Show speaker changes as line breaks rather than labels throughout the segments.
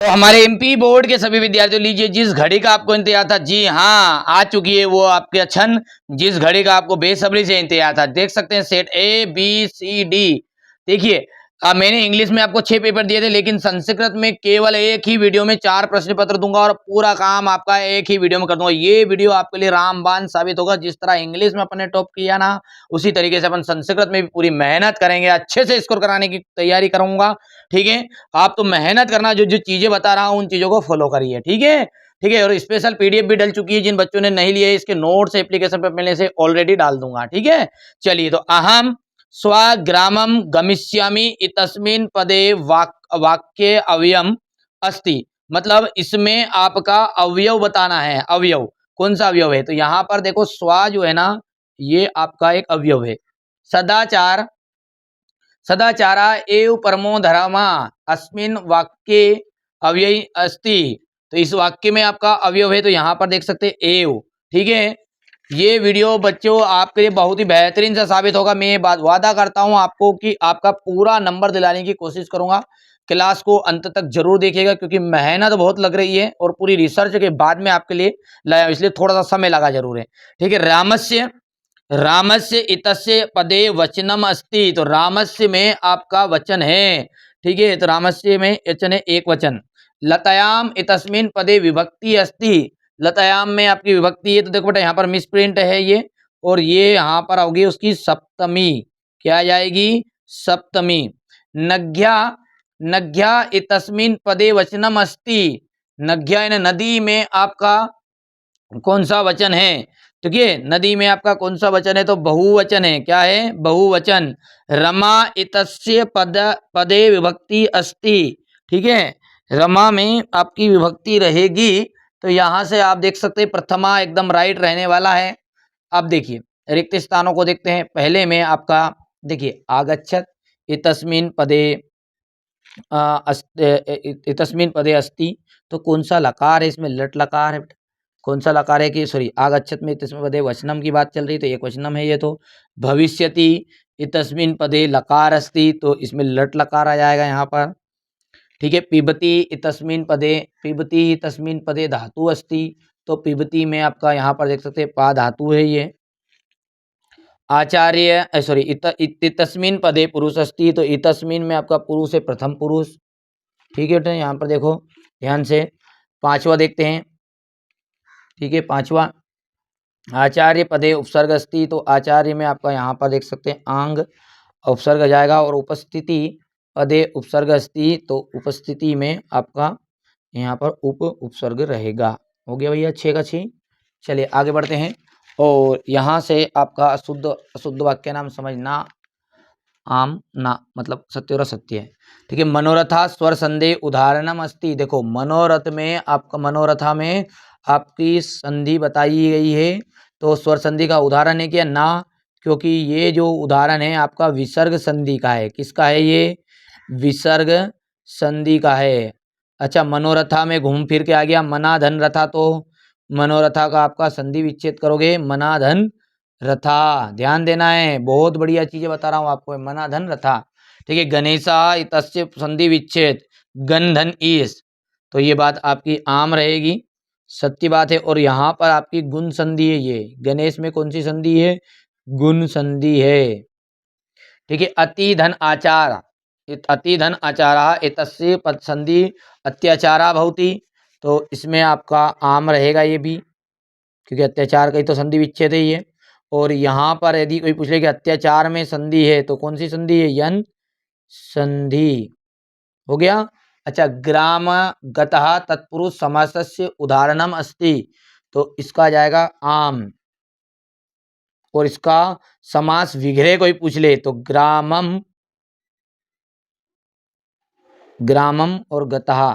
तो हमारे MP board के सभी विद्यार्थियों, लीजिए जिस घड़ी का आपको इंतजार था, जी हाँ आ चुकी है वो आपके क्षण, जिस घड़ी का आपको बेसब्री से इंतजार था। देख सकते हैं set A B C D. देखिए मैंने इंग्लिश में आपको 6 पेपर दिए थे, लेकिन संस्कृत में केवल एक ही वीडियो में 4 प्रश्न पत्र दूंगा और पूरा काम आपका एक ही वीडियो में कर दूंगा। ये वीडियो आपके लिए रामबाण साबित होगा। जिस तरह इंग्लिश में अपने टॉप किया ना, उसी तरीके से अपन संस्कृत में भी पूरी मेहनत करेंगे, अच्छे से स्कोर कराने की तैयारी करूंगा। ठीक है, आप तो मेहनत करना, जो जो चीजें बता रहा हूं उन चीजों को फॉलो करिए। ठीक है, ठीक है। और स्पेशल पीडीएफ भी डल चुकी है, जिन बच्चों ने नहीं लिए इसके नोट्स एप्लीकेशन पर पहले से ऑलरेडी डाल दूंगा। ठीक है, चलिए। तो अहम स्वग्रामम गमिष्यामि इतस्मिन् पदे वाक्य अवयम अस्ति, मतलब इसमें आपका अवयव बताना है। अवयव कौन सा अवयव है? तो यहां पर देखो स्व जो है ना, ये आपका एक अवयव है। सदाचार, सदाचारा एव परमो धर्मा अस्मिन् वाक्ये अव्यय अस्ति। तो इस वाक्य में आपका अवयव है, तो यहां पर देख सकते हैं एव। ठीक है, ये वीडियो बच्चों आपके लिए बहुत ही बेहतरीन सा साबित होगा। मैं वादा करता हूं आपको कि आपका पूरा नंबर दिलाने की कोशिश करूंगा। क्लास को अंत तक जरूर देखिएगा, क्योंकि मेहनत बहुत लग रही है और पूरी रिसर्च के बाद में आपके लिए लाया, इसलिए थोड़ा सा समय लगा जरूर है। ठीक है, रामस्य, रामस्य इतस्य पदे वचनम अस्ति। तो रामस्य में आपका वचन है। ठीक है, तो रामस्य में वचन है, एक वचन। लतायाम इतस्मिन् पदे विभक्ति अस्ति। लतायाम में आपकी विभक्ति है, तो देखो बेटा यहाँ पर मिसप्रिंट है ये, और ये यहाँ पर होगी उसकी सप्तमी। क्या जाएगी? सप्तमी। नघ्या, नघ्या इतस्मिन् पदे वचनम अस्ति। नघ्या यानी नदी में आपका कौन सा वचन है? ठीक है, नदी में आपका कौन सा वचन है? तो बहुवचन है। क्या है? बहुवचन। रमा इतस्य पदे विभक्ति अस्ति। ठीक है, रमा में आपकी विभक्ति रहेगी, तो यहां से आप देख सकते हैं प्रथमा एकदम राइट रहने वाला है। अब देखिए रिक्त स्थानों को देखते हैं। पहले में आपका देखिए आगच्छत इतस्मिन् पदे इतस्मिन् पदे अस्ति, तो कौन सा लकार है इसमें? लट लकार है। कौन सा लकार है कि सॉरी आगच्छत में इतस्मिन् पदे वचनम की बात चल रही, तो एक वचनम है ये। तो भविष्यति इतस्मिन् पदे लकार अस्ति, तो इसमें लट लकार आ जाएगा यहाँ पर। ठीक है, पिबती इतस्मिन् पदे, पिबती तस्मिन् पदे धातु अस्ति, तो पिबती में आपका यहाँ पर देख सकते हैं पा धातु है ये। आचार्य सॉरी इतस्मिन् पदे पुरुष अस्ति, तो इतस्मिन् में आपका पुरुष है, प्रथम पुरुष। ठीक है, तो यहाँ पर देखो ध्यान से। पांचवा देखते हैं। ठीक है, पांचवा आचार्य पदे उपसर्ग अस्ति, तो आचार्य में आपका यहाँ पर देख सकते हैं आंग उपसर्ग जाएगा, और उपस्थिति पदे उपसर्ग अस्ति, तो उपस्थिति में आपका यहाँ पर उपसर्ग रहेगा। हो गया भैया 6 का 6। चलिए आगे बढ़ते हैं, और यहाँ से आपका अशुद्ध अशुद्ध वाक्य नाम समझना। आम ना मतलब सत्य और असत्य है। ठीक है, मनोरथा स्वर संधि उदाहरणम अस्ति। देखो मनोरथ में आपका, मनोरथा में आपकी संधि बताई गई है, तो स्वर संधि का उदाहरण है क्या? ना, क्योंकि ये जो उदाहरण है आपका विसर्ग संधि का है। किसका है ये? विसर्ग संधि का है। अच्छा, मनोरथा में घूम फिर के आ गया मना धन रथा, तो मनोरथा का आपका संधि विच्छेद करोगे मना धन रथा। ध्यान देना है, बहुत बढ़िया चीजें बता रहा हूँ आपको। मना धन रथा। ठीक है, गणेशा इतस्य संधि विच्छेद गण धन ईस, तो ये बात आपकी आम रहेगी, सत्य बात है। और यहाँ पर आपकी गुण संधि है, ये गणेश में कौन सी संधि है? गुण संधि है। ठीक है, अति धन आचार, अति धन आचारा एतस्य पद संधि अत्याचारा भवति, तो इसमें आपका आम रहेगा ये भी, क्योंकि अत्याचार का ही तो संधि विच्छेद है ये। और यहाँ पर यदि कोई पूछ ले कि अत्याचार में संधि है, तो कौन सी संधि है? यन संधि। हो गया। अच्छा, ग्राम गतः तत्पुरुष समासस्य उदाहरणम अस्ति, तो इसका जाएगा आम। और इसका समास विग्रह कोई पूछ ले तो ग्रामम, ग्रामम और गतः।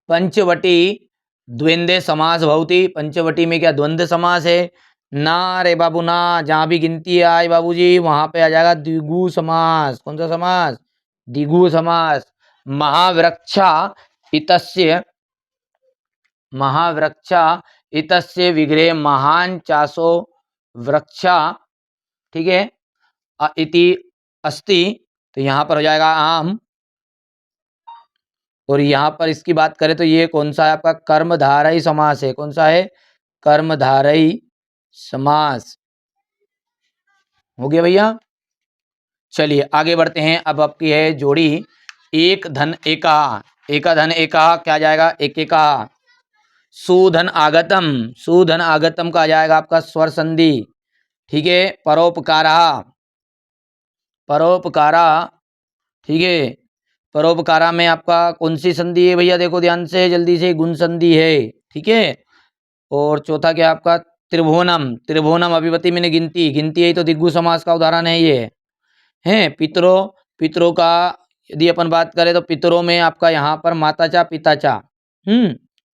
पंचवटी द्वंद्व समास भवति। पंचवटी में क्या द्वंद्व समास है? ना रे बाबू ना, जहां भी गिनती आए बाबूजी वहां पे आ जाएगा द्विगु समास। कौन सा समास? द्विगु समास। महावृक्षा इतस्य, महावृक्षा इतस्य विग्रह महान चासो वृक्षा। ठीक है, इति अस्ति, तो यहां पर हो जाएगा आम। और यहाँ पर इसकी बात करें तो ये कौन सा है आपका कर्मधारयी समास है। कौन सा है? कर्मधारयी समास। हो गया भैया। चलिए आगे बढ़ते हैं। अब आपकी है जोड़ी एक धन एका। एका धन एका क्या जाएगा? एक एका। सुधन आगतम। सुधन आगतम का आ जाएगा आपका स्वर संधि। ठीक है। परोपकारा। परोपकारा। ठीक है। परोपकारा में आपका कौन सी संधि है भैया? देखो ध्यान से जल्दी से, गुण संधि है। ठीक है। और चौथा क्या आपका? त्रिभुवनम। त्रिभुवनम अभिवति में गिनती। गिनती है तो दिग्गु समास का उदाहरण है ये। है पितरों। पितरों का यदि अपन बात करें तो पितरों में आपका यहाँ पर माताचा पिताचा।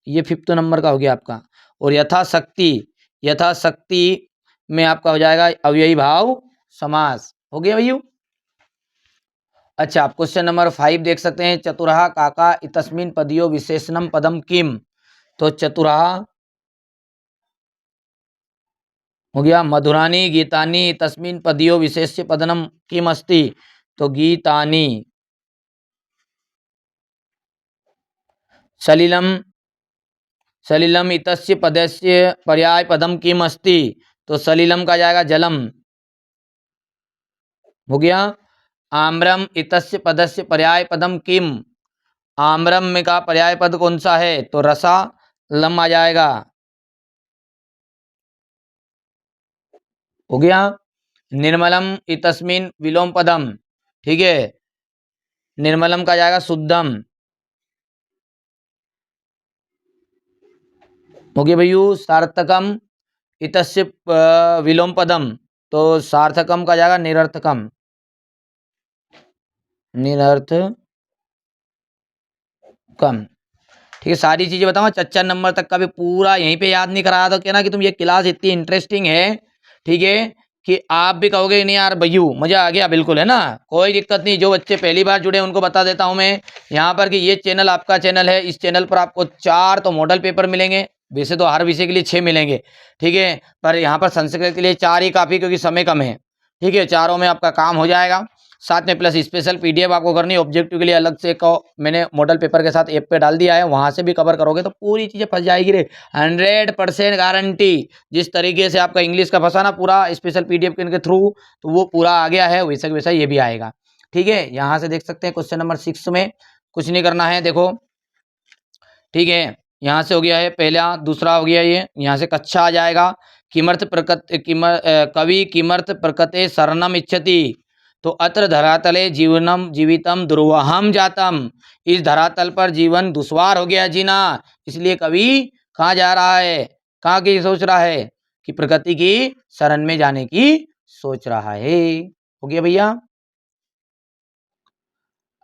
ये 5th नंबर का हो गया आपका। और यथाशक्ति। यथाशक्ति में आपका हो जाएगा अव्ययी भाव समास। हो गया भैया। अच्छा, आप क्वेश्चन नंबर 5 देख सकते हैं। चतुरः काका इतस्मिन् पदयो विशेषणम पदम किम। तो चतुरः हो गया। मधुरानी गीतानी तस्मिन् पदयो विशेष्य पदनम किम अस्ति। तो गीतानी। सलिलम। सलिलम इतस्य पदस्य पर्याय पदम किम अस्ति। तो सलिलम का जाएगा जलम। हो गया। आम्रम इतस्य पदस्य पर्याय पदम किम। आम्रम में का पर्याय पद कौन सा है? तो रसा लम आ जाएगा। हो गया। निर्मलम इतस्मिन विलोम पदम। ठीक है। निर्मलम का जाएगा शुद्धम। हो गया भैयू। सार्थकम इतस्य विलोम पदम। तो सार्थकम का जाएगा निरर्थकम। निरर्थकम। ठीक है। सारी चीजें बताऊंगा। चच्चा नंबर तक का भी पूरा यहीं पे याद नहीं कराया तो कहना कि तुम ये क्लास इतनी इंटरेस्टिंग है। ठीक है। कि आप भी कहोगे नहीं यार भैयू मजा आ गया। बिल्कुल है ना, कोई दिक्कत नहीं। जो बच्चे पहली बार जुड़े उनको बता देता हूं मैं यहाँ पर कि ये चैनल आपका चैनल है। इस चैनल पर आपको 4 तो मॉडल पेपर मिलेंगे। वैसे तो हर विषय के लिए 6 मिलेंगे। ठीक है। पर यहाँ पर संस्कृत के लिए 4 ही काफी, क्योंकि समय कम है। ठीक है। चारों में आपका काम हो जाएगा। साथ में प्लस स्पेशल पीडीएफ आपको करनी है। ऑब्जेक्टिव के लिए अलग से एक मैंने मॉडल पेपर के साथ ऐप पे डाल दिया है, वहां से भी कवर करोगे तो पूरी चीजें फंस जाएगी रे। 100% गारंटी। जिस तरीके से आपका इंग्लिश का फंसा ना पूरा स्पेशल पीडीएफ के थ्रू, तो वो पूरा आ गया है। वैसा वैसा ये भी आएगा। ठीक है। यहाँ से देख सकते हैं क्वेश्चन नंबर 6 में कुछ नहीं करना है। देखो ठीक है। यहाँ से हो गया है पहला, दूसरा हो गया ये। यहाँ से कच्छा आ जाएगा। किमर्थ प्रकट कवि किमर्थ प्रकटे शरणम इच्छति। तो अत्र धरातले जीवनम जीवितम दुर्वहम जातम। इस धरातल पर जीवन दुश्वार हो गया जीना, इसलिए कवि कहाँ जा रहा है? कहाँ की सोच रहा है? कि प्रकृति की शरण में जाने की सोच रहा है। हो गया भैया।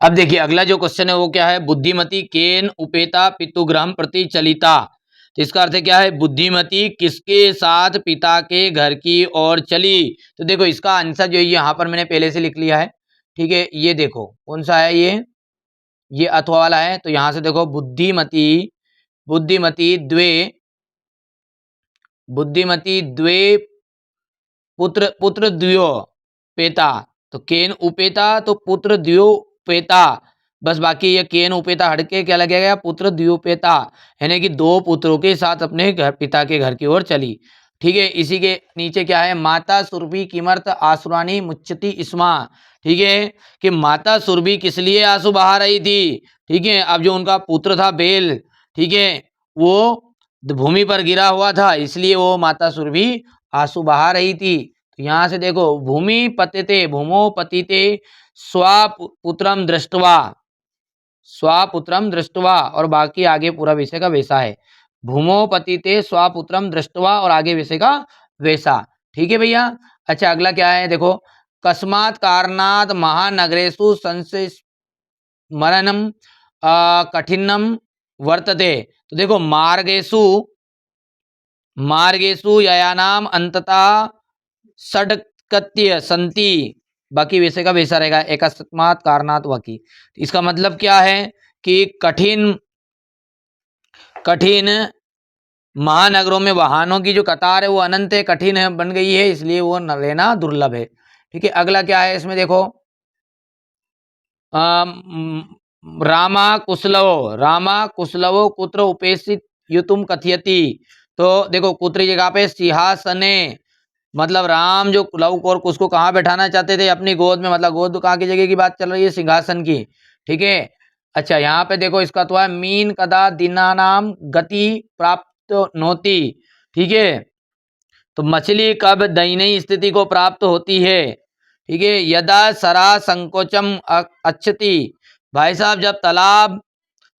अब देखिए अगला जो क्वेश्चन है वो क्या है? बुद्धिमती केन उपेता पितुग्रहम प्रति चलिता। तो इसका अर्थ क्या है? बुद्धिमती किसके साथ पिता के घर की ओर चली। तो देखो इसका आंसर जो है यहाँ पर मैंने पहले से लिख लिया है। ठीक है। ये देखो कौन सा है ये अथवा वाला है। तो यहाँ से देखो बुद्धिमती। बुद्धिमती द्वे। बुद्धिमती द्वे पुत्र पुत्र द्वयो पेता। तो केन उपेता तो पुत्र द्वयो पेता। बस बाकी ये केन उपेता हटके क्या लगेगा? पुत्र द्वयोपेता। यानी कि 2 पुत्रों के साथ अपने घर पिता के घर की ओर चली। ठीक है। इसी के नीचे क्या है? माता सुरभि किमर्थ आसुरानी मुच्यति स्मा। ठीक है। कि माता सुरभि किस लिए आंसू बहा रही थी? ठीक है। अब जो उनका पुत्र था बेल, ठीक है, वो भूमि पर गिरा हुआ था, इसलिए वो माता सुरभि आंसू बहा रही थी। तो यहाँ से देखो भूमि पतिते भूमो पतिते स्वपुत्रम दृष्टवा। स्वपुत्रम दृष्टवा और बाकी आगे पूरा विषय का वैसा है। भूमो पतिते स्वपुत्रम दृष्टवा और आगे विषय का वैसा। ठीक है भैया। अच्छा अगला क्या है? देखो कस्मात् कारणात् महानगरेषु संशय मरणम कठिनम वर्तते। तो देखो मार्गेषु मार्गेषु ययानाम अंततः षड्कत्य संति। बाकी वैसे का वैसा रहेगा। एकस्मात् कारणात् वकी। इसका मतलब क्या है? कि कठिन कठिन महानगरों में वाहनों की जो कतार है वो अनंत है, कठिन है, बन गई है, इसलिए वो लेना दुर्लभ है। ठीक है। अगला क्या है इसमें देखो रामा कुशलवो कुत्र उपेक्षित युतुम कथयति। तो देखो कुत्र की जगह पे सिंहासने, मतलब राम जो लव और कुश को कहाँ बैठाना चाहते थे, अपनी गोद में, मतलब गोद कहाँ की जगह की बात चल रही है, सिंहासन की। ठीक है। अच्छा यहाँ पे देखो इसका तो है मीन कदा दिनानाम गति प्राप्त नोती। ठीक है। तो मछली कब दयनीय स्थिति को प्राप्त होती है। ठीक है। यदा सरा संकोचम अच्छति। भाई साहब जब तालाब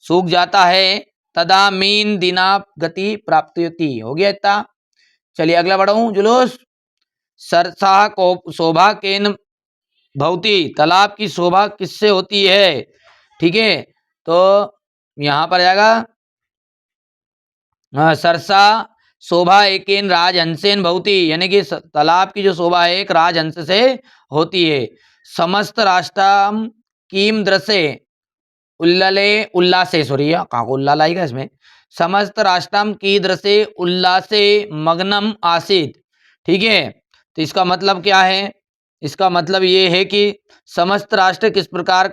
सूख जाता है, तदा मीन दिना गति प्राप्त होती। हो गया इतना। चलिए अगला बढ़ाऊं जुलूस। सरसा को शोभा केन भवती। तालाब की शोभा किससे होती है। ठीक है। तो यहां पर आएगा सरसा शोभा एकेन राजहंसेन भवती, यानी कि तालाब की जो शोभा है एक राजहंस से होती है। समस्त राष्ट्रम कीम दृश्य उल्लले उल्लासे, सॉरी कहाँ को उल्लाल आएगा इसमें। समस्त राष्ट्रम की दृश्य उल्लासे मग्नम आसित। ठीक है। तो इसका मतलब क्या है, इसका मतलब ये है कि समस्त राष्ट्र किस प्रकार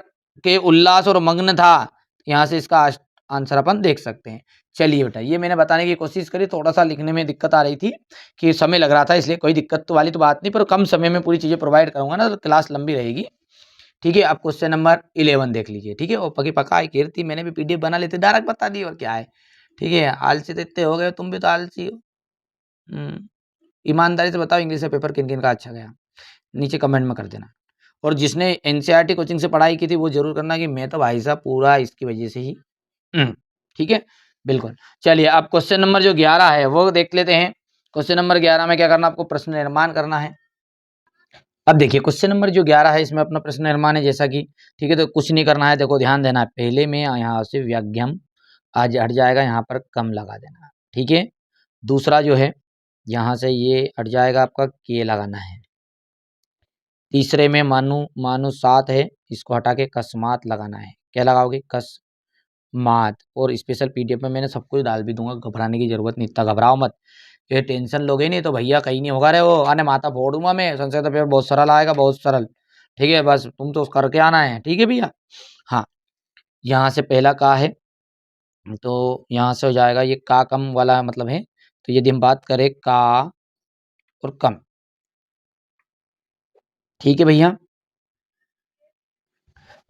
के उल्लास और मग्न था। यहाँ से इसका आंसर अपन देख सकते हैं। चलिए बेटा ये मैंने बताने की कोशिश करी, थोड़ा सा लिखने में दिक्कत आ रही थी कि समय लग रहा था, इसलिए कोई दिक्कत वाली तो बात नहीं, पर कम समय में पूरी चीजें प्रोवाइड करूंगा ना तो क्लास लंबी रहेगी। ठीक है। अब क्वेश्चन नंबर 11 देख लीजिए। ठीक है। वो पकी पका कीर्ति मैंने भी पीडीएफ बना लेते, डायरेक्ट बता दी और क्या है। ठीक है। आलसी तो इतने हो गए, तुम भी तो आलसी हो। ईमानदारी से बताओ इंग्लिश का पेपर किन किन का अच्छा गया, नीचे कमेंट में कर देना। और जिसने एनसीईआरटी कोचिंग से पढ़ाई की थी वो जरूर करना कि मैं तो भाई साहब पूरा इसकी वजह से ही। ठीक है बिल्कुल। चलिए अब क्वेश्चन नंबर जो 11 है वो देख लेते हैं। क्वेश्चन नंबर 11 में क्या करना, आपको प्रश्न निर्माण करना है। अब देखिए क्वेश्चन नंबर जो 11 है इसमें अपना प्रश्न निर्माण है जैसा कि, ठीक है, तो कुछ नहीं करना है, देखो ध्यान देना है, पहले में यहाँ से व्याग्यम आज हट जाएगा, यहाँ पर कम लगा देना। ठीक है। दूसरा जो है यहाँ से ये हट जाएगा, आपका के लगाना है। तीसरे में मानु मानु सात है, इसको हटा के कस्मात लगाना है। क्या लगाओगे, कस्मात। और स्पेशल पीडीएफ में मैंने सब कुछ डाल भी दूंगा, घबराने की जरूरत नहीं, इतना घबराओ मत। ये टेंशन लोगे नहीं तो भैया कहीं नहीं होगा रे, वो आने माथा फोड़ूंगा मैं, संशय तो पेपर बहुत सरल आएगा, बहुत सरल। ठीक है। बस तुम तो करके आना है। ठीक है भैया। हाँ यहाँ से पहला का है, तो यहाँ से हो जाएगा ये का कम वाला मतलब है। तो यदि हम बात करें का और कम, ठीक है भैया।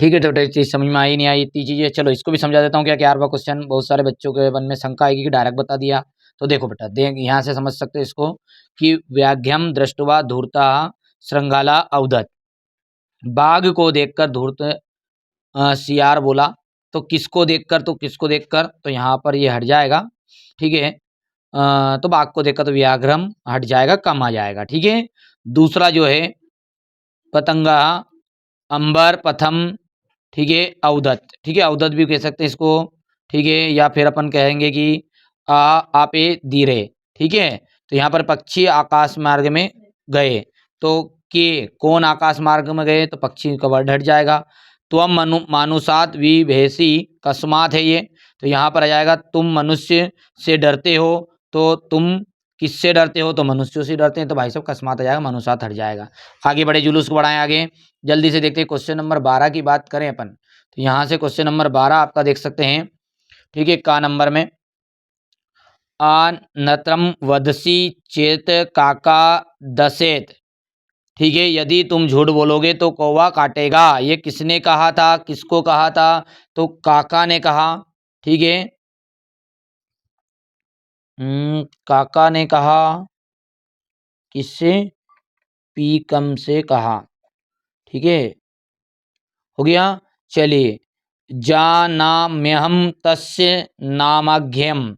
ठीक है। तो चीज समझ में आई नहीं आई इतनी चीजें, चलो इसको भी समझा देता हूँ। क्या 11वां क्वेश्चन बहुत सारे बच्चों के मन में शंका आएगी कि डायरेक्ट बता दिया, तो देखो बेटा देख यहाँ से समझ सकते हो इसको कि व्याघ्यम दृष्टवा धूर्ता श्रृंगाला अवदत। बाघ को देखकर धूर्त सियार बोला। तो किसको देखकर, तो किसको देखकर, तो यहाँ पर ये हट जाएगा। ठीक है। तो बाघ को देखकर तो व्याघ्रम हट जाएगा, कम आ जाएगा। ठीक है। दूसरा जो है पतंगा अंबर पथम। ठीक है। अवदत, ठीक है, अवदत भी कह सकते हैं इसको। ठीक है। या फिर अपन कहेंगे कि आ आपे धीरे। ठीक है। तो यहाँ पर पक्षी आकाश मार्ग में गए, तो के कौन आकाश मार्ग में गए, तो पक्षी का वर्ड हट जाएगा। त्वम मानुषात विभेसी कस्मात है ये, तो यहाँ पर आ जाएगा तुम मनुष्य से डरते हो, तो तुम किससे डरते हो, तो मनुष्यों से डरते हैं, तो भाई साहब कस्मात आ जाएगा, मनुषात हट जाएगा। आगे बढ़े, जुलूस को बढ़ाएं आगे, जल्दी से देखते हैं। क्वेश्चन नंबर 12 की बात करें अपन, तो यहाँ से क्वेश्चन नंबर 12 आपका देख सकते हैं। ठीक है। का नंबर में नत्रम वदसी चेत काका दशेत। ठीक है। यदि तुम झूठ बोलोगे तो कौवा काटेगा। ये किसने कहा था, किसको कहा था, तो काका ने कहा। ठीक है। काका ने कहा, किससे, पीकम से कहा। ठीक है। हो गया। चलिए जानाम्यहम तस्य नामाघ्यम।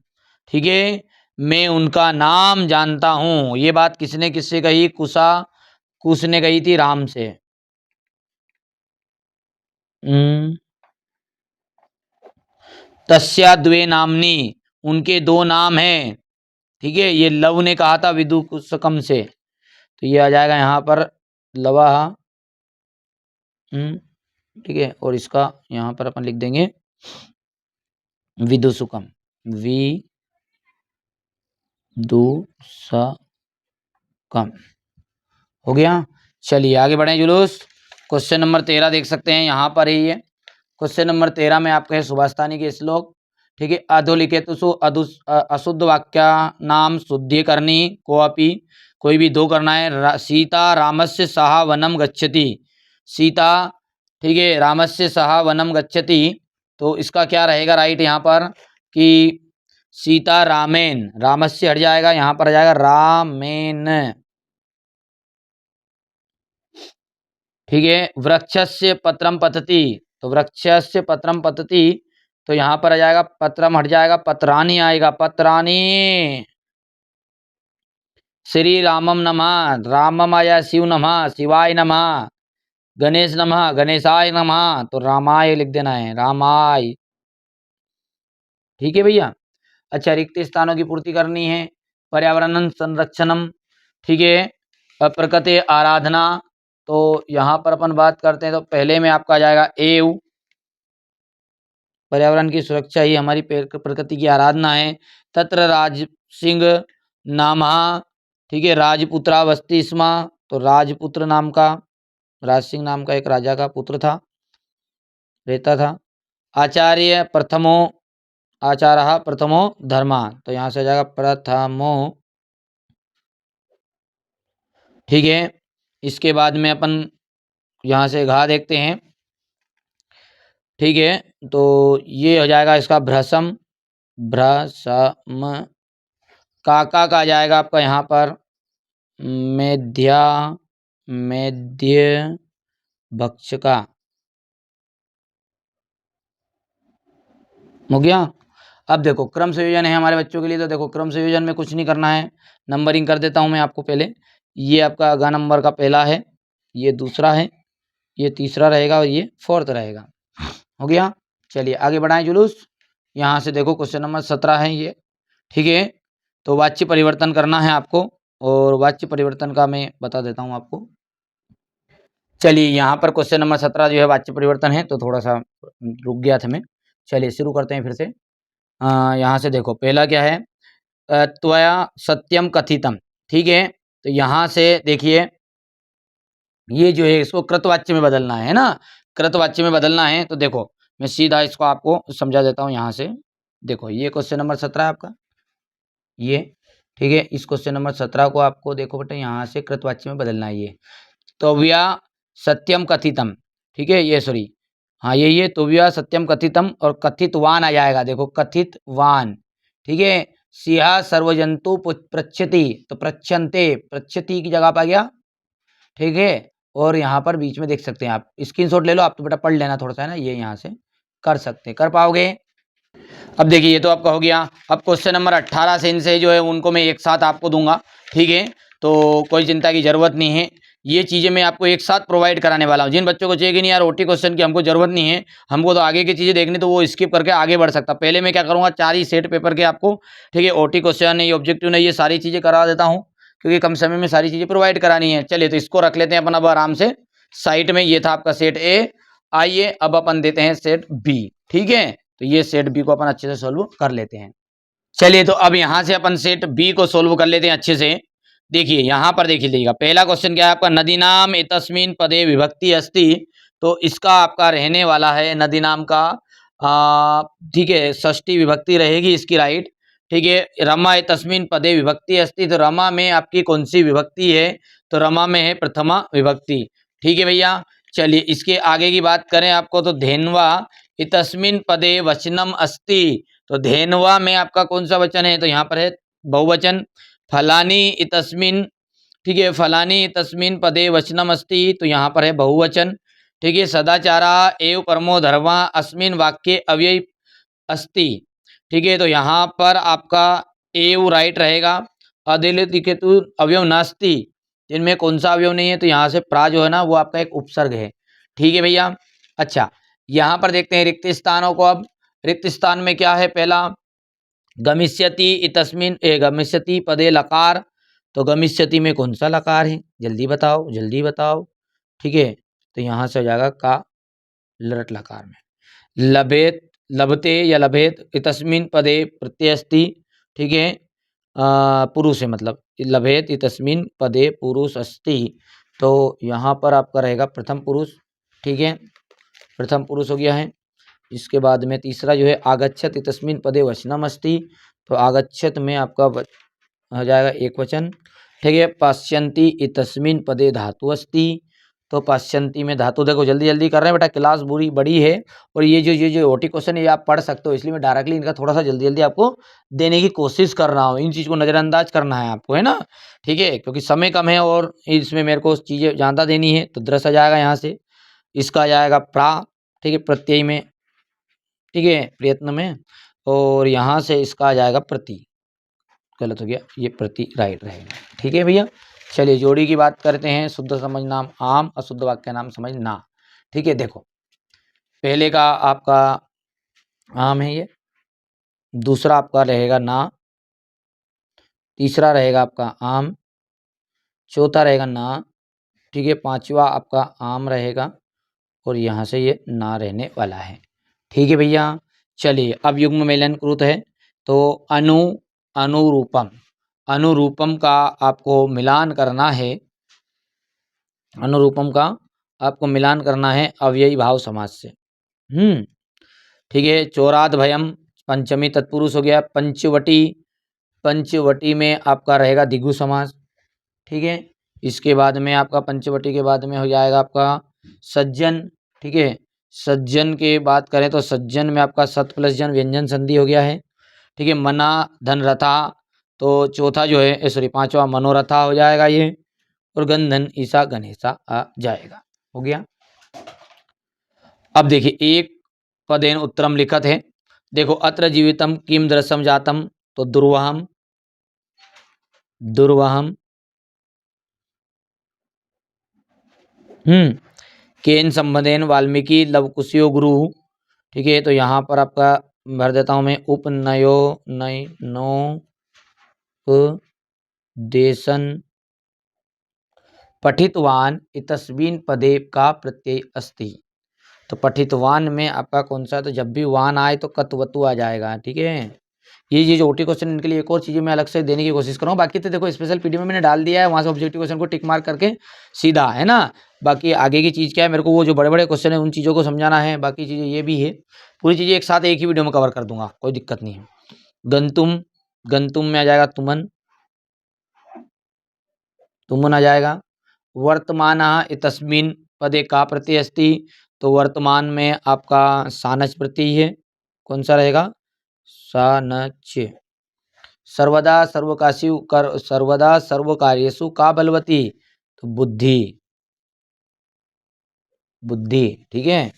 ठीक है। मैं उनका नाम जानता हूं। ये बात किसने किससे कही, कुश ने कही थी राम से। तस्या द्वे नामनी, उनके दो नाम हैं। ठीक है। ये लव ने कहा था विदुषकम से, तो ये आ जाएगा यहाँ पर लवा। ठीक है। और इसका यहाँ पर अपन लिख देंगे विदुषकम, विदुषकम। हो गया। चलिए आगे बढ़े जुलूस। क्वेश्चन नंबर 13 देख सकते हैं, यहाँ पर ही है। क्वेश्चन नंबर 13 में आपका है सुभाषतानी के श्लोक। ठीक है, अधोलिखितेषु अशुद्ध वाक्या नाम शुद्धीकरणी कोऽपि, कोई भी दो करना है। सीता रामस्य सह वनम गच्छति, सीता, ठीक है, रामस्य सह वनम गच्छति, तो इसका क्या रहेगा राइट यहाँ पर कि सीता रामेन, रामस्य हट जाएगा, यहाँ पर आ जाएगा रामेन। ठीक है, वृक्षस्य पत्रम पतति, तो वृक्षस्य पत्रम पतति, तो यहाँ पर आ जाएगा पत्रम हट जाएगा, पत्रानी आएगा, पत्रानी। श्री रामम नमः, रामम आया शिव नमः, शिवाय नमः, गणेश नमः, गणेशाय नमः, तो रामाय लिख देना है, रामाय। ठीक है भैया। अच्छा, रिक्त स्थानों की पूर्ति करनी है, पर्यावरण संरक्षणम, ठीक है, प्रकृति आराधना, तो यहाँ पर अपन बात करते हैं तो पहले में आपका आ जाएगा एव, पर्यावरण की सुरक्षा ही हमारी प्रकृति की आराधना है। तत्र राज सिंह नामा, ठीक है, राजपुत्रावस्ति स्म, तो राजपुत्र नाम का, राज सिंह नाम का एक राजा का पुत्र था, रहता था। आचार्य प्रथमो, आचार्य प्रथमो धर्मा, तो यहाँ से आ जाएगा प्रथमो। ठीक है, इसके बाद में अपन यहाँ से घा देखते हैं। ठीक है, तो ये हो जाएगा इसका भ्रसम, भ्रसम। काका का आ जाएगा आपका यहाँ पर मेध्या, मेध्य भक्ष का, हो गया। अब देखो क्रम संयोजन है हमारे बच्चों के लिए, तो देखो क्रम संयोजन में कुछ नहीं करना है, नंबरिंग कर देता हूँ मैं आपको पहले। ये आपका गा नंबर का पहला है, ये दूसरा है, ये तीसरा रहेगा और ये फोर्थ रहेगा, हो गया। चलिए आगे बढ़ाएं जुलूस। यहाँ से देखो क्वेश्चन नंबर 17 है ये। ठीक है, तो वाच्य परिवर्तन करना है आपको, और वाच्य परिवर्तन का मैं बता देता हूँ आपको। चलिए यहाँ पर क्वेश्चन नंबर 17 जो है वाच्य परिवर्तन है, तो थोड़ा सा रुक गया था मैं। चलिए शुरू करते हैं फिर से। यहाँ से देखो पहला क्या है, त्वया सत्यम कथितम। ठीक है, तो यहाँ से देखिए ये जो है इसको कृतवाच्य में बदलना है ना, कृतवाच्य में बदलना है। तो देखो मैं सीधा इसको आपको समझा देता हूँ। यहाँ से देखो ये क्वेश्चन नंबर 17 है आपका, ये ठीक है, इस क्वेश्चन नंबर 17 को आपको देखो बेटा यहाँ से कृतवाच्य में बदलना है। ये तोव्या सत्यम कथितम, ठीक है, ये सॉरी, हाँ ये तोव्या सत्यम कथितम, और कथितवान आ जाएगा, देखो कथितवान। ठीक है, सिंह सर्वजंतु पृच्छति, तो पृच्छन्ते, पृच्छति की जगह पर आ गया। ठीक है, और यहाँ पर बीच में देख सकते हैं आप, स्क्रीनशॉट ले लो आप, तो बेटा पढ़ लेना थोड़ा सा है ना, ये यहाँ से कर सकते हैं, कर पाओगे। अब देखिए ये तो आपका हो गया। अब क्वेश्चन नंबर 18 से इनसे जो है उनको मैं एक साथ आपको दूंगा। ठीक है, तो कोई चिंता की जरूरत नहीं है, ये चीज़ें मैं आपको एक साथ प्रोवाइड कराने वाला हूँ। जिन बच्चों को चाहिए कि नहीं यार ओटी क्वेश्चन की हमको जरूरत नहीं है, हमको तो आगे की चीज़ें देखनी, तो वो स्किप करके आगे बढ़ सकता। पहले मैं क्या करूँगा, 4 ही सेट पेपर के आपको, ठीक है, ओटी क्वेश्चन है, ये ऑब्जेक्टिव नहीं, ये सारी चीज़ें करा देता हूँ, क्योंकि कम समय में सारी चीज़ें प्रोवाइड करानी है। चलिए तो इसको रख लेते हैं अपन अब आराम से साइड में। ये था आपका सेट ए। आइए अब अपन देते हैं सेट बी। ठीक है, तो ये सेट बी को अपन अच्छे से सोल्व कर लेते हैं। चलिए तो अब यहां से अपन सेट बी को सोल्व कर लेते हैं अच्छे से। देखिए यहां पर देख लीजिएगा, पहला क्वेश्चन क्या है आपका, नदी नाम एतस्मिन पदे विभक्ति अस्ति, तो इसका आपका रहने वाला है नदी नाम का, ठीक है, षष्ठी विभक्ति रहेगी इसकी, राइट। ठीक है, रमा एतस्मिन पदे विभक्ति अस्ति, तो रमा में आपकी कौन सी विभक्ति है, तो रमा में है प्रथमा विभक्ति। ठीक है भैया, चलिए इसके आगे की बात करें आपको, तो धेन्वा इतस्मिन पदे वचनम अस्ति, तो धेन्वा में आपका कौन सा वचन है, तो यहाँ पर है बहुवचन। फलानी इतस्मिन, ठीक है, फलानी इतस्मिन पदे वचनम अस्ति, तो यहाँ पर है बहुवचन। ठीक है, सदाचारा एव परमो धर्मा अस्मिन वाक्य अव्यय अस्ति, ठीक है, तो यहाँ पर आपका एव राइट रहेगा। अदिलिखितु अवयव नास्ति, इनमें कौन सा अवयव नहीं है, तो यहाँ से प्रा जो है ना वो आपका एक उपसर्ग है। ठीक है भैया। अच्छा, यहाँ पर देखते हैं रिक्त स्थानों को। अब रिक्त स्थान में क्या है, पहला गमिष्यति इतस्मिन गमिष्यति पदे लकार, तो गमिष्यति में कौन सा लकार है, जल्दी बताओ जल्दी बताओ। ठीक है, तो यहाँ से हो जाएगा का लरट लकार में। लभेत, लभते या लभेत इतस्मिन पदे प्रत्यय अस्ति, ठीक है, पुरुष है, मतलब लभेत इतस्मिन पदे पुरुष अस्ति, तो यहाँ पर आपका रहेगा प्रथम पुरुष। ठीक है, प्रथम पुरुष हो गया है। इसके बाद में तीसरा जो है आगच्छत इतस्मिन् पदे वचनम अस्ति, तो आगच्छत में आपका हो जाएगा एक वचन। ठीक है, पश्यन्ति इतस्मिन् पदे धातु अस्ति, तो पश्यन्ति में धातु, देखो जल्दी जल्दी कर रहे हैं बेटा, क्लास बुरी बड़ी है और ये जो ओटी क्वेश्चन ये आप पढ़ सकते हो, इसलिए मैं डायरेक्टली इनका थोड़ा सा जल्दी जल्दी आपको देने की कोशिश कर रहा हूँ। इन चीज़ को नज़रअंदाज करना है आपको, है ना। ठीक है, क्योंकि समय कम है और इसमें मेरे को चीज़ें ज़्यादा देनी है। तो दृश्य आ जाएगा यहाँ से, इसका आ जाएगा प्रा, ठीक है, प्रत्यय में, ठीक है, प्रयत्न में, और यहाँ से इसका आ जाएगा प्रति, गलत हो गया, ये प्रति राइट रहेगा। ठीक है भैया, चलिए जोड़ी की बात करते हैं। शुद्ध समझ नाम आम, अशुद्ध वाक्य नाम समझ ना। ठीक है, देखो पहले का आपका आम है ये, दूसरा आपका रहेगा ना, तीसरा रहेगा आपका आम, चौथा रहेगा ना, ठीक है, पांचवा आपका आम रहेगा और यहाँ से ये ना रहने वाला है। ठीक है भैया, चलिए अब युग्म मेलन कृत है, तो अनुरूपम, अनुरूपम का आपको मिलान करना है, अनुरूपम का आपको मिलान करना है अव्ययी भाव समास से। ठीक है, चौराद भयम पंचमी तत्पुरुष हो गया, पंचवटी, पंचवटी में आपका रहेगा दिगु समास। ठीक है, इसके बाद में आपका पंचवटी के बाद में हो जाएगा आपका सज्जन। ठीक है, सज्जन के बात करें तो सज्जन में आपका सत प्लस जन व्यंजन संधि हो गया है। ठीक है, मना धन रथा, तो चौथा जो है सॉरी पांचवा मनोरथा हो जाएगा ये, और गंधन ईसा गणेशा आ जाएगा। हो गया। अब देखिए एक पदेन उत्तरम लिखत है, देखो अत्र जीवितम किम दृश्यम जातम, तो दुर्वहम, दुर्वहम, केन संबंधेन वाल्मीकि लवकुशयो गुरु। ठीक है, तो यहाँ पर आपका भर देता हूँ मैं, उपनयो नय नो देशन पठितवान इतस्मिन् पदे का प्रत्यय अस्ति। तो पठितवान में आपका कौन सा, तो जब भी वान आए तो कतवतु आ जाएगा। ठीक है, ये जो ओटी क्वेश्चन, इनके लिए एक और चीज़ें मैं अलग से देने की कोशिश कर रहा हूँ। बाकी तो देखो स्पेशल पीडी में मैंने डाल दिया है, वहाँ से ऑब्जेक्टिव क्वेश्चन को टिक मार करके सीधा, है ना। बाकी आगे की चीज़ क्या है, मेरे को वो जो बड़े बड़े क्वेश्चन है उन चीज़ों को समझाना है, बाकी चीज़ें ये भी है, पूरी चीज़ें एक साथ एक ही वीडियो में कवर कर दूंगा, कोई दिक्कत नहीं है। गंतुम, गंतुम में आ जाएगा तुमन, तुमन आ जाएगा। वर्तमान इतस्मिन् पदे का प्रत्यय अस्ति, तो वर्तमान में आपका सानच प्रत्यय है, कौन सा रहेगा, सानच। सर्वदा सर्वकाशु कर, सर्वदा सर्वकार्येषु का बलवती, तो बुद्धि, बुद्धि। ठीक है,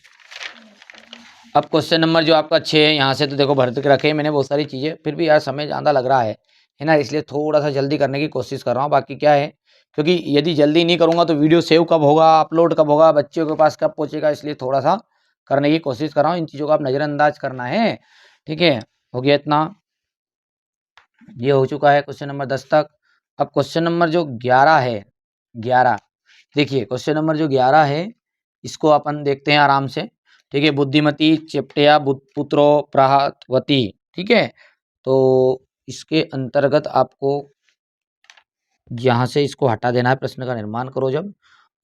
अब क्वेश्चन नंबर जो आपका 6 है, यहाँ से तो देखो भर के रखे मैंने बहुत सारी चीज़ें, फिर भी यार समय ज़्यादा लग रहा है ना, इसलिए थोड़ा सा जल्दी करने की कोशिश कर रहा हूँ। बाकी क्या है, क्योंकि यदि जल्दी नहीं करूँगा तो वीडियो सेव कब होगा, अपलोड कब होगा, बच्चों के पास कब पहुँचेगा, इसलिए थोड़ा सा करने की कोशिश कर रहा हूँ। इन चीज़ों को आप नज़रअंदाज करना है। ठीक है, हो गया इतना, ये हो चुका है क्वेश्चन नंबर 10 तक। अब क्वेश्चन नंबर जो 11 है, 11 देखिए, क्वेश्चन नंबर जो 11 है इसको अपन देखते हैं आराम से। ठीक है, बुद्धिमती चिपटया पुत्रो प्रहतवती। ठीक है, तो इसके अंतर्गत आपको यहाँ से इसको हटा देना है, प्रश्न का निर्माण करो जब,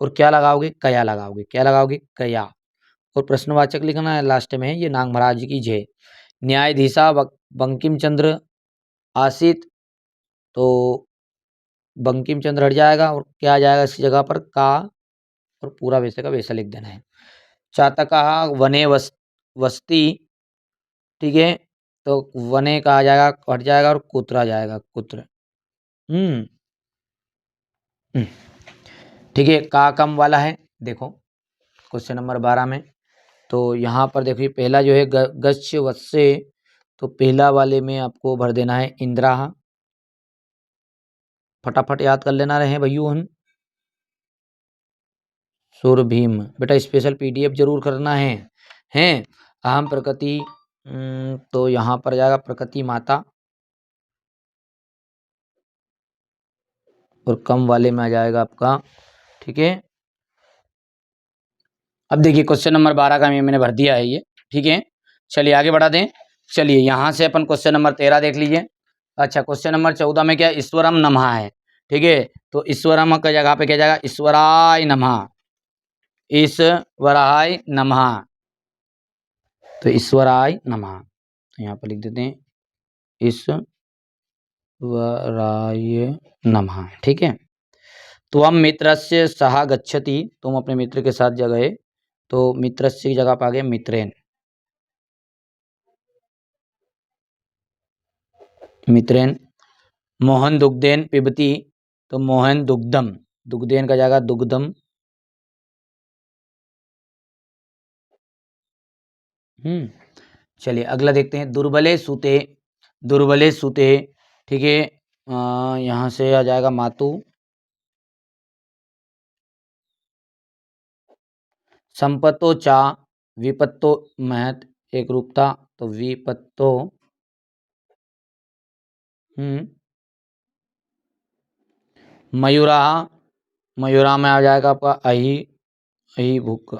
और क्या लगाओगे, कया लगाओगे, क्या लगाओगे, कया, और प्रश्नवाचक लिखना है लास्ट में, ये नाग महाराज की जय। न्यायाधीशा बंकिम चंद्र आसित, तो बंकिम चंद्र हट जाएगा और क्या आ जाएगा इसकी जगह पर, का, और पूरा वैसे का वैसा लिख देना है। चातका वने वस्ती। ठीक है, तो वने का आ जाएगा, हट जाएगा, और कुत्र आ जाएगा, कुत्र। ठीक है, का कम वाला है, देखो क्वेश्चन नंबर 12 में, तो यहाँ पर देखिए पहला जो है गच्छ वत्से, तो पहला वाले में आपको भर देना है इंद्रा। फटाफट याद कर लेना रहे भैया हम। सुर भीम, बेटा स्पेशल पीडीएफ जरूर करना है, हैं। अहम प्रकृति, तो यहाँ पर जाएगा प्रकृति माता, और कम वाले में आ जाएगा आपका। ठीक है, अब देखिए क्वेश्चन नंबर 12 का मैंने भर दिया है ये। ठीक है, चलिए आगे बढ़ा दें। चलिए यहाँ से अपन क्वेश्चन नंबर 13 देख लीजिए। अच्छा, क्वेश्चन नंबर 14 में क्या, ईश्वरम नमः है। ठीक है, तो ईश्वरम का जगह पे क्या जाएगा, ईश्वराय नमः, ईश्वराय नमः। तो ईश्वराय नमः, तो यहाँ पर लिख देते हैं ईश्वराय नमः। ठीक है। त्वं मित्रस्य सह गच्छति, तुम अपने मित्र के साथ गए, तो मित्रस्य की जगह पर आ गया मित्रेण। मित्रेण। मोहन दुग्धेन पिबती, तो मोहन दुग्धम, दुग्धेन का जाएगा दुग्धम। चलिए अगला देखते हैं, दुर्बले सुते, दुर्बले सुते। ठीक है, यहाँ से आ जाएगा मातु। संपत्तो चा, विपत्तो महत, एक रूपता, तो विपत्तो। मयूरा, मयूरा में आ जाएगा आपका अहि, अहि भूक।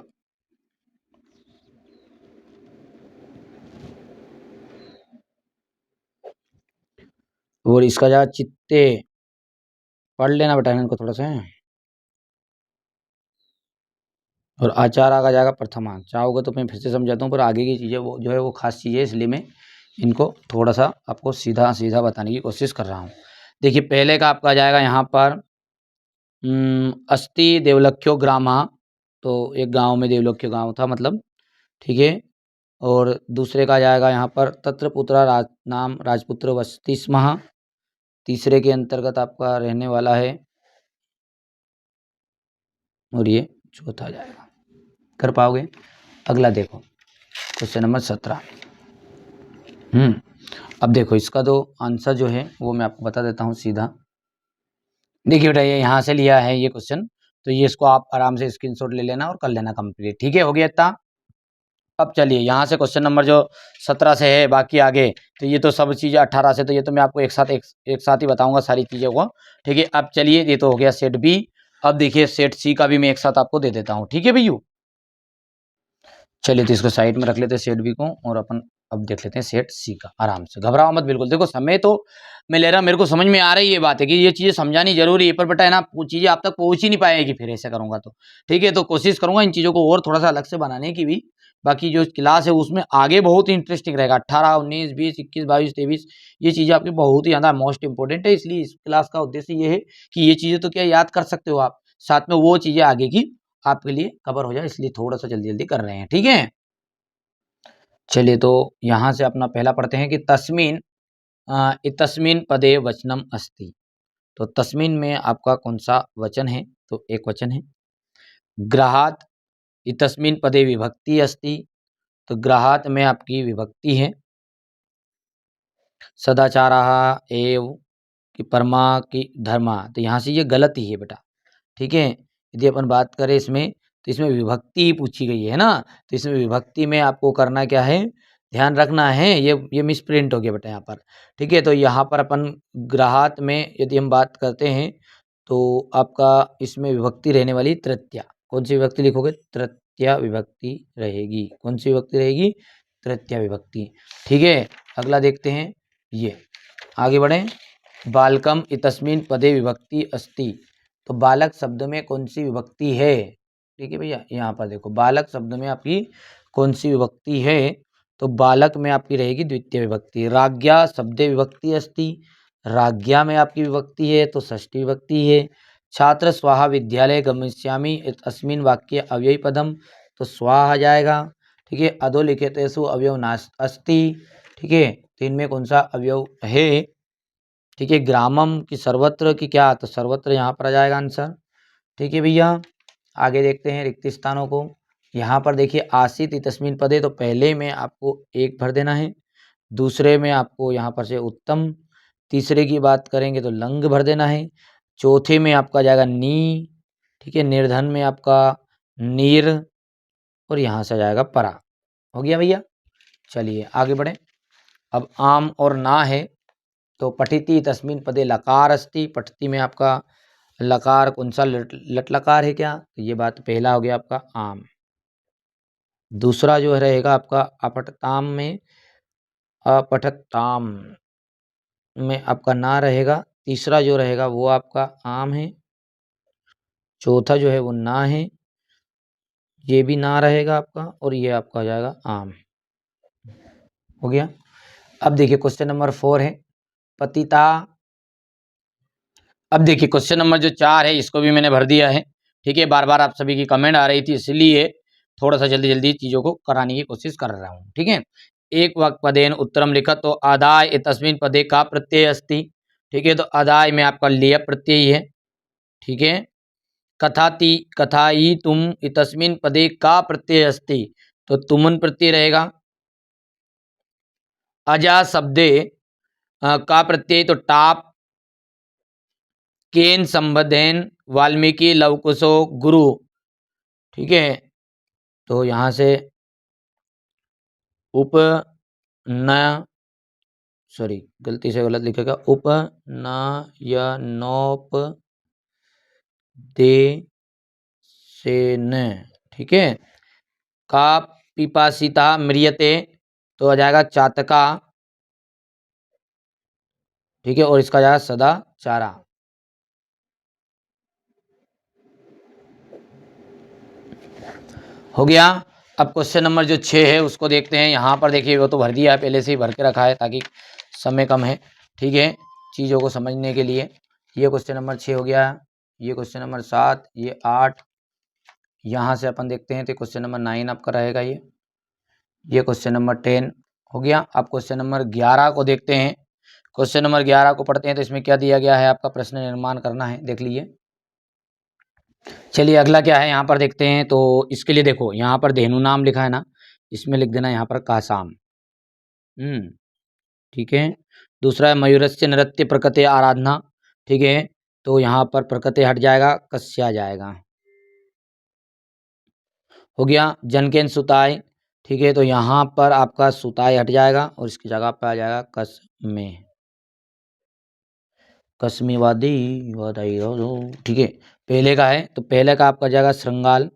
और इसका जाएगा चित्ते, पढ़ लेना बेटा इनको थोड़ा सा। और आचारा का जाएगा प्रथमा। चाहोगे तो मैं फिर से समझाता हूँ, पर आगे की चीज़ें वो जो है वो खास चीज़ें, इसलिए मैं इनको थोड़ा सा आपको सीधा सीधा बताने की कोशिश कर रहा हूँ। देखिए पहले का आपका जाएगा यहाँ पर अस्ति देवलक्ष्यो ग्रामा, तो एक गांव में देवलक्ष्य गांव था मतलब। ठीक है। और दूसरे का जाएगा यहाँ पर तत्र पुत्रा नाम राजपुत्र वसति स्म, तीसरे के अंतर्गत आपका रहने वाला है। और ये चौथा जाएगा। कर पाओगे? अगला देखो क्वेश्चन नंबर 17। अब देखो इसका तो आंसर जो है वो मैं आपको बता देता हूँ सीधा। देखिए बेटा ये यहाँ से लिया है ये क्वेश्चन, तो ये इसको आप आराम से स्क्रीनशॉट ले लेना और कर लेना कंप्लीट। ठीक है, हो गया इतना। अब चलिए यहाँ से क्वेश्चन नंबर जो 17 से है, बाकी आगे तो ये तो सब चीज़ें 18 से, तो ये तो मैं आपको एक साथ ही बताऊंगा सारी चीज़ों को। ठीक है, अब चलिए ये तो हो गया सेट बी। अब देखिए सेट सी का भी मैं एक साथ आपको दे देता हूँ। ठीक है भैया, चलिए तो इसको साइड में रख लेते हैं सेट बी को, और अपन अब देख लेते हैं सेट सी का। आराम से घबराओ मत बिल्कुल। देखो समय तो मैं ले रहा, मेरे को समझ में आ रही है ये बात है कि ये चीज़ें समझानी जरूरी है, पर बेटा है ना वो चीज़ें आप तक पहुंच ही नहीं पाएगी फिर ऐसा करूंगा तो। ठीक है, तो कोशिश करूंगा इन चीज़ों को और थोड़ा सा अलग से बनाने की भी। बाकी जो क्लास है उसमें आगे बहुत इंटरेस्टिंग रहेगा, 18, 19, 20, 21, 22, 23, ये चीज़ें आपकी बहुत ही ज़्यादा मोस्ट इंपॉर्टेंट है। इसलिए इस क्लास का उद्देश्य ये है कि ये चीज़ें तो क्या याद कर सकते हो आप, साथ में वो चीज़ें आगे की आपके लिए कवर हो जाए, इसलिए थोड़ा सा जल्दी जल्दी कर रहे हैं। ठीक है, चलिए तो यहाँ से अपना पहला पढ़ते हैं कि तस्मिन इतस्मिन पदे वचनम अस्ति। तो तस्मिन में आपका कौन सा वचन है? तो एक वचन है। ग्रहात इतस्मिन पदे विभक्ति अस्ति, तो ग्रहात में आपकी विभक्ति है। सदाचारः एव कि परमा की धर्मा, तो यहाँ से ये गलत ही है बेटा। ठीक है, यदि अपन बात करें इसमें तो इसमें विभक्ति पूछी गई है ना, तो इसमें विभक्ति में आपको करना क्या है, ध्यान रखना है। ये मिसप्रिंट हो गया बेटा यहाँ पर। ठीक है, तो यहाँ पर अपन ग्राहत में यदि हम बात करते हैं तो आपका इसमें विभक्ति रहने वाली तृतीया। कौन सी विभक्ति लिखोगे? तृतीया विभक्ति रहेगी। कौन सी विभक्ति रहेगी? तृतीया विभक्ति। ठीक है, अगला देखते हैं, ये आगे बढ़ें। बालकम इतस्मिन पदे विभक्ति अस्ति, तो बालक शब्द में कौन सी विभक्ति है? ठीक है भैया, यहाँ पर देखो बालक शब्द में आपकी कौन सी विभक्ति है? तो बालक में आपकी रहेगी द्वितीय विभक्ति। राज्ञा शब्दे विभक्ति अस्ति, राज्ञा में आपकी विभक्ति है तो षष्ठी विभक्ति है। छात्र स्वाहा विद्यालय गमिष्यामि अस्मिन वाक्य अव्ययी पदम, तो स्वाहा आ जाएगा। ठीक है, अधोलिखितेषु अवयव नास्ति अस्ति। ठीक है, तो इनमें कौन सा अवयव है? ठीक है, ग्रामम की सर्वत्र की क्या, तो सर्वत्र यहाँ पर आ जाएगा आंसर। ठीक है भैया, आगे देखते हैं रिक्त स्थानों को। यहाँ पर देखिए आसित तस्मिन पदे, तो पहले में आपको एक भर देना है, दूसरे में आपको यहाँ पर से उत्तम, तीसरे की बात करेंगे तो लंग भर देना है, चौथे में आपका जाएगा नी। ठीक है, निर्धन में आपका नीर, और यहाँ से जाएगा परा। हो गया भैया, चलिए आगे बढ़े। अब आम और ना है, तो पठिति तस्मिन पदे लकार अस्ति, पठती में आपका लकार कौन सा, लट लकार है क्या? तो ये बात पहला हो गया आपका आम। दूसरा जो रहेगा आपका अपठताम में, अपठताम में आपका ना रहेगा। तीसरा जो रहेगा वो आपका आम है, चौथा जो है वो ना है, ये भी ना रहेगा आपका, और ये आपका हो जाएगा आम। हो गया। अब देखिए क्वेश्चन नंबर 4 है पतिता। अब देखिए क्वेश्चन नंबर जो 4 है इसको भी मैंने भर दिया है, ठीक है। बार बार आप सभी की कमेंट आ रही थी, इसलिए थोड़ा सा जल्दी जल्दी चीजों को कराने की कोशिश कर रहा हूँ, ठीक है। एक वाक्य पदेन उत्तरम लिखा, तो आदाय इतस्मिन पदे का प्रत्यय अस्ति, ठीक है। तो आदाय में आपका लिय प्रत्यय है, ठीक है। कथाति कथाई तुम इतस्मिन पदे का प्रत्यय अस्ति, तो तुमन प्रत्यय रहेगा। अजा शब्दे का प्रत्यय, तो टाप केन संबद्धेन वाल्मीकि लवकुशो गुरु, ठीक है। तो यहाँ से उप न सॉरी गलती से गलत लिखेगा, उप न या नौप दे से न, ठीक है। का पिपासिता म्रियते, तो आ जाएगा चातका, ठीक है। और इसका जाएगा सदा चारा। हो गया। अब क्वेश्चन नंबर जो 6 है उसको देखते हैं। यहाँ पर देखिए वो तो भर दिया है, पहले से ही भर के रखा है ताकि समय कम है, ठीक है, चीज़ों को समझने के लिए। ये क्वेश्चन नंबर 6 हो गया, ये क्वेश्चन नंबर 7, ये 8। यहाँ से अपन देखते हैं तो क्वेश्चन नंबर 9 आपका रहेगा ये क्वेश्चन नंबर 10 हो गया। अब क्वेश्चन नंबर 11 को देखते हैं। क्वेश्चन नंबर 11 को पढ़ते हैं तो इसमें क्या दिया गया है, आपका प्रश्न निर्माण करना है, देख लीजिए। चलिए अगला क्या है यहाँ पर देखते हैं। तो इसके लिए देखो यहाँ पर धेनु नाम लिखा है ना, इसमें लिख देना यहाँ पर कासाम, ठीक है। दूसरा है मयूरस्य नृत्य प्रकृति आराधना, ठीक है। तो यहाँ पर प्रकृति हट जाएगा, कस्या जाएगा। हो गया। जनकेन सुताय, ठीक है। तो यहाँ पर आपका सुताय हट जाएगा और इसकी जगह पर आ जाएगा कस में, कस्मीवादी वादाई, ठीक है। पहले का है तो पहले का आपका जाएगा श्रृंगाल,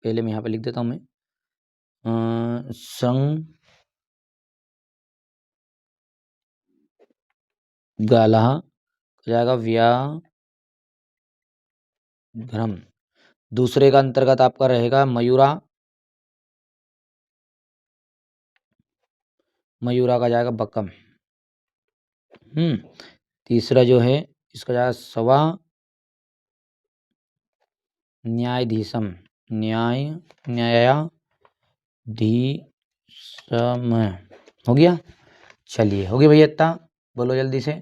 पहले मैं यहाँ पे लिख देता हूँ मैं संग गाला जाएगा व्याघ्रम। दूसरे का अंतर्गत आपका रहेगा मयूरा, मयूरा का जाएगा बकम। तीसरा जो है इसका जाएगा सवा न्यायाधीशम, न्यायाधीशम हो गया। चलिए हो गया भैया, इतना बोलो जल्दी से,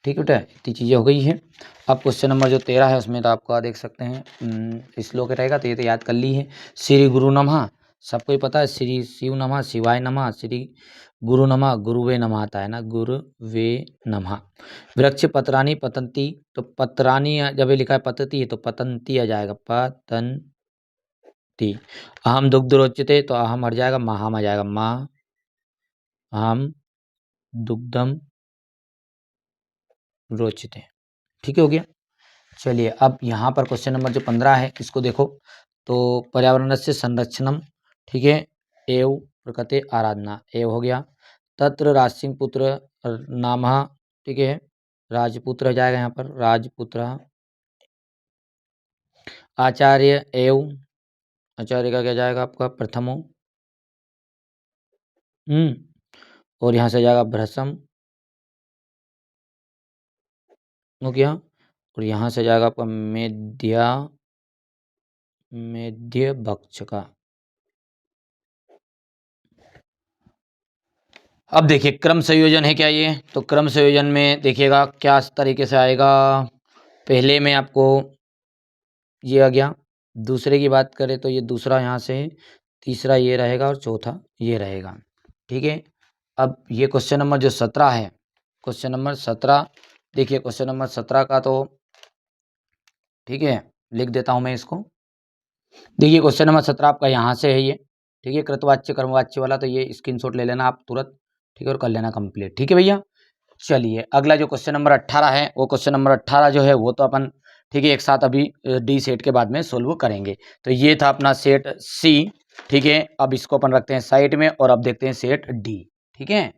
ठीक है बेटा, इतनी चीज़ें हो गई हैं। अब क्वेश्चन नंबर जो 13 है उसमें तो आपको देख सकते हैं श्लोक रहेगा, तो ये तो याद कर ली है। श्री गुरु नमः, सबको ही पता है, श्री शिव नमः शिवाय नमः, श्री गुरु नमः गुरुवे नमः आता है ना, गुरुवे नमः। वृक्ष पत्राणी पतंती, तो पत्राणी जब ये लिखा है पतती है तो पतंती आ जाएगा, पतंती। अहम दुग्ध रोचते, तो अहम हट जाएगा, महाम आ जाएगा, माँ अहम दुग्धम रोचते, ठीक है, हो गया। चलिए अब यहाँ पर क्वेश्चन नंबर जो 15 है इसको देखो। तो पर्यावरण से संरक्षणम, ठीक है, एव प्रकृति आराधना, एव हो गया। तत्र राजसिंह पुत्र नाम, ठीक है, राजपुत्र जाएगा यहाँ पर, राजपुत्र। आचार्य एव, आचार्य का क्या जाएगा आपका प्रथमो, और यहाँ से जाएगा भ्रसम, हो गया। और यहाँ से जाएगा आपका मेध्या, मेध्य भक्ष का। अब देखिए क्रम संयोजन है क्या ये, तो क्रम संयोजन में देखिएगा क्या तरीके से आएगा। पहले में आपको ये आ गया, दूसरे की बात करें तो ये दूसरा यहाँ से, तीसरा ये रहेगा और चौथा ये रहेगा, ठीक है। अब ये क्वेश्चन नंबर जो 17 है, क्वेश्चन नंबर 17 देखिए, क्वेश्चन नंबर 17 का तो ठीक है लिख देता हूँ मैं इसको। देखिए क्वेश्चन नंबर 17 आपका यहाँ से है ये, ठीक है, कृतवाच्य कर्मवाच्य वाला, तो ये स्क्रीनशॉट ले लेना आप तुरंत, ठीक है, और कर लेना कंप्लीट, ठीक है भैया। चलिए अगला जो क्वेश्चन नंबर 18 है, वो क्वेश्चन नंबर 18 जो है वो तो अपन ठीक है एक साथ अभी डी सेट के बाद में सोल्व करेंगे। तो ये था अपना सेट सी, ठीक है। अब इसको अपन रखते हैं साइड में और अब देखते हैं सेट डी, ठीक है।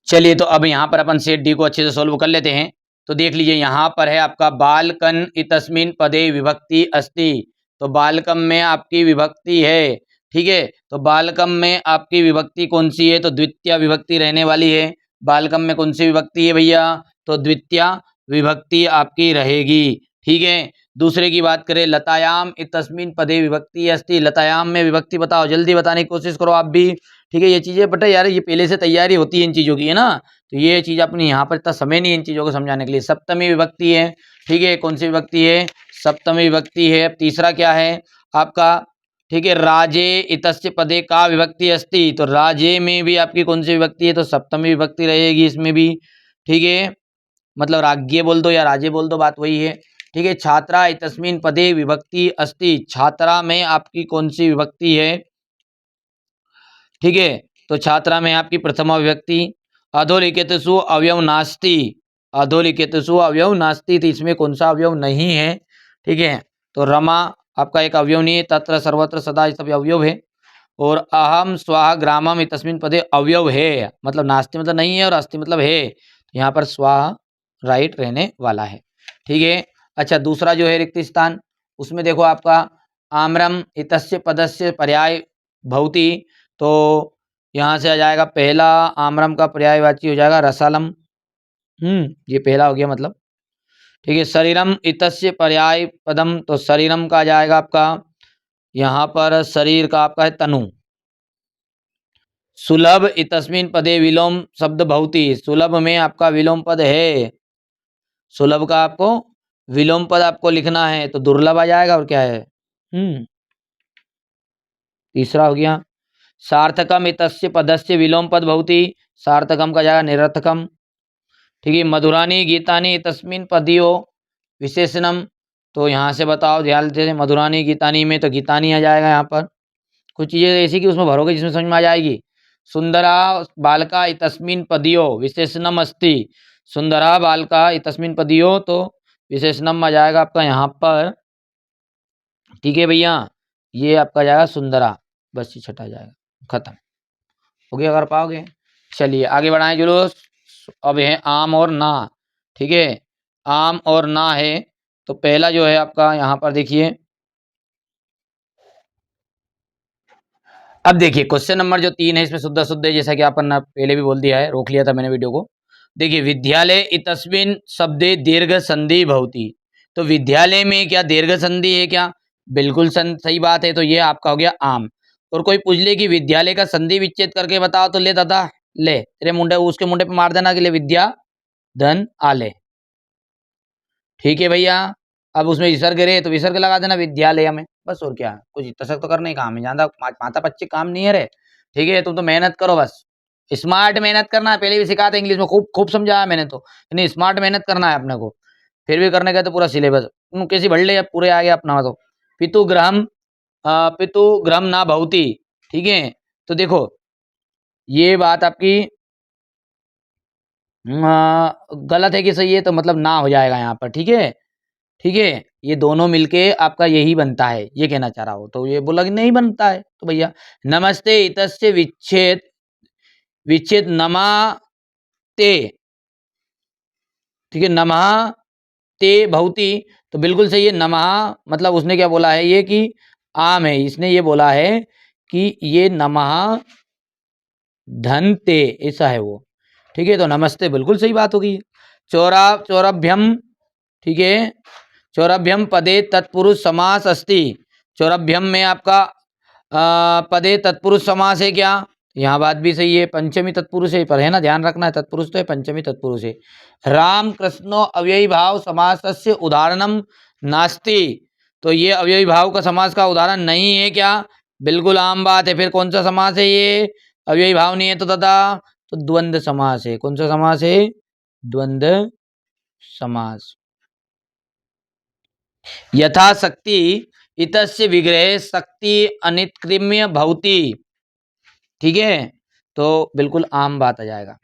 चलिए तो अब यहाँ पर अपन सेट डी को अच्छे से सोल्व कर लेते हैं। तो देख लीजिए यहाँ पर है आपका बालकन इतस्मिन पदे विभक्ति अस्ति, तो बालकम में आपकी विभक्ति है, ठीक है। तो बालकम में आपकी विभक्ति कौन सी है? तो द्वितीय विभक्ति रहने वाली है। बालकम में कौन सी विभक्ति है भैया? तो द्वितीय विभक्ति आपकी रहेगी। ठीक है। दूसरे की बात करें, लतायाम इतस्मिन पदे विभक्ति अस्ति। लतायाम में विभक्ति बताओ, जल्दी बताने की कोशिश करो आप भी। ठीक है, ये चीजें बेटा यार ये पहले से तैयारी होती है इन चीजों की, है ना। तो ये चीज अपनी यहाँ पर इतना समय नहीं है इन चीजों को समझाने के लिए। सप्तमी विभक्ति है। ठीक है, कौन सी विभक्ति है? सप्तमी विभक्ति है। अब तीसरा क्या है आपका? ठीक है, राजे इतस्य पदे का विभक्ति अस्ति। तो राजे में भी आपकी कौन सी विभक्ति है? तो सप्तमी विभक्ति रहेगी इसमें भी। ठीक है, मतलब राज्ञे बोल दो या राजे बोल दो, बात वही है। ठीक है, छात्रा इतस्मिन पदे विभक्ति अस्ति। छात्रा में आपकी कौन सी विभक्ति है? ठीक है, तो छात्रा में आपकी प्रथमा विभक्ति। अधोलिखितेषु अवयव नास्ति। अधोलिखितेषु अवयव नास्ति, तो इसमें कौन सा अवयव नहीं है? ठीक है, तो रमा आपका एक अवयव नहीं है। तत्र सर्वत्र सदा सब अवयव है। और अहम स्वाहा ग्रामम इतस्मिन पदे अवयव है, मतलब नास्ति मतलब नहीं है और अस्ति मतलब है। यहाँ पर स्वाहा राइट रहने वाला है। ठीक है, अच्छा दूसरा जो है रिक्त स्थान, उसमें देखो आपका आम्रम इतस्य पदस्य पर्याय भवति। तो यहाँ से आ जाएगा पहला आम्रम का पर्यायवाची हो जाएगा रसालम। ये पहला हो गया मतलब। ठीक है, शरीरम इतस्य पर्याय पदम, तो शरीरम का आ जाएगा आपका यहाँ पर शरीर का आपका है तनु। सुलभ इतस्मिन पदे विलोम शब्द भवति। सुलभ में आपका विलोम पद है। सुलभ का आपको विलोम पद आपको लिखना है, तो दुर्लभ आ जाएगा और क्या है। तीसरा हो गया सार्थकम इतस्य पदस्य विलोम पद भवति। सार्थकम का जाएगा निरर्थकम। ठीक है, मधुरानी गीतानी तस्मिन पदियो विशेषणम। तो यहाँ से बताओ ध्यान से, मधुरानी गीतानी में तो गीतानी आ जाएगा। यहाँ पर कुछ चीजें ऐसी कि उसमें भरोगे जिसमें समझ में आ जाएगी। सुंदरा बालका इतस्मिन पदियो विशेषणम अस्ति। सुंदरा बालका इतस्मिन पदियो, तो विशेषणम आ जाएगा आपका यहाँ पर। ठीक है भैया, ये आपका जाएगा सुंदरा, बस ये छटा जाएगा, खत्म हो गया, कर पाओगे। चलिए आगे बढ़ाएं जुलूस। अब है आम और ना। ठीक है, आम और ना है। तो पहला जो है आपका यहाँ पर देखिए, अब देखिए क्वेश्चन नंबर जो 3 है इसमें शुद्ध शुद्ध है, जैसा कि आपने पहले भी बोल दिया है, रोक लिया था मैंने वीडियो को। देखिए विद्यालय इतस्मिन शब्दे दीर्घ संधि भवति। तो विद्यालय में क्या दीर्घ संधि है क्या? बिल्कुल सही बात है। तो ये आपका हो गया आम। और कोई पूछ ले कि विद्यालय का संधि विच्छेद करके बताओ, तो ले दादा ले, तेरे मुंडे उसके मुंडे पे मार देना कि ले विद्या धन आले। ठीक है भैया, अब उसमें विसर्ग रहे तो विसर्ग लगा देना विद्यालय में, बस। और क्या, कुछ तक तो करने काम है, ज्यादा माता पच्ची काम नहीं है रे। ठीक है, तुम तो मेहनत करो बस, स्मार्ट मेहनत करना है। पहले भी सिखा था इंग्लिश में, खूब खूब समझाया मैंने तो, नहीं स्मार्ट मेहनत करना है अपने को। फिर भी करने का तो पूरा सिलेबस तुम कैसी बढ़ ले, पूरे आ गया अपना। तो पितु ग्रहम ना भवती। ठीक है, तो देखो ये बात आपकी गलत है कि सही है, तो मतलब ना हो जाएगा यहाँ पर। ठीक है, ठीक है, ये दोनों मिलके आपका यही बनता है, ये कहना चाह रहा हो। तो ये बोला कि नहीं बनता है, तो भैया नमस्ते इतस्य विच्छेद विच्छेद नमाते। ठीक है, नमः ते भवती, तो बिल्कुल सही है। नमः मतलब उसने क्या बोला है, ये कि आम है, इसने ये बोला है कि ये नमः धन ते, ऐसा है वो। ठीक है, तो नमस्ते बिल्कुल सही बात होगी। चौराभ्यम, ठीक है, चौराभ्यम पदे तत्पुरुष समास अस्ति। चौराभ्यम में आपका पदे तत्पुरुष समास है क्या? यहाँ बात भी सही है, पंचमी तत्पुरुष है, पर है ना, ध्यान रखना है, तत्पुरुष तो है, पंचमी तत्पुरुष है। राम कृष्णो अव्ययी भाव समासस्य उदाहरणम नास्ति। तो ये अव्ययी भाव का समास का उदाहरण नहीं है क्या? बिल्कुल आम बात है। फिर कौन सा समास है ये? अव्ययी भाव नहीं है तो दादा, तो द्वंद्व समास है। कौन सा समास है? द्वंद्व समास। यथाशक्ति इतस्य विग्रह शक्ति अनित्कृम्य भवति। ठीक है, तो बिल्कुल आम बात आ जाएगा,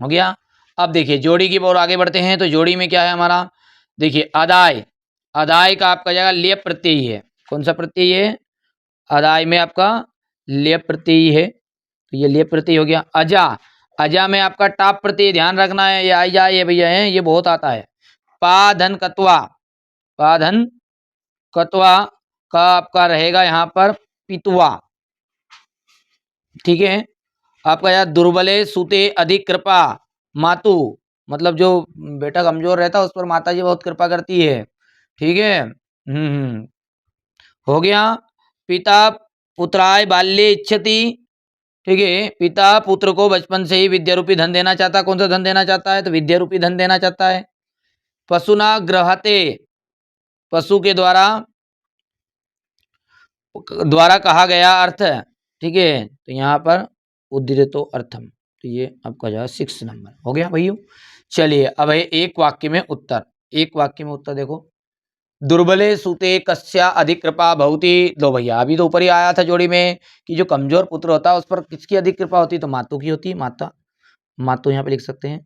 हो गया। अब देखिए जोड़ी की ओर आगे बढ़ते हैं। तो जोड़ी में क्या है हमारा, देखिए अदाय। अदाय का आपका जाएगा लेप प्रत्यय है। कौन सा प्रत्यय है? अदाय में आपका लेप प्रत्यय है, तो ये लेप प्रत्यय हो गया। अजा, अजा में आपका टाप प्रत्यय, ध्यान रखना है, ये आई जाए ये भैया है, ये बहुत आता है। पाधन कत्वा, पाधन कत्वा का आपका रहेगा यहाँ पर पितवा, ठीक है। आपका यहाँ दुर्बले सुते अधिक कृपा मातु, मतलब जो बेटा कमजोर रहता है उस पर माता जी बहुत कृपा करती है, ठीक है। हो गया। पिता पुत्राय बाल्ये इच्छति, ठीक है। पिता पुत्र को बचपन से ही विद्या रूपी धन देना चाहता है। कौन सा धन देना चाहता है? तो विद्या रूपी धन देना चाहता है। पशुना गृहते, पशु के द्वारा कहा गया अर्थ, ठीक है। तो यहाँ पर उद्धृतो अर्थम, तो ये आपका जो है 6 नंबर हो गया भैया। चलिए अब है एक वाक्य में उत्तर। एक वाक्य में उत्तर देखो, दुर्बले सुते कस्या अधिक कृपा भवती। लो भैया, अभी तो ऊपर ही आया था जोड़ी में कि जो कमजोर पुत्र होता है उस पर किसकी अधिक कृपा होती है? तो मातु की होती है। माता, मातु यहाँ पे लिख सकते हैं।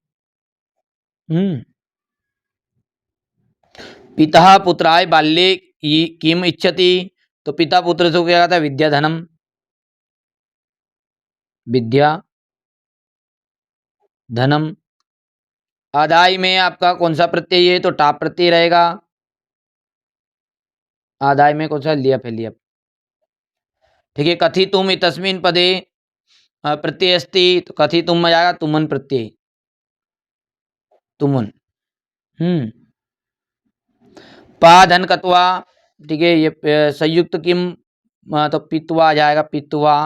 पिता पुत्राय बाल्ये किम इच्छति, तो पिता पुत्र से क्या कहता है? विद्या धनम, विद्या धनम। आदाय में आपका कौन सा प्रत्यय है? तो टाप प्रत्यय रहेगा। आदाय में कौन सा? लियप है, लियप, ठीक है। कथितुम इतस्मिन् पदे प्रत्यय अस्ति, तो कथितुम में जाएगा तुमन प्रत्यय, तुमन। पाधन कत्वा, ठीक है। ये संयुक्त किम, तो पित्वा आ जाएगा, पित्वा,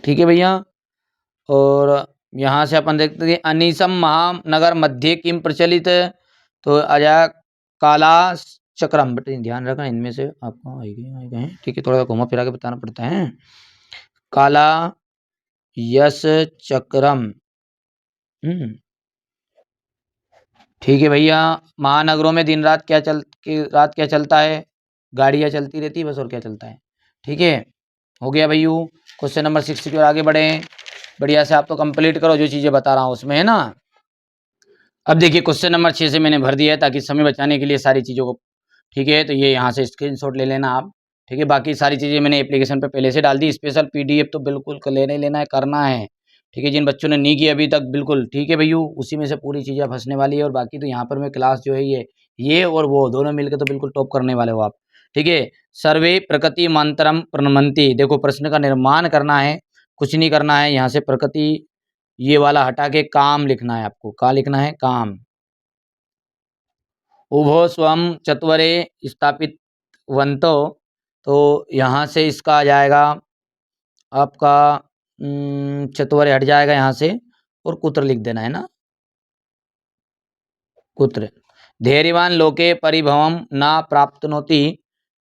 ठीक है भैया। और यहाँ से अपन देखते हैं अनिसम महानगर मध्य किम प्रचलित, तो आ जाएगा काला चक्रम। बट ध्यान रखना इनमें से आपको आएंगे हैं, ठीक है। थोड़ा सा घुमा फिरा के बताना पड़ता है। काला यश चक्रम, ठीक है भैया। महानगरों में दिन रात क्या चलता है? गाड़ियाँ चलती रहती है बस, और क्या चलता है, ठीक है। हो गया भैया। क्वेश्चन नंबर 6 की ओर आगे बढ़े। बढ़िया से आप तो कंप्लीट करो जो चीज़ें बता रहा हूँ उसमें, है ना। अब देखिए क्वेश्चन नंबर 6 से मैंने भर दिया है ताकि समय बचाने के लिए सारी चीज़ों को, ठीक है। तो ये यहाँ से स्क्रीनशॉट ले लेना आप, ठीक है। बाकी सारी चीज़ें मैंने एप्लीकेशन पे पहले से डाल दी। स्पेशल पीडीएफ तो बिल्कुल लेना ही लेना है, करना है, ठीक है। जिन बच्चों ने नहीं किया अभी तक, बिल्कुल ठीक है भैया, उसी में से पूरी चीज़ें फंसने वाली है। और बाकी तो यहाँ पर मैं क्लास जो है ये और वो दोनों मिलकर तो बिल्कुल टॉप करने वाले हो आप, ठीक है। सर्वे प्रकृति मंत्रम प्रणमंती, देखो प्रश्न का निर्माण करना है, कुछ नहीं करना है। यहाँ से प्रकृति ये वाला हटा के काम लिखना है आपको। क्या लिखना है? काम। उभो स्वम चत्वरे स्थापित वंतो, तो यहाँ से इसका आ जाएगा आपका चत्वरे हट जाएगा यहाँ से, और कुत्र लिख देना है ना, कुत्र। धैर्यवान लोके परिभवम ना प्राप्तनोति,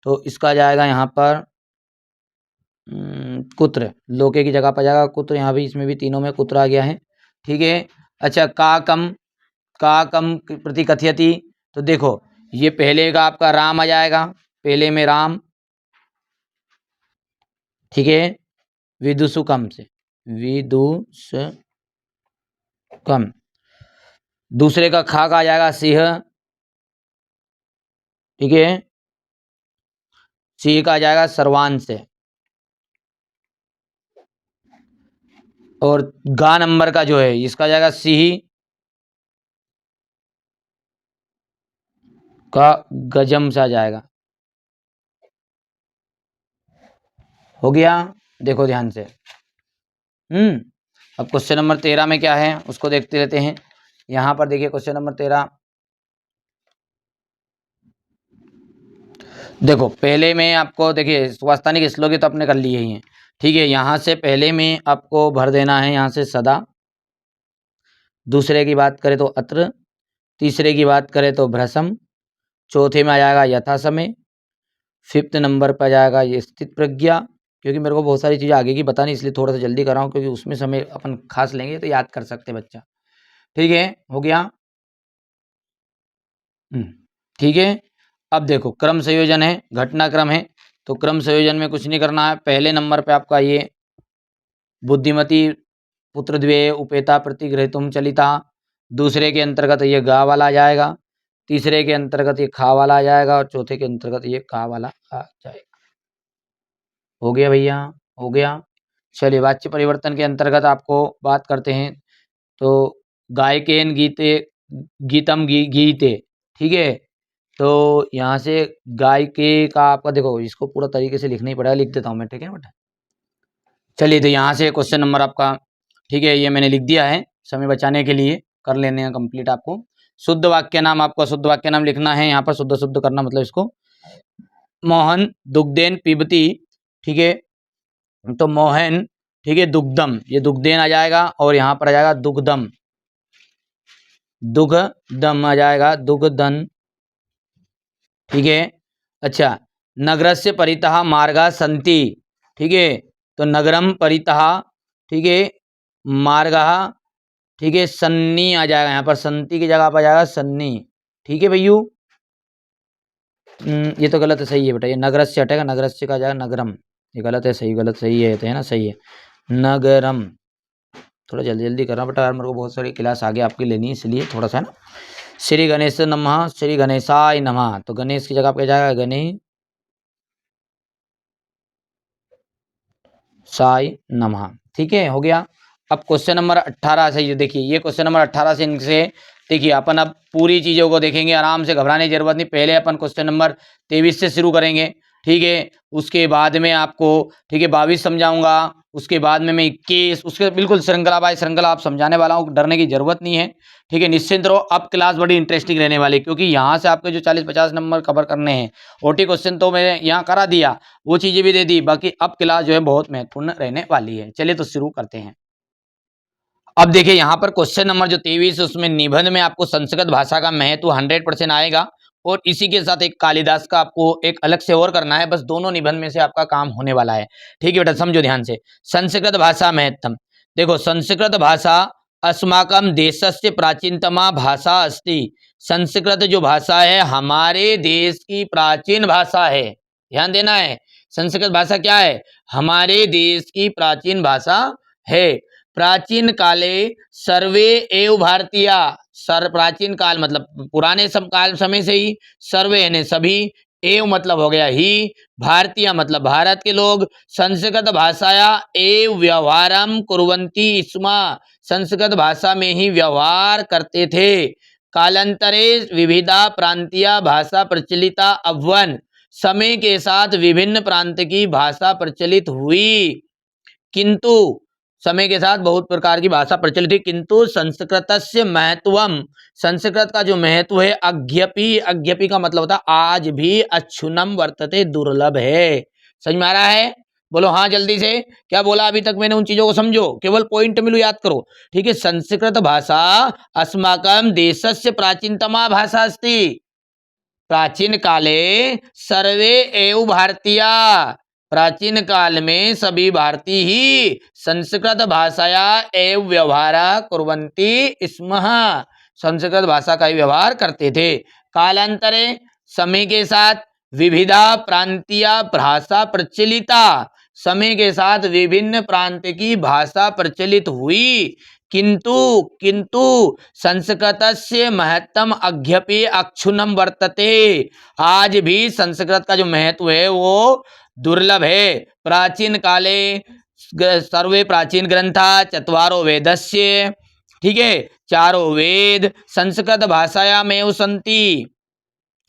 तो इसका जाएगा यहाँ पर कुत्र, लोके की जगह पर जाएगा कुत्र। यहाँ भी इसमें भी तीनों में कुत्र आ गया है, ठीक है। अच्छा, का कम प्रति कथयति, तो देखो ये पहले का आपका राम आ जाएगा, पहले में राम, ठीक है। विदुषुकम से, विदुषकम। दूसरे का खा का आ जाएगा सिंह, ठीक है। सिंह का आ जाएगा सर्वान से। और गा नंबर का जो है इसका जाएगा सिंह का गजम से आ जाएगा। हो गया, देखो ध्यान से। अब क्वेश्चन नंबर 13 में क्या है उसको देखते रहते हैं। यहाँ पर देखिए क्वेश्चन नंबर 13, देखो पहले में आपको देखिए स्वास्थानिक श्लोक तो आपने कर लिए ही हैं, ठीक है। यहाँ से पहले में आपको भर देना है यहाँ से सदा, दूसरे की बात करें तो अत्र, तीसरे की बात करें तो भ्रसम, चौथे में आ जाएगा यथा समय, 5th नंबर पर जाएगा ये स्थित प्रज्ञा। क्योंकि मेरे को बहुत सारी चीज़ें आगे की बतानी, इसलिए थोड़ा सा जल्दी कर रहा हूँ, क्योंकि उसमें समय अपन खास लेंगे तो याद कर सकते बच्चा, ठीक है। हो गया, ठीक है। अब देखो क्रम संयोजन है, घटनाक्रम है, तो क्रम संयोजन में कुछ नहीं करना है। पहले नंबर पे आपका ये बुद्धिमती पुत्र द्वे उपेता प्रतिगृहीतुम चलिता, दूसरे के अंतर्गत ये गा वाला आ जाएगा, तीसरे के अंतर्गत ये खा वाला आ जाएगा, और चौथे के अंतर्गत ये का वाला आ जाएगा। हो गया भैया, हो गया। चलिए वाच्य परिवर्तन के अंतर्गत आपको बात करते हैं। तो गायकेन गीते गीतम गीते, ठीक है। तो यहाँ से गाय के का आपका देखो, इसको पूरा तरीके से लिखना ही पड़ेगा, लिख देता हूँ मैं, ठीक है बेटा। चलिए, तो यहाँ से क्वेश्चन नंबर आपका, ठीक है, ये मैंने लिख दिया है समय बचाने के लिए, कर लेने हैं कंप्लीट आपको। शुद्ध वाक्य नाम, आपका शुद्ध वाक्य नाम लिखना है यहाँ पर, शुद्ध शुद्ध करना मतलब इसको। मोहन दुग्धेन पिबती, ठीक है, तो मोहन, ठीक है, दुग्धम, ये दुग्धेन आ जाएगा और यहाँ पर आ जाएगा दुग्धम, दुग्धम आ जाएगा, दुग्धन, ठीक है। अच्छा, नगरस्य परितः मार्गा सन्ति, ठीक है, तो नगरम परितः, ठीक है, मार्गः, ठीक है, सन्नी आ जाएगा यहाँ पर, संति की जगह पर आ जाएगा सन्नी, ठीक है भैयू। ये तो गलत है, सही है बेटा, ये नगरस्य हटेगा, नगरस्य का जाएगा नगरम, ये गलत है, सही गलत सही है, तो है ना, सही है नगरम। थोड़ा जल्दी जल्दी करना बेटा यार, मेरे को बहुत सारी क्लास आगे आपकी लेनी है, इसलिए थोड़ा सा ना। श्री गणेश नमः, श्री गणेशाय नमः, तो गणेश की जगह पे जाएगा गणेशाय नमः, ठीक है, हो गया। अब क्वेश्चन नंबर 18 से, ये देखिए, ये क्वेश्चन नंबर 18 से इनसे देखिए, अपन अब पूरी चीज़ों को देखेंगे, आराम से, घबराने की जरूरत नहीं। पहले अपन क्वेश्चन नंबर 23 से शुरू करेंगे, ठीक है, उसके बाद में आपको, ठीक है, 22 समझाऊंगा, उसके बाद में मैं 21, उसके बिल्कुल श्रृंखला बाय श्रृंखला आप समझाने वाला हूँ, डरने की जरूरत नहीं है, ठीक है, निश्चिंत रहो। अब क्लास बड़ी इंटरेस्टिंग रहने वाली है, क्योंकि यहाँ से आपके जो 40-50 नंबर कवर करने हैं, ओटी क्वेश्चन तो मैंने यहाँ करा दिया, वो चीज़ें भी दे दी, बाकी अब क्लास जो है बहुत महत्वपूर्ण रहने वाली है। चलिए, तो शुरू करते हैं। अब देखिए, यहाँ पर क्वेश्चन नंबर जो 23 है, उसमें निबंध में आपको संस्कृत भाषा का महत्व 100% आएगा, और इसी के साथ एक कालिदास का आपको एक अलग से और करना है, बस दोनों निबंध में से आपका काम होने वाला है, ठीक है बेटा, समझो ध्यान से। संस्कृत भाषा महत्तम, देखो, संस्कृत भाषा अस्माकम देशस्य प्राचीनतमा भाषा अस्ति, संस्कृत जो भाषा है हमारे देश की प्राचीन भाषा है, ध्यान देना है। संस्कृत भाषा क्या है? हमारे देश की प्राचीन भाषा है। प्राचीन काले सर्वे एव भारतीया, प्राचीन काल मतलब पुराने काल समय से ही, सर्वे यानी सभी, एव मतलब हो गया ही, भारतीय मतलब भारत के लोग, संस्कृत भाषाया एव व्यवहारम कुर्वन्ति स्म, संस्कृत भाषा में ही व्यवहार करते थे। कालांतरे विविधा प्रांतीय भाषा प्रचलिता अभवन, समय के साथ विभिन्न प्रांत की भाषा प्रचलित हुई, किंतु समय के साथ बहुत प्रकार की भाषा प्रचलित थी, किंतु संस्कृतस्य महत्वम, संस्कृत का जो महत्व है, अज्ञपि, अज्ञपि का मतलब होता है आज भी, अक्षुणम वर्तते, दुर्लभ है। समझ में आ रहा है? बोलो हाँ जल्दी से, क्या बोला अभी तक मैंने, उन चीजों को समझो, केवल पॉइंट मिलो, याद करो, ठीक है। संस्कृत भाषा अस्माकं देशस्य प्राचीनतमा भाषा अस्ति, प्राचीन काले सर्वे एव भारतीया, प्राचीन काल में सभी भारतीय ही संस्कृत भाषाया एव व्यवहार कुर्वन्ति स्म, संस्कृत भाषा का ही व्यवहार करते थे। कालांतरे, समय के साथ, विविधा प्रांतीय भाषा प्रचलिता, समय के साथ विभिन्न प्रांत की भाषा प्रचलित हुई, किंतु किंतु संस्कृतस्य महत्तम अज्ञपि अक्षुण्णम वर्तते, आज भी संस्कृत का जो महत्व है वो दुर्लभ है। प्राचीन काले सर्वे प्राचीन ग्रंथा चत्वारो वेदस्य, ठीक है, चारों वेद संस्कृत भाषायामेव सन्ति,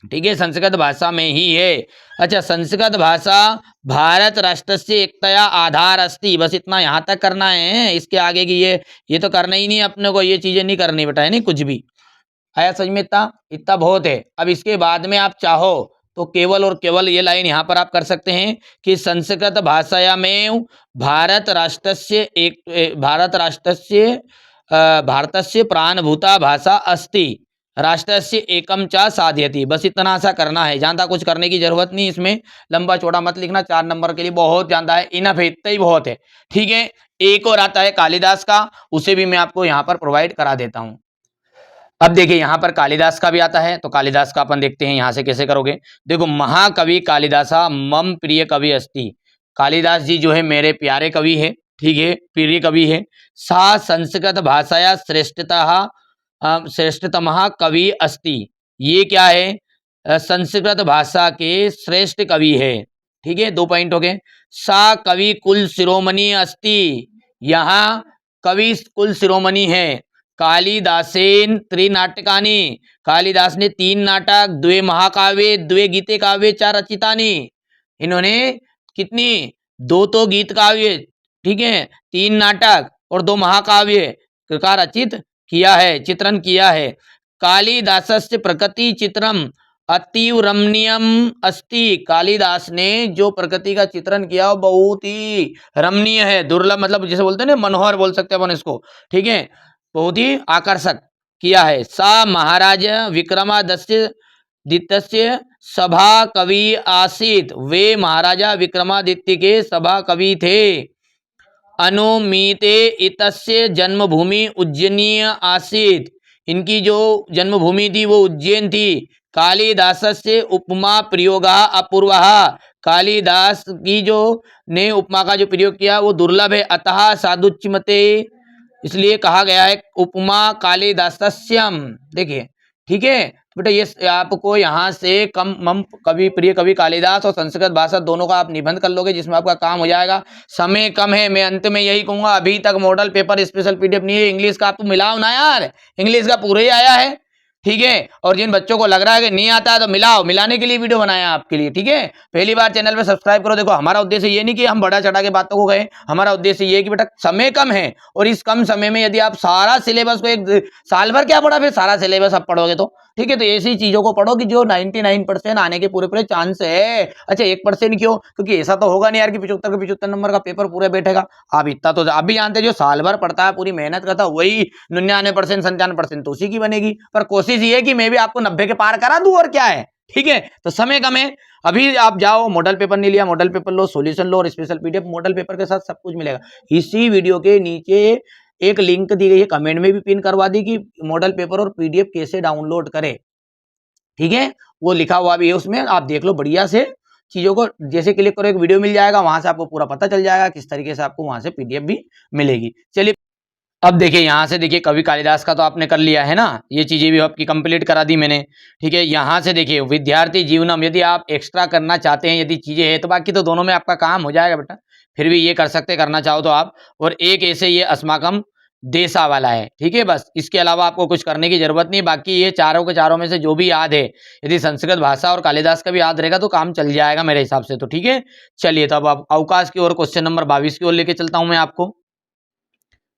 ठीक है, संस्कृत भाषा में ही है। अच्छा, संस्कृत भाषा भारत राष्ट्र से एकतया आधार अस्ति, बस इतना यहाँ तक करना है, इसके आगे की ये तो करना ही नहीं अपने को, ये चीजें नहीं करनी बेटा, है नहीं कुछ भी आया समझ में, इतना इतना बहुत है। अब इसके बाद में आप चाहो तो केवल और केवल ये लाइन यहाँ पर आप कर सकते हैं कि संस्कृत भाषाया में भारत राष्ट्र से एक, भारत राष्ट्र से भारतस्य प्राणभूता भाषा अस्ति, राष्ट्रस्य एकम चा साध्यति, बस इतना सा करना है, ज्यादा कुछ करने की जरूरत नहीं, इसमें लंबा चौड़ा मत लिखना, 4 नंबर के लिए बहुत ज्यादा है, इनफ है, इतना ही बहुत है, ठीक है। एक और आता है कालिदास का, उसे भी मैं आपको यहाँ पर प्रोवाइड करा देता हूँ। अब देखिए, यहाँ पर कालिदास का भी आता है, तो कालिदास का अपन देखते हैं यहाँ से कैसे करोगे। देखो, महाकवि कालिदासा मम प्रिय कवि अस्ति, कालिदास जी जो है मेरे प्यारे कवि है, ठीक है, प्रिय कवि है। सा संस्कृत भाषाया श्रेष्ठतम कवि अस्ति, ये क्या है, संस्कृत भाषा के श्रेष्ठ कवि है, ठीक है, 2 पॉइंट हो गए। सा कवि कुल शिरोमणि अस्ति, यहाँ कवि कुल शिरोमणि है, कालिदासेन त्रिनाटकानि, कालिदास ने 3 नाटक, 2 महाकाव्ये, 2 गीते काव्ये च रचितानि, इन्होंने कितनी 2 तो गीत काव्य, ठीक है, 3 नाटक और 2 महाकाव्य का रचित किया है, चित्रण किया है। कालिदासस्य प्रकृति चित्रम अतीव रमणीयम अस्ति, कालिदास ने जो प्रकृति का चित्रण किया वो बहुत ही रमणीय है, दुर्लभ, मतलब जैसे बोलते हैं ना मनोहर बोल सकते हैं अपन इसको, ठीक है, बहुत ही आकर्षक किया है। सा महाराज विक्रमादित्य द्वितीय सभा कवि आसीत, वे महाराजा विक्रमादित्य के सभा कवि थे। अनुमीते इतस्य जन्मभूमि उज्जैनीय आसीत, इनकी जो जन्मभूमि थी वो उज्जैन थी। कालिदासस्य उपमा प्रयोगा अपूर्वः, कालिदास की जो ने उपमा का जो प्रयोग किया वो दुर्लभ है। अतः साधुच्यमते, इसलिए कहा गया है उपमा कालिदासस्यम, देखिए, ठीक है बेटा, ये आपको यहाँ से कम कवि प्रिय कवि कालिदास और संस्कृत भाषा दोनों का आप निबंध कर लोगे, जिसमें आपका काम हो जाएगा। समय कम है, मैं अंत में यही कहूंगा, अभी तक मॉडल पेपर स्पेशल पीडीएफ नहीं है, इंग्लिश का आप मिलाओ ना यार, इंग्लिश का पूरा ही आया है, ठीक है। और जिन बच्चों को लग रहा है कि नहीं आता है तो मिलाओ, मिलाने के लिए वीडियो बनाया आपके लिए, ठीक है। पहली बार चैनल पे सब्सक्राइब करो। देखो हमारा उद्देश्य ये नहीं कि हम बड़ा चढ़ा के बातों को कहें, हमारा उद्देश्य ये कि बेटा समय कम है, और इस कम समय में यदि आप सारा सिलेबस को एक साल भर क्या पढ़ा, फिर सारा सिलेबस आप पढ़ोगे तो, ठीक है। तो ऐसी चीजों को पढ़ो कि जो 99% आने के पूरे चांस है। अच्छा 1% क्यों? क्योंकि ऐसा तो होगा नहीं यार कि 75 के 75 नंबर का पेपर पूरा बैठेगा। आप इतना तो आप भी जानते हैं, जो साल भर पढ़ता है, पूरी मेहनत करता है, वही 99% 97% तो उसी की बनेगी। पर कोशिश ये है कि मैं भी आपको 90 के पार करा दूं, और क्या है, ठीक है। तो समय कम है, अभी आप जाओ, मॉडल पेपर नहीं लिया, मॉडल पेपर लो, सॉल्यूशन लो और स्पेशल पीडीएफ मॉडल पेपर के साथ सब कुछ मिलेगा। इसी वीडियो के नीचे एक लिंक दी गई है, कमेंट में भी पिन करवा दी कि मॉडल पेपर और पीडीएफ कैसे डाउनलोड करें, ठीक है, वो लिखा हुआ भी है, उसमें आप देख लो बढ़िया से चीजों को, जैसे क्लिक करो एक वीडियो मिल जाएगा, वहां से आपको पूरा पता चल जाएगा किस तरीके से आपको वहां से पीडीएफ भी मिलेगी। चलिए अब देखिए, यहाँ से देखिए कवि कालिदास का तो आपने कर लिया है ना, ये चीजें भी आपकी कंप्लीट करा दी मैंने, ठीक है। यहाँ से देखिए विद्यार्थी जीवनम, यदि आप एक्स्ट्रा करना चाहते हैं, यदि चीजें हैं तो बाकी तो दोनों में आपका काम हो जाएगा बेटा, फिर भी ये कर सकते, करना चाहो तो आप। और एक ऐसे ये अस्माकम देशा वाला है, ठीक है, बस इसके अलावा आपको कुछ करने की जरूरत नहीं। बाकी ये चारों के चारों में से जो भी याद है, यदि संस्कृत भाषा और कालिदास का भी याद रहेगा तो काम चल जाएगा मेरे हिसाब से तो, ठीक है। चलिए तो अब अवकाश की ओर, क्वेश्चन नंबर 22 की ओर लेके चलता हूं मैं आपको।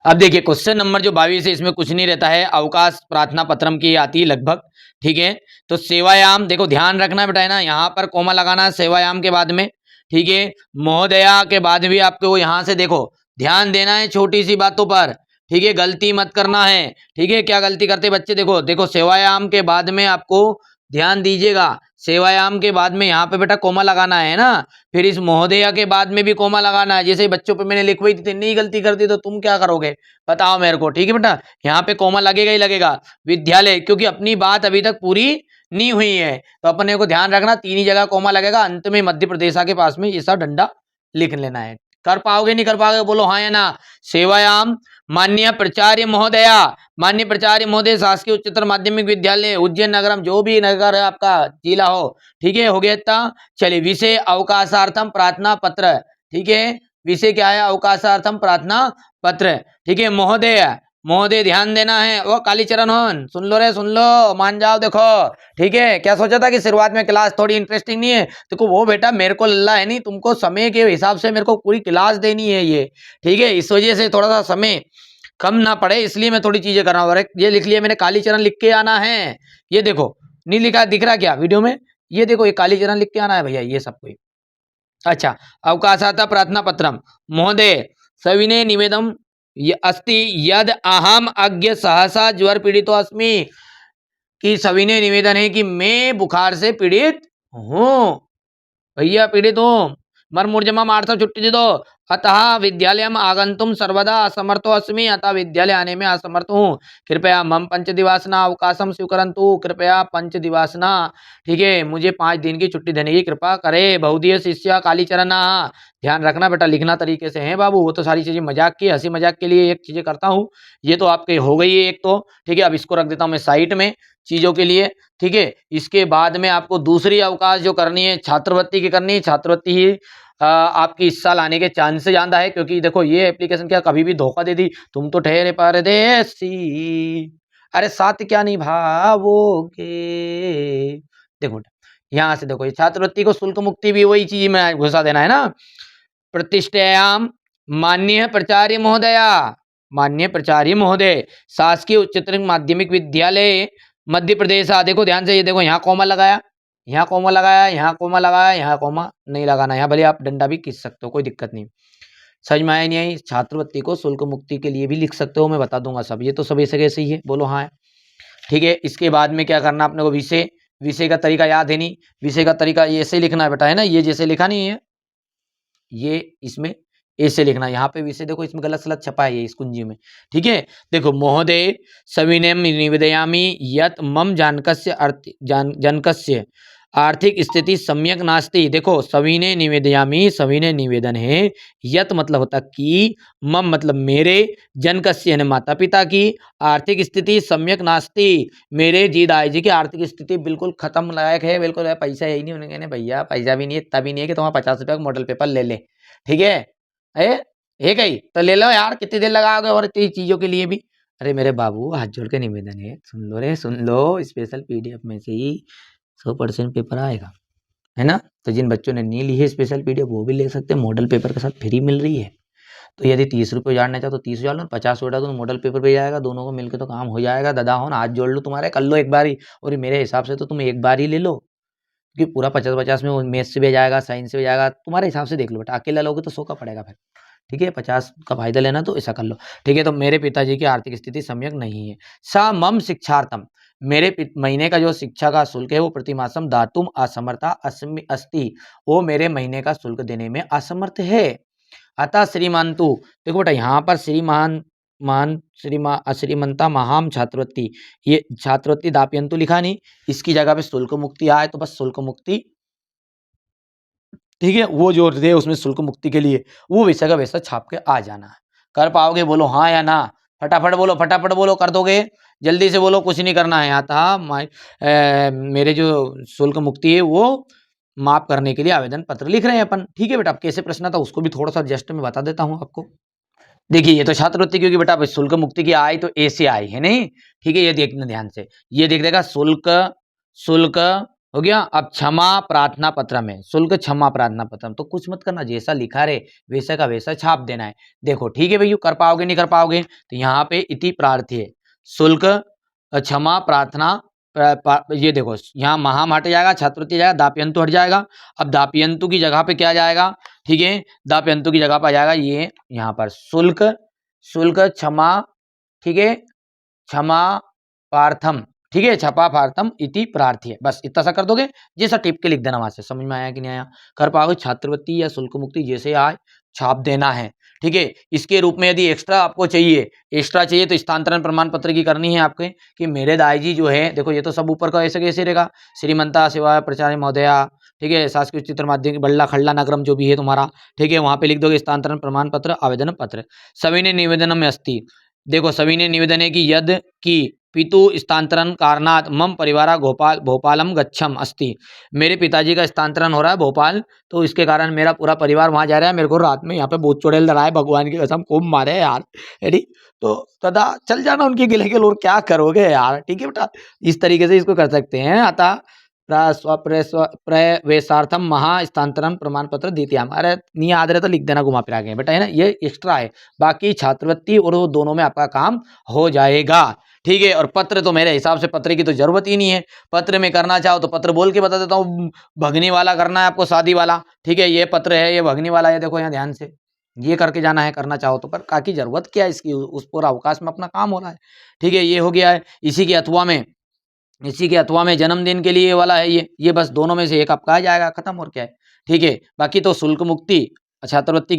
अब देखिए क्वेश्चन नंबर जो 22 है, इसमें कुछ नहीं रहता है, अवकाश प्रार्थना पत्रम की आती है लगभग, ठीक है। तो सेवायाम, देखो ध्यान रखना बेटा है ना, यहाँ पर कोमा लगाना है सेवायाम के बाद में, ठीक है। महोदया के बाद भी आपको यहाँ से देखो ध्यान देना है छोटी सी बातों पर, ठीक है, गलती मत करना है, ठीक है। क्या गलती करते बच्चे, देखो देखो सेवायाम के बाद में आपको ध्यान दीजिएगा, सेवायाम के बाद में यहाँ पे बेटा कोमा लगाना है ना, फिर इस महोदया के बाद में भी कोमा लगाना है। जैसे बच्चों पे मैंने लिखवाई थी, नहीं गलती कर दी तो तुम क्या करोगे बताओ मेरे को, ठीक है बेटा, यहाँ पे कोमा लगेगा ही लगेगा। विद्यालय, क्योंकि अपनी बात अभी तक पूरी नहीं हुई है, तो अपने को ध्यान रखना, 3 ही जगह कोमा लगेगा, अंत में मध्य प्रदेश के पास में ऐसा डंडा लिख लेना है। कर पाओगे नहीं कर पाओगे बोलो हाँ या ना। सेवायाम माननीय प्राचार्य महोदया, माननीय प्राचार्य महोदय शासकीय उच्चतर माध्यमिक विद्यालय उज्जैन नगरम, जो भी नगर है आपका जिला हो, ठीक है, हो गया इतना। चलिए विषय अवकाशार्थम प्रार्थना पत्र, ठीक है, विषय क्या है, अवकाशार्थम प्रार्थना पत्र, ठीक है। महोदय, महोदय ध्यान देना है, वो कालीचरण होन सुन लो रे, सुन लो, मान जाओ, देखो, ठीक है। क्या सोचा था कि शुरुआत में क्लास थोड़ी इंटरेस्टिंग नहीं है, देखो वो बेटा मेरे को लल्ला है नहीं, तुमको समय के हिसाब से मेरे को पूरी क्लास देनी है ये, ठीक है, इस वजह से थोड़ा सा समय कम ना पड़े, इसलिए मैं थोड़ी चीजें कर रहा हूँ। ये लिख लिया मैंने, कालीचरण लिख के आना है, ये देखो नहीं लिखा, दिख रहा क्या वीडियो में, ये देखो ये कालीचरण लिख के आना है भैया, ये सब कोई। अच्छा, अवकाशात प्रार्थना पत्रम महोदय सविनय निवेदम अस्ति यद अहम अज्ञ सहसा ज्वर पीड़ितो अस्मि, कि सविनय निवेदन है कि मैं बुखार से पीड़ित हूँ भैया, पीड़ित हूँ, मर्मुर्जमा मार्थ छुट्टी दे दो। अतः विद्यालयम आगंतुम सर्वदा असमर्थो अस्मि, अतः विद्यालय आने में असमर्थ हूँ, कृपया मम 5 दिवासना अवकाशम स्वीकरन्तु, कृपया 5 दिवासना, ठीक है, मुझे 5 दिन की छुट्टी देने की कृपा करे। बहुदीय शिष्य कालीचरण, ध्यान रखना बेटा, लिखना तरीके से है बाबू, वो तो सारी चीजें मजाक की, हंसी मजाक के लिए एक चीजें करता हूँ, ये तो आपके हो गई है एक तो, ठीक है। अब इसको रख देता हूँ मैं साइड में चीजों के लिए, ठीक है। इसके बाद में आपको दूसरी अवकाश जो करनी है छात्रवृत्ति की करनी है, छात्रवृत्ति ही आपकी इस साल आने के चांसेस ज्यादा है, क्योंकि देखो ये एप्लीकेशन क्या कभी भी धोखा दे दी, तुम तो ठहरे परदेसी, अरे साथ क्या निभाओगे। देखो बेटा, यहाँ से देखो ये छात्रवृत्ति को शुल्क मुक्ति भी वही चीज में घुसा देना है ना। प्रतिष्ठायाम माननीय प्राचार्य महोदया, माननीय प्राचार्य महोदय, शासकीय उच्चतर माध्यमिक विद्यालय मध्य प्रदेश। देखो ध्यान से, ये देखो यहाँ कॉमा लगाया, यहाँ कॉमा लगाया, यहाँ कॉमा लगाया, यहाँ कॉमा नहीं लगाना, यहाँ भले आप डंडा भी खींच सकते हो, कोई दिक्कत नहीं। समझ में आया नहीं आई? छात्रवृत्ति को शुल्क मुक्ति के लिए भी लिख सकते हो, मैं बता दूंगा सब। ये तो सब ऐसे कैसे ही है, बोलो हाँ। ठीक है, इसके बाद में क्या करना अपने को, विषय, विषय का तरीका याद है नहीं, विषय का तरीका ऐसे लिखना है बेटा, है ना, ये जैसे लिखा नहीं है, ये इसमें ऐसे लिखना, यहाँ पे विषय देखो इसमें गलत सलत छपा है ये इस कुंजी में। ठीक है, देखो महोदय सविनयम निवेदयामि यत् मम जानकस्य अर्थ जनकस्य आर्थिक स्थिति सम्यक नास्ति। देखो सविनय निवेदयामि, सविनय निवेदन है, यत मतलब होता कि, मम मतलब मेरे, जनकस्य यानी माता पिता की, आर्थिक स्थिति सम्यक नास्ति, मेरे जी दाई जी की आर्थिक स्थिति बिल्कुल खत्म लायक है, बिल्कुल है, पैसा यही नहीं, उन्हें कहने भैया पैसा भी नहीं है, इतना भी नहीं है कि तुम्हारा 50 रुपये का मॉडल पेपर ले ले। ठीक है, है कहीं तो ले लो यार, कितनी देर लगाओगे और इतनी चीजों के लिए भी। अरे मेरे बाबू हाथ जोड़ के निवेदन है, सुन लो रे सुन लो, स्पेशल पीडीएफ में से ही 100% पेपर आएगा, है ना। तो जिन बच्चों ने नहीं ली है स्पेशल पीडीएफ वो भी ले सकते हैं, मॉडल पेपर के साथ फ्री मिल रही है। तो यदि 30 रुपये उजाड़ना चाहो तो 30 उजाड़ लो, 50 उजाड़ तो मॉडल पेपर पे जाएगा, दोनों को मिलकर तो काम हो जाएगा। दादा हो ना, हाथ जोड़ लो तुम्हारे, कर लो एक बार ही। और मेरे हिसाब से तो तुम एक बार ही ले लो, क्योंकि पूरा 50-50 में मैथ्स से भी जाएगा, साइंस से भी जाएगा, तुम्हारे हिसाब से देख लो बेटा, अकेला लोगे तो 100 का पड़ेगा फिर। ठीक है, 50 का फायदा लेना तो ऐसा कर लो। ठीक है, तो मेरे पिताजी की आर्थिक स्थिति सम्यक नहीं है। सा मम शिक्षार्थम, मेरे महीने का जो शिक्षा का शुल्क है वो प्रतिमासम दातुम असमर्था अस्ति, वो मेरे महीने का शुल्क देने में असमर्थ है। अतः श्रीमांतु, देखो बेटा यहाँ पर श्रीमान मान श्रीमंता महाम छात्रवृत्ति, ये छात्रवृत्ति दापयंतु लिखा नहीं, इसकी जगह पे शुल्क मुक्ति आए तो बस शुल्क मुक्ति, ठीक है, वो जो दे उसमें शुल्क मुक्ति के लिए वो वैसा का वैसा छाप के आ जाना है। कर पाओगे, बोलो हाँ या ना, फटाफट बोलो, फटाफट बोलो, कर दोगे, जल्दी से बोलो, कुछ नहीं करना है। आता मेरे जो शुल्क मुक्ति है वो माफ करने के लिए आवेदन पत्र लिख रहे हैं अपन। ठीक है बेटा, अब कैसे प्रश्न था उसको भी थोड़ा सा जस्ट में बता देता हूँ आपको। देखिए ये तो छात्रवृत्ति, क्योंकि बेटा शुल्क मुक्ति की आई तो ए से आई है नहीं। ठीक है, ये देखना ध्यान से, ये देख देगा शुल्क, शुल्क हो गया। अब क्षमा प्रार्थना पत्र में, शुल्क क्षमा प्रार्थना पत्र में तो कुछ मत करना, जैसा लिखा रहे वैसा का वैसा छाप देना है। देखो ठीक है भैया, कर पाओगे नहीं कर पाओगे, तो यहाँ पे इति प्रार्थी है, शुल्क क्षमा प्रार्थना ये देखो यहाँ महाम हट जाएगा, छात्रवृत्ति जाएगा, दापयंतु हट जाएगा। अब दापयंतु की जगह पे क्या जाएगा, ठीक है, दापयंतु की जगह पर आ जाएगा ये यहाँ पर शुल्क, शुल्क क्षमा, ठीक है, क्षमा पार्थम, ठीक है, छपा पार्थम इति प्रार्थी, बस इतना सा कर दोगे, जैसा टिप के लिख देना वहां से। समझ में आया कि नहीं आया? कर पाओगे, छात्रवृत्ति या शुल्क मुक्ति जैसे आए छाप देना है। ठीक है, इसके रूप में यदि एक्स्ट्रा आपको चाहिए, एक्स्ट्रा चाहिए तो स्थानांतरण प्रमाण पत्र की करनी है आपके, कि मेरे दाई जी जो है, देखो ये तो सब ऊपर का ऐसे कैसे रहेगा, श्रीमंता सेवा प्राचार्य महोदया, ठीक है, शासकीय उच्चतर माध्यमिक बल्ला खल्ला नगरम जो भी है तुम्हारा, ठीक है, वहां पे लिख दोगे स्थानांतरण प्रमाण पत्र आवेदन पत्र। सविनय निवेदन में अस्ति, देखो सविनय निवेदन है कि यद की पितु स्थानांतरण कारणात मम परिवार भोपालम गच्छम अस्ति, मेरे पिताजी का स्थानांतरण हो रहा है भोपाल, तो इसके कारण मेरा पूरा परिवार वहां जा रहा है। मेरे को रात में यहाँ पे बहुत चुड़ैल डरा है, भगवान की कसम खूब मारे है यार, रेडी, तो तदा चल जाना उनके गिले के लोग, क्या करोगे यार। ठीक है बेटा, इस तरीके से इसको कर सकते हैं। अतः प्रवेशार्थम महास्थानांतरण प्रमाण पत्र द्वितीयाम, अरे नहीं याद रहे तो लिख देना घुमा फिरा के बेटा, है ना, ये एक्स्ट्रा है। बाकी छात्रवृत्ति और वो दोनों में आपका काम हो जाएगा। ठीक है, और पत्र तो मेरे हिसाब से पत्र की तो जरूरत ही नहीं है, पत्र में करना चाहो तो पत्र बोल के बता देता हूँ, भगनी वाला करना है आपको, शादी वाला। ठीक है, ये पत्र है, ये भगनी वाला है, देखो यहाँ ध्यान से ये करके जाना है, करना चाहो तो, पर काकी जरूरत क्या है इसकी, उस पूरा अवकाश में अपना काम हो रहा है। ठीक है, ये हो गया है। इसी के अथवा में जन्मदिन के लिए वाला है ये बस दोनों में से एक आपका आ जाएगा, खत्म, और क्या है। ठीक है, बाकी तो शुल्क मुक्ति छात्रवृत्ति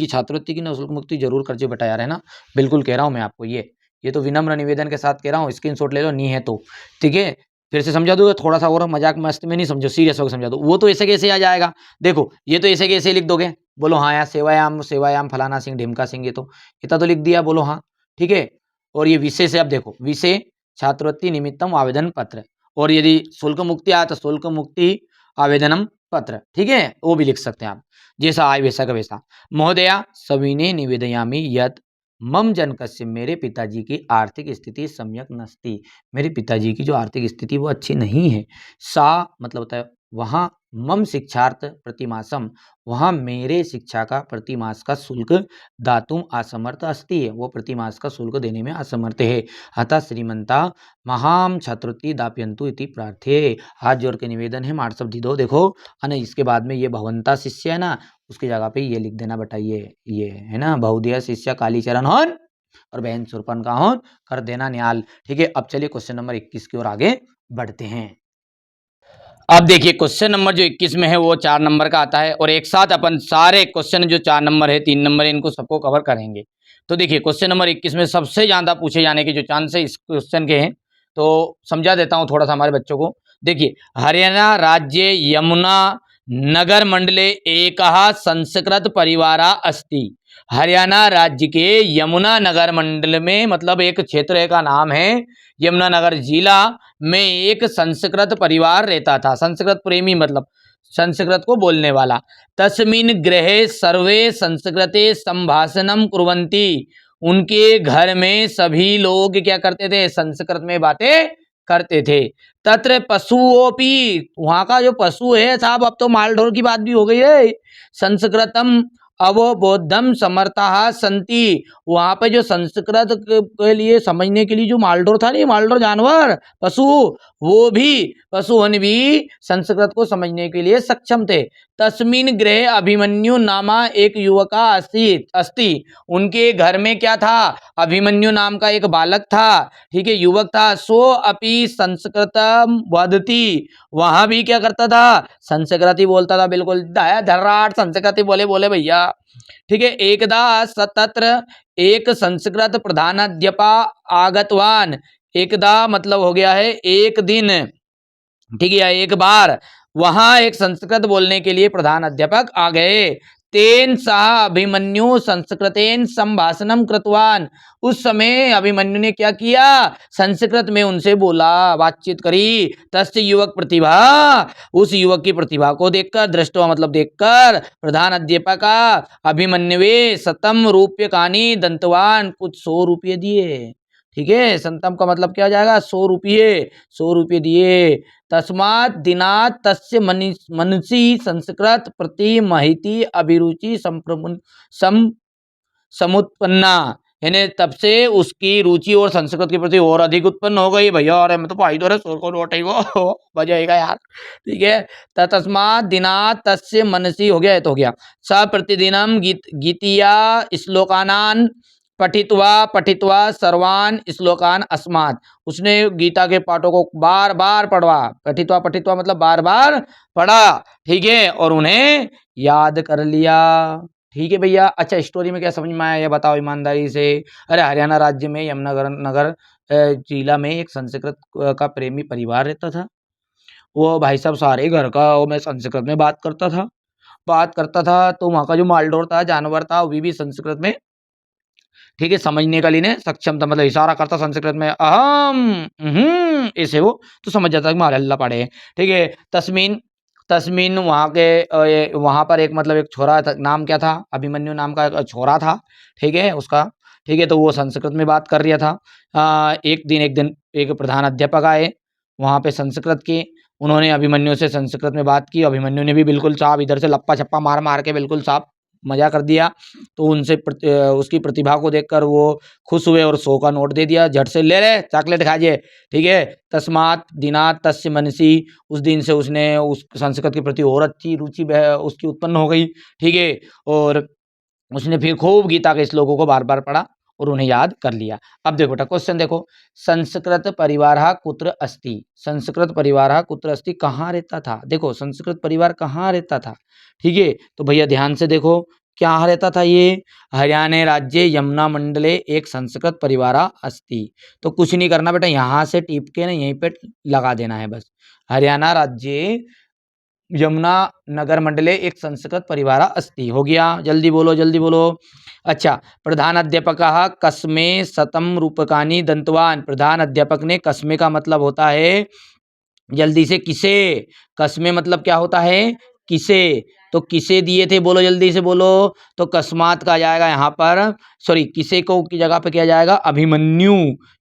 की ना शुल्क मुक्ति जरूर कर जो बेटा यार, है ना, बिल्कुल कह रहा हूँ मैं आपको, ये तो विनम्र निवेदन के साथ कह रहा हूँ, स्क्रीनशॉट ले लो, नहीं है तो। ठीक है, फिर से समझा दूंगा, थोड़ा सा और मजाक मस्त में नहीं समझो, सीरियस होकर समझा दो। वो तो ऐसे कैसे आ जाएगा, देखो ये तो ऐसे कैसे लिख दोगे, बोलो हाँ यार, सेवायाम फलाना सिंह ढिमका सिंह, ये तो इतना तो लिख दिया, बोलो हाँ। ठीक है, और ये विषय से अब देखो, विषय छात्रवृत्ति निमित्तम आवेदन पत्र, और यदि शुल्क मुक्ति आया तो शुल्क मुक्ति आवेदनम पत्र, ठीक है, वो भी लिख सकते हैं आप, जैसा आय वैसा का वैसा। महोदया सविने निवेदयामि यत् मम जनकस्य, मेरे पिताजी की आर्थिक स्थिति सम्यक नस्ति, मेरे पिताजी की जो आर्थिक स्थिति वो अच्छी नहीं है। सा मतलब होता है वहाँ, मम शिक्षार्थ प्रतिमासम, वहाँ मेरे शिक्षा का प्रतिमास का शुल्क दातुम असमर्थ अस्ति है, वो प्रतिमास का शुल्क देने में असमर्थ है। अतः श्रीमंता महाम छात्रवृत्ति दापयंतु इति प्रार्थ्ये, हाथ जोड़ के निवेदन है, मार्ट शब्द दो देखो, है इसके बाद में ये भवंता शिष्य है ना, उसकी जगह पे ये लिख देना बेटा, ये है ना, बहुदिया शिष्य कालीचरण होन और बहन सुरपन का होन, कर देना न्याल। ठीक है, अब चलिए क्वेश्चन नंबर 21 की ओर आगे बढ़ते हैं। अब देखिए क्वेश्चन नंबर जो 21 में है वो 4 नंबर का आता है, और एक साथ अपन सारे क्वेश्चन जो 4 नंबर है 3 नंबर है इनको सबको कवर करेंगे। तो देखिए क्वेश्चन नंबर 21 में सबसे ज्यादा पूछे जाने के जो चांस है इस क्वेश्चन के हैं, तो समझा देता हूं थोड़ा सा हमारे बच्चों को। देखिए, हरियाणा राज्य यमुना नगर मंडले एक संस्कृत परिवारा अस्ति, हरियाणा राज्य के यमुना नगर मंडल में मतलब एक क्षेत्र का नाम है, यमुनानगर जिला में एक संस्कृत परिवार रहता था, संस्कृत प्रेमी मतलब संस्कृत को बोलने वाला। तस्मिन गृहे सर्वे संस्कृते संभाषणम कुर्वन्ति, उनके घर में सभी लोग क्या करते थे, संस्कृत में बातें करते थे। तत्र पशुओपि, वहां का जो पशु है साहब, अब तो माल ढोर की बात भी हो गई है, संस्कृतम अवबोधम समर्था संति, वहां पे जो संस्कृत के लिए समझने के लिए जो मालडोर था नहीं, मालडोर जानवर पशु, वो भी पशुहन भी संस्कृत को समझने के लिए सक्षम थे। तस्मिन गृह अभिमन्यु नामा एक युवका अस्ति, उनके घर में क्या था, अभिमन्यु नाम का एक बालक था, ठीक है, युवक था। सो अपि संस्कृतम वदति, वहां भी क्या करता था, संस्कृत ही बोलता था, बिल्कुल धर्राट संस्कृत ही बोले बोले भैया, ठीक है। एकदा तत्र एक संस्कृत प्रधानाध्यापा आगतवान, एकदा मतलब हो गया है एक दिन, ठीक है, एक बार वहां एक संस्कृत बोलने के लिए प्रधान अध्यापक आ गए। तेन सह अभिमन्यु संस्कृतेन संभाषणम कृतवान, उस समय अभिमन्यु ने क्या किया, संस्कृत में उनसे बोला, बातचीत करी। तस्य युवक प्रतिभा, उस युवक की प्रतिभा को देखकर, दृष्टवा मतलब देखकर, प्रधान अध्यापक अभिमन्युवे शतम रूप्यकानि दंतवान, कुछ 100 रुपये दिए, ठीक है, संतम का मतलब क्या हो जाएगा, 100 रुपये, 100 रुपये दिए। तस्मात् दिनात् तस्य मनसि संस्कृत प्रति महती अभिरुचि समुत्पन्ना, यानी तब से उसकी रुचि और संस्कृत के प्रति और अधिक उत्पन्न हो गई। भैया अरे मैं तो भाई दो सोर को लौटेगा बजाएगा यार, ठीक है। तस्मात् दिनात् तस्य मनसि, हो गया, तो हो गया, स प्रतिदिनम गीतिया श्लोकानान पठित्वा पठित्वा सर्वान श्लोकान अस्मात्, उसने गीता के पाठों को बार बार पढ़वा, पठित्वा पठित्वा मतलब बार बार पढ़ा, ठीक है, और उन्हें याद कर लिया, ठीक है भैया। अच्छा, स्टोरी में क्या समझ में आया ये बताओ ईमानदारी से। अरे हरियाणा राज्य में यमुनानगर नगर जिला में एक संस्कृत का प्रेमी परिवार रहता था, वो भाई साहब सारे घर का वो मैं संस्कृत में बात करता था, तो वहाँ का जो मालडोर था, जानवर था, वो भी संस्कृत में, ठीक है, समझने का लिए सक्षम था, मतलब इशारा करता संस्कृत में, ऐसे वो तो समझ जाता कि मारे अल्लाह पढ़े, ठीक है। तस्मीन तस्मीन वहाँ पर एक मतलब एक छोरा था, नाम क्या था, अभिमन्यु नाम का एक छोरा था, ठीक है, उसका, ठीक है, तो वो संस्कृत में बात कर रहा था। एक दिन एक प्रधान अध्यापक आए वहाँ पे संस्कृत के, उन्होंने अभिमन्यु से संस्कृत में बात की, अभिमन्यु ने भी बिल्कुल साहब इधर से लप्पा छप्पा मार मार के बिल्कुल साहब मजा कर दिया। तो उनसे उसकी प्रतिभा को देखकर वो खुश हुए और 100 का नोट दे दिया, झट से ले ले चॉकलेट खाइए, ठीक है। तस्मात् दिनात् तस्य मनसि, उस दिन से उसने उस संस्कृत के प्रति और अच्छी रुचि उसकी उत्पन्न हो गई, ठीक है, और उसने फिर खूब गीता के श्लोकों को बार बार पढ़ा और उन्हें याद कर लिया। अब देखो बेटा क्वेश्चन देखो, संस्कृत परिवार कुत्र अस्ति, संस्कृत परिवार कुत्र अस्ति, कहाँ रहता था, देखो संस्कृत परिवार कहाँ रहता था, ठीक है, तो भैया ध्यान से देखो क्या रहता था ये, हरियाणा राज्य यमुना मंडले एक संस्कृत परिवार अस्ति, तो कुछ नहीं करना बेटा, यहाँ से टिप के ना यहीं पे लगा देना है बस, हरियाणा राज्य यमुना नगर मंडले एक संस्कृत परिवार अस्ति, हो गया, जल्दी बोलो जल्दी बोलो। अच्छा, प्रधान अध्यापक कस्मे शतम रूपकानी दंतवान, प्रधान अध्यापक ने, कस्मे का मतलब होता है जल्दी से किसे, कस्मे मतलब क्या होता है किसे, तो किसे दिए थे, बोलो जल्दी से बोलो। तो कस्मात का आ जाएगा यहाँ पर, सॉरी किसे को की जगह पे क्या जाएगा, अभिमन्यु।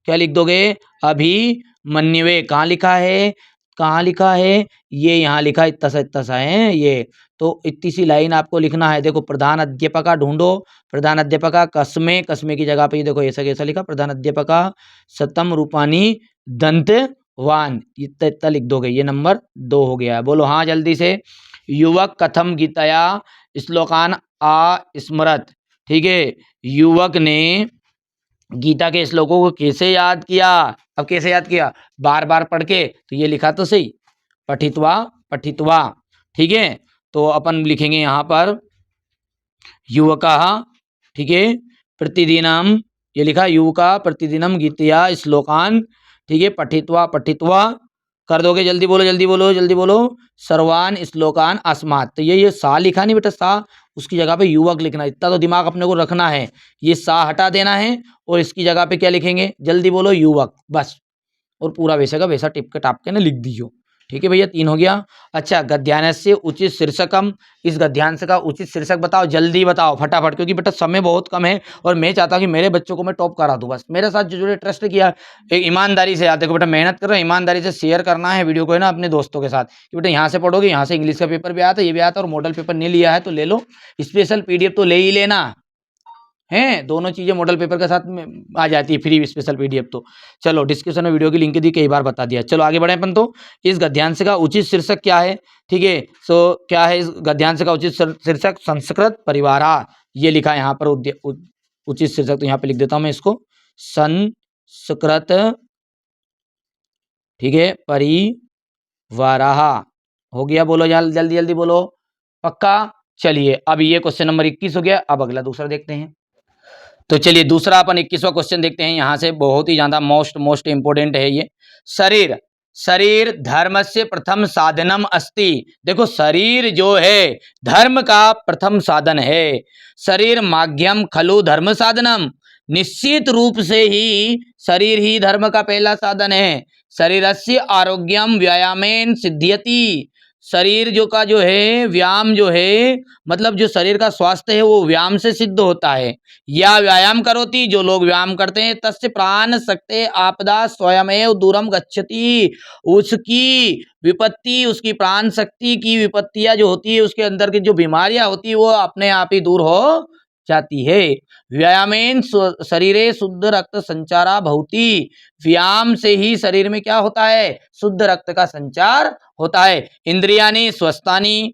क्या लिख दोगे, अभिमन्युवे। कहाँ लिखा है, कहाँ लिखा है, ये यहाँ लिखा है, इतना सा है ये। तो इतनी सी लाइन आपको लिखना है। देखो प्रधान अध्यापका ढूंढो, प्रधान अध्यापका कस्मे, कस्मे की जगह पे ये देखो ऐसा कैसा लिखा, प्रधान अध्यापका सतम रूपानी दंतवान, इतना इतना लिख दोगे, ये नंबर 2 हो गया है। बोलो हाँ जल्दी से। युवक कथम गीतया श्लोकान स्मरत, ठीक है, युवक ने गीता के श्लोकों को कैसे याद किया। अब कैसे याद किया, बार बार पढ़ के, तो ये लिखा तो सही, पठित्वा पठित्वा, ठीक है। तो अपन लिखेंगे यहाँ पर युवका, ठीक है, प्रतिदिनम, ये लिखा युवका प्रतिदिनम गीतया श्लोकान, ठीक है, पठित्वा पठित्वा, कर दोगे, जल्दी बोलो जल्दी बोलो जल्दी बोलो, सर्वान श्लोकान अस्मात्। तो ये सा लिखा नहीं बेटा, सा उसकी जगह पे युवक लिखना, इतना तो दिमाग अपने को रखना है। ये सा हटा देना है और इसकी जगह पे क्या लिखेंगे, जल्दी बोलो, युवक, बस। और पूरा वैसे का वैसा टिप के टाप के ना लिख दीजिए, ठीक है भैया, 3 हो गया। अच्छा, गद्यांश उचित शीर्षकम, इस गद्यांश का उचित शीर्षक बताओ, जल्दी बताओ फटाफट, क्योंकि बेटा समय बहुत कम है और मैं चाहता हूँ कि मेरे बच्चों को मैं टॉप करा दूँ। बस मेरे साथ जो जुड़े ट्रस्ट किया, एक ईमानदारी से याद, देखो बेटा मेहनत करो, ईमानदारी से शेयर करना है वीडियो को, है ना, अपने दोस्तों के साथ, कि बेटा यहाँ से पढ़ोगे, यहाँ से इंग्लिश का पेपर भी आता है, ये भी आता है, और मॉडल पेपर नहीं लिया है तो ले लो, स्पेशल पीडीएफ तो ले ही लेना हैं, दोनों चीजें मॉडल पेपर के साथ में आ जाती है, फ्री स्पेशल पीडीएफ। तो चलो डिस्क्रिप्शन में वीडियो की लिंक दी, कई बार बता दिया। चलो आगे बढ़े अपन। तो इस गद्यांश का उचित शीर्षक क्या है, ठीक है, सो क्या है इस गद्यांश का उचित शीर्षक, संस्कृत परिवारा, ये लिखा है यहाँ पर उचित शीर्षक, तो यहाँ पे लिख देता हूँ मैं इसको, संस्कृत, ठीक है, परिवारा हो गया। बोलो जल्दी जल्दी बोलो, पक्का। चलिए अब ये क्वेश्चन नंबर 21 हो गया। अब अगला दूसरा देखते हैं। तो चलिए दूसरा अपन 21वां क्वेश्चन देखते हैं। यहां से बहुत ही ज्यादा मोस्ट इंपोर्टेंट है ये। शरीर शरीर धर्मस्य प्रथम साधनम अस्ति। देखो शरीर जो है धर्म का प्रथम साधन है। शरीर माध्यम खलु धर्म साधनम, निश्चित रूप से ही शरीर ही धर्म का पहला साधन है। शरीरस्य आरोग्यम व्यायामेन सिद्ध्यति। शरीर जो का जो है व्यायाम जो है, मतलब जो शरीर का स्वास्थ्य है वो व्यायाम से सिद्ध होता है। या व्यायाम करोति, जो लोग व्यायाम करते हैं, तस्य प्राण शक्ति आपदा स्वयमेव दूरम गच्छति। उसकी विपत्ति, उसकी प्राण शक्ति की विपत्तियां जो होती है, उसके अंदर की जो बीमारियां होती है वो अपने आप ही दूर हो जाती है। व्यायामेन शरीरे शुद्ध रक्त संचारा भवति। व्यायाम से ही शरीर में क्या होता है, शुद्ध रक्त का संचार होता है। इंद्रियानी स्वस्थानी,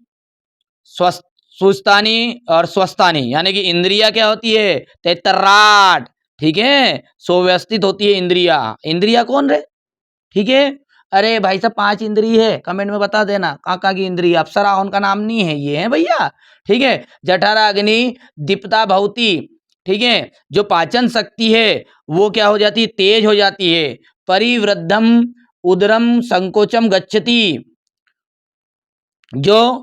सुस्तानी और स्वस्थानी, यानी कि इंद्रिया क्या होती है, तेतराट, ठीक है, सुव्यवस्थित होती है इंद्रिया। इंद्रिया कौन रे, ठीक है, अरे भाई साहब 5 इंद्री है, कमेंट में बता देना काका की इंद्री, अप्सरा उनका नाम नहीं है, ये है भैया, ठीक है। जठरा अग्नि दीप्ता भवती, ठीक है, जो पाचन शक्ति है वो क्या हो जाती है, तेज हो जाती है। परिवृद्धम उदरम संकोचम गच्छति, जो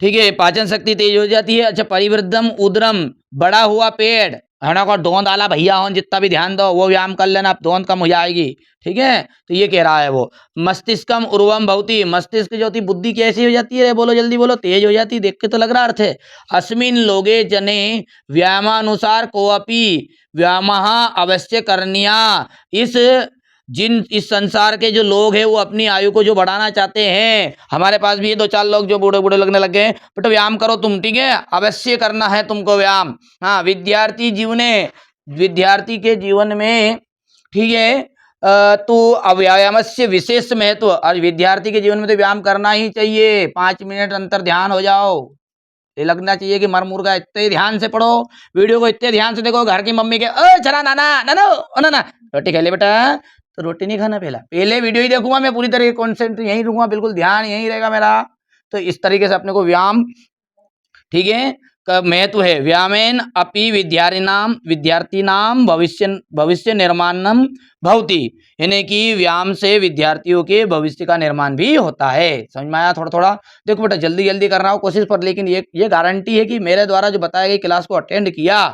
ठीक है पाचन शक्ति तेज हो जाती है। अच्छा, परिवृद्धम उदरम, बड़ा हुआ पेट, है को दौंद आला भैया हो, जितना भी ध्यान दो वो व्यायाम कर लेना, दौंद कम हो जाएगी, ठीक है। तो ये कह रहा है वो। मस्तिष्कम उर्वम भवति, मस्तिष्क जो होती बुद्धि कैसी हो जाती है, बोलो जल्दी बोलो, तेज हो जाती, देख के तो लग रहा अर्थ है। अस्मिन लोगे जने व्यायामानुसार कोअपि व्यायाम अवश्य करनिया। इस संसार के जो लोग हैं वो अपनी आयु को जो बढ़ाना चाहते हैं, हमारे पास भी ये 2-4 लोग जो बूढ़े बूढ़े लगने लग गए, बट व्यायाम करो तुम, ठीक है, अवश्य करना है तुमको व्यायाम। हाँ, विद्यार्थी विद्यार्थी के जीवन में, ठीक है, तो व्यायाम से विशेष महत्व, और विद्यार्थी के जीवन में तो व्यायाम करना ही चाहिए। 5 मिनट अंतर ध्यान हो जाओ, ये लगना चाहिए कि मरमुर्गा, इतने ध्यान से पढ़ो वीडियो को, इतने ध्यान से देखो। घर की मम्मी के चला नाना नाना नाना रोटी खा ले बेटा, तो रोटी नहीं खाना, पहले वीडियो ही देखूंगा मैं, पूरी तरह कॉन्सेंट्रेट यहीं रहूंगा, बिल्कुल ध्यान यहीं रहेगा मेरा। तो इस तरीके से अपने को व्यायाम, ठीक है, का महत्व है। व्यायामेन अपि विद्यार्थीनाम भविष्य निर्माणम भवति, यानी कि व्यायाम से विद्यार्थियों के भविष्य का निर्माण भी होता है। समझ में आया थोड़ा थोड़ा। देखो बेटा जल्दी जल्दी कर रहा हूँ कोशिश पर, लेकिन ये गारंटी है कि मेरे द्वारा जो बताई गई क्लास को अटेंड किया,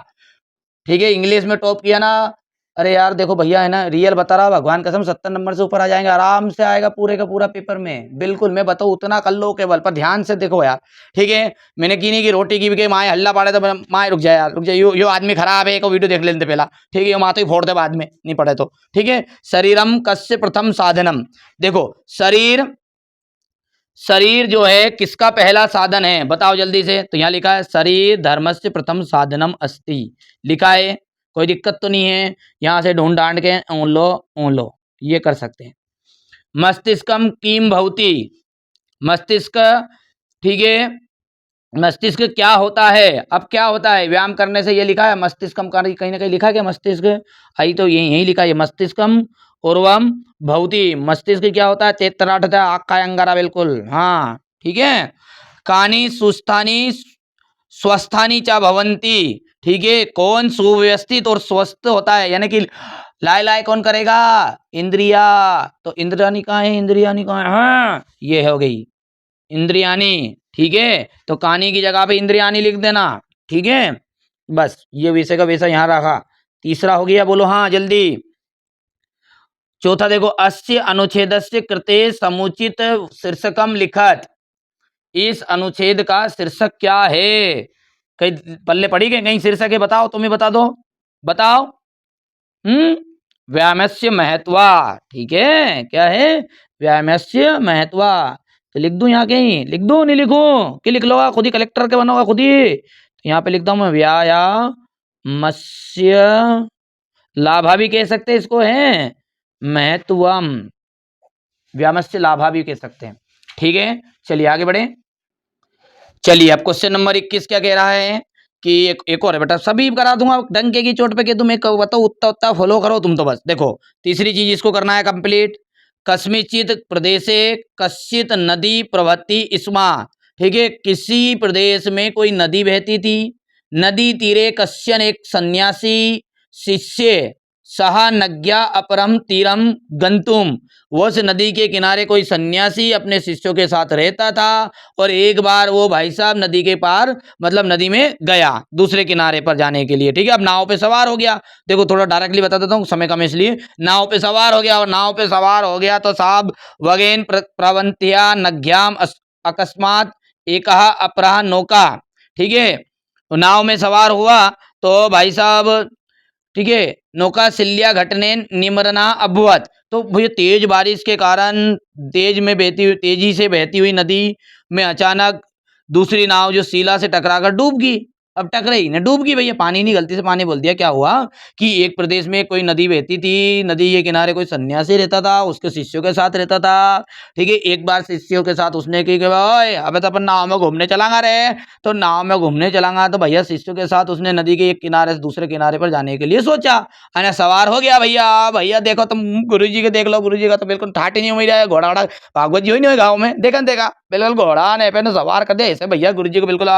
ठीक है, इंग्लिश में टॉप किया ना, अरे यार देखो भैया, है ना, रियल बता रहा, भगवान कसम 70 नंबर से ऊपर आ जाएंगे, आराम से आएगा पूरे का पूरा पेपर में, बिल्कुल मैं बताऊँ उतना कर लो केवल, पर ध्यान से देखो यार। ठीक है, मैंने की नहीं कि रोटी की भी के माए हल्ला पाड़े तो माए रुक जाए यार, रुक जाए, यो आदमी खराब है, एक वीडियो देख लेते पहला। ठीक है, यो माँ तो ही फोड़ दे बाद में नहीं पढ़े तो। ठीक है, शरीरम कस्य प्रथम साधनम, देखो शरीर, शरीर जो है किसका पहला साधन है, बताओ जल्दी से। तो यहाँ लिखा है शरीर धर्मस्य प्रथम साधनम अस्ति, लिखा है, कोई दिक्कत तो नहीं है। यहाँ से ढूंढ डांड के ऊन लो, ये कर सकते हैं। मस्तिष्कम किम भवति, मस्तिष्क, ठीक है, मस्तिष्क क्या होता है, अब क्या होता है व्यायाम करने से, ये लिखा है मस्तिष्कम का, कहीं ना कहीं लिखा है क्या मस्तिष्क, आई तो यही यही लिखा है मस्तिष्कम उर्वम भवति, मस्तिष्क क्या होता है, तेतराठ आका अंगारा, बिल्कुल हाँ ठीक है। कानी सुस्थानी स्वस्थानी चा भवंती, ठीक है, कौन सुव्यवस्थित और स्वस्थ होता है, यानी कि लाए लाए कौन करेगा, इंद्रिया, तो इंद्रियानी कहाँ है, इंद्रियानी कहाँ है, हाँ ये हो गई इंद्रियानी। ठीक है, तो कानी की जगह पे इंद्रियानी लिख देना। ठीक है, बस ये विषय का वैसा यहां रखा। तीसरा हो गया, बोलो हाँ जल्दी। चौथा देखो, अस्य अनुच्छेदस्य कृते समुचित शीर्षकम लिखत, इस अनुच्छेद का शीर्षक क्या है, कहीं पल्ले पड़ी गए कहीं शीर्षक है, बताओ, तुम्हें बता दो, बताओ। व्यायामस्य महत्वा, ठीक है, क्या है, व्यायामस्य महत्वा, तो लिख दूं यहाँ कहीं, लिख दूं नहीं लिखूं, कि लिख लो खुद ही, कलेक्टर के बनोगा खुद ही, तो यहाँ पे लिखता हूं मैं व्यायामस्य, लाभा भी कह सकते हैं इसको, है महत्वम, व्यायामस्य लाभा भी कह सकते हैं। ठीक है, चलिए आगे बढ़े। चलिए अब क्वेश्चन नंबर 21 क्या कह रहा है कि एक और है बेटा, सभी करा दूंगा डंके की चोट पे, कि तुम एक बताओ, उतना उतना फॉलो करो तुम तो बस। देखो तीसरी चीज इसको करना है कंप्लीट, कस्मिचित प्रदेशे कश्चित नदी प्रवहति स्मा, ठीक है, किसी प्रदेश में कोई नदी बहती थी, नदी तीरे कश्चन एक सन्यासी शिष्य सह नज्ञा अपरम तीरम गंतुम, उस नदी के किनारे कोई सन्यासी अपने शिष्यों के साथ रहता था, और एक बार वो भाई साहब नदी के पार, मतलब नदी में गया दूसरे किनारे पर जाने के लिए। ठीक है, अब नाव पे सवार हो गया, देखो थोड़ा डायरेक्टली बता देता हूँ, समय कम इसलिए, नाव पे सवार हो गया, और नाव पे सवार हो गया तो साहब वगेन प्रवंत्या नग्याम अकस्मात एक अपराह नौका, ठीक है, तो नाव में सवार हुआ तो भाई साहब, ठीक है, नौका सिल्या घटने निमरना अभवत, तो भैया तेज बारिश के कारण तेज में बहती हुई, तेजी से बहती हुई नदी में अचानक दूसरी नाव जो सीला से टकराकर डूब गई। अब टकराई ना डूब गई भैया, पानी नहीं, गलती से पानी बोल दिया। क्या हुआ कि एक प्रदेश में कोई नदी बहती थी, नदी के किनारे कोई सन्यासी रहता था, उसके शिष्यों के साथ रहता था। ठीक है, एक बार शिष्यों के साथ उसने की, ओए अबे तो अपन नाव में घूमने चलांगा रे, तो नाव में घूमने चलांगा, तो भैया शिष्यों के साथ उसने नदी के एक किनारे से दूसरे किनारे पर जाने के लिए सोचा, है सवार हो गया। भैया भैया देखो तुम गुरु जी के देख लो, गुरु जी का तो बिल्कुल ठाट ही नहीं हो रहा है, घोड़ा घोड़ा भागवत जी हो नहीं हुए गाँव में, देखा बिल्कुल घोड़ा ने पे सवार कर दिया ऐसे, भैया गुरु जी को बिल्कुल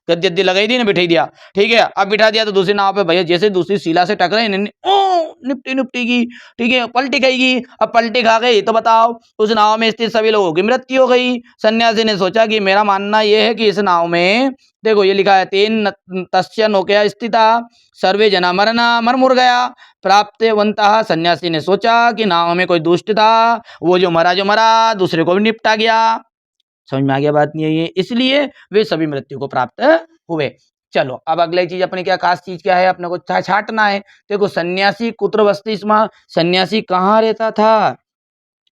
गद्दी गद्दी लगाई दी ना, बिठा दिया। ठीक है, अब बिठा दिया तो दूसरी नाव पे भैया जैसे दूसरी शिला से टकराई, निपटी निपटी की, ठीक है, पलटी खाएगी। अब पलटी खा गई तो बताओ उस नाव में स्थित सभी लोगों की मृत्यु हो गई। सन्यासी ने सोचा कि मेरा मानना यह है कि इस नाव में, देखो ये लिखा है, तेन तस्य नौकया स्थिता सर्वे जना मरना, मर मुर गया प्राप्तवंतः, सन्यासी ने सोचा कि नाव में कोई दुष्ट था, वो जो मरा दूसरे को भी निपटा गया। समझ में आ गया बात नहीं है, इसलिए वे सभी मृत्यु को प्राप्त हुए। चलो अब अगली चीज अपनी क्या खास चीज क्या है, अपने को छाटना है। देखो सन्यासी कुत्र बस्ती स्म, सन्यासी कहाँ रहता था,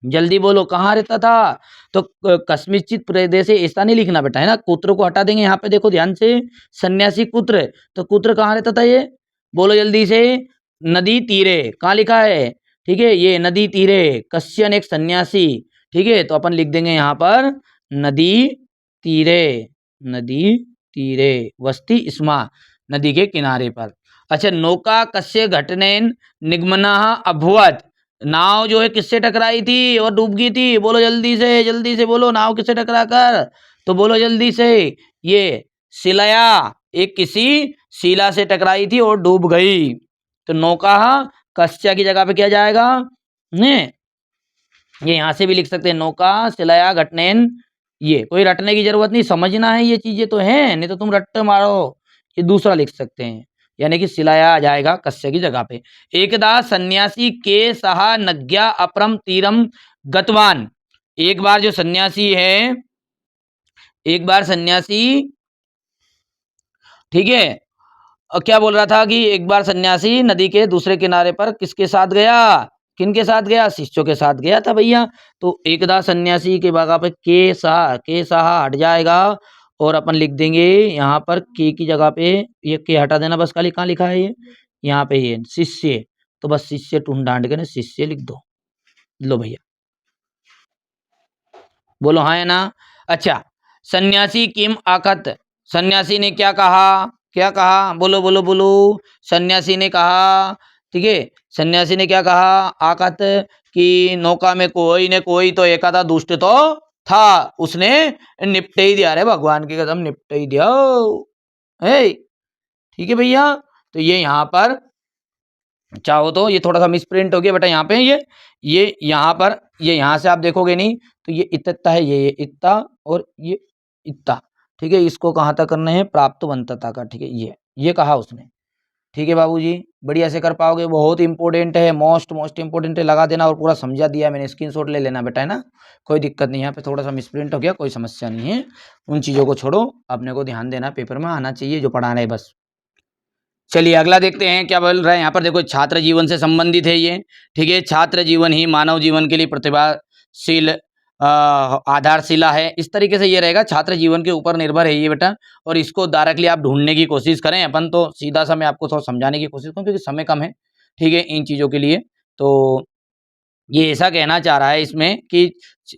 जल्दी बोलो कहाँ रहता था, तो कस्मिचित प्रदेश, ऐसा नहीं लिखना बेटा, है ना, कुत्र को हटा देंगे यहाँ पे, देखो ध्यान से, सन्यासी कुत्र, तो कुत्र कहाँ रहता था ये, बोलो जल्दी से, नदी तीरे, कहाँ लिखा है, ठीक है, ये नदी तीरे कश्यन एक सन्यासी, ठीक है, तो अपन लिख देंगे यहाँ पर नदी तीरे, नदी तीरे वस्ती स्मा, नदी के किनारे पर। अच्छा, नौका कस्य घटनेन निगमना अभवत, नाव जो है किससे टकराई थी और डूब गई थी, बोलो जल्दी से बोलो, नाव किससे टकरा कर, तो बोलो जल्दी से, ये शिलाया, एक किसी शिला से टकराई थी और डूब गई। तो नौका कश्या की जगह पे क्या जाएगा, ने ये यहां से भी लिख सकते हैं, नौका शिलाया घटनेन, ये कोई रटने की जरूरत नहीं, समझना है ये चीजें तो है, नहीं तो तुम रट्टे मारो, ये दूसरा लिख सकते हैं, यानी कि शिलाया आ जाएगा कस्य की जगह पे। एकदा सन्यासी के सहा नज्ञा अपरम तीरम गतवान। एक बार जो सन्यासी है, एक बार सन्यासी, ठीक है, और क्या बोल रहा था कि एक बार सन्यासी नदी के दूसरे किनारे पर किसके साथ गया, किनके साथ गया, शिष्यों के साथ गया था भैया। तो एकदा सन्यासी के जगह पे के सहा हट जाएगा और अपन लिख देंगे यहाँ पर के की जगह पे ये के हटा देना बस, खाली कहाँ लिखा है ये, यहाँ पे ये शिष्य, तो बस शिष्य ढूंढ ढांड के ना शिष्य लिख दो। लो भैया, बोलो हाँ या ना। अच्छा, सन्यासी किम आकत, सन्यासी ने क्या कहा, क्या कहा, बोलो बोलो बोलो। सन्यासी ने कहा, ठीक है, सन्यासी ने क्या कहा, आकत, कि नौका में कोई ने कोई तो एक आधा दुष्ट तो था, उसने निपटे ही दिया रे, भगवान की कसम निपटे ही दिया है। ठीक है भैया, तो ये यहाँ पर चाहो तो ये थोड़ा सा मिसप्रिंट हो गया बेटा, यहाँ पे ये यहाँ पर ये यहाँ से आप देखोगे नहीं तो ये इत्ता है, ये इत्ता और ये इत्ता, ठीक है, इसको कहाँ तक करना है, प्राप्त बंतता का, ठीक है, ये कहा उसने। ठीक है बाबूजी, बढ़िया से कर पाओगे, बहुत इंपॉर्टेंट है, मोस्ट इंपॉर्टेंट है, लगा देना और पूरा समझा दिया मैंने, स्क्रीनशॉट ले लेना बेटा, है ना, कोई दिक्कत नहीं, यहाँ पे थोड़ा सा मिसप्रिंट हो गया, कोई समस्या नहीं है, उन चीज़ों को छोड़ो, अपने को ध्यान देना, पेपर में आना चाहिए जो पढ़ा रहे हैं बस। चलिए अगला देखते हैं क्या बोल रहा है यहाँ पर, देखो छात्र जीवन से संबंधित है ये, ठीक है, छात्र जीवन ही मानव जीवन के लिए प्रतिभाशील आधारशिला है, इस तरीके से ये रहेगा, छात्र जीवन के ऊपर निर्भर है ये बेटा, और इसको डायरेक्टली आप ढूंढने की कोशिश करें, अपन तो सीधा सा मैं आपको थोड़ा समझाने की कोशिश करूँ क्योंकि समय कम है, ठीक है, इन चीज़ों के लिए। तो ये ऐसा कहना चाह रहा है इसमें कि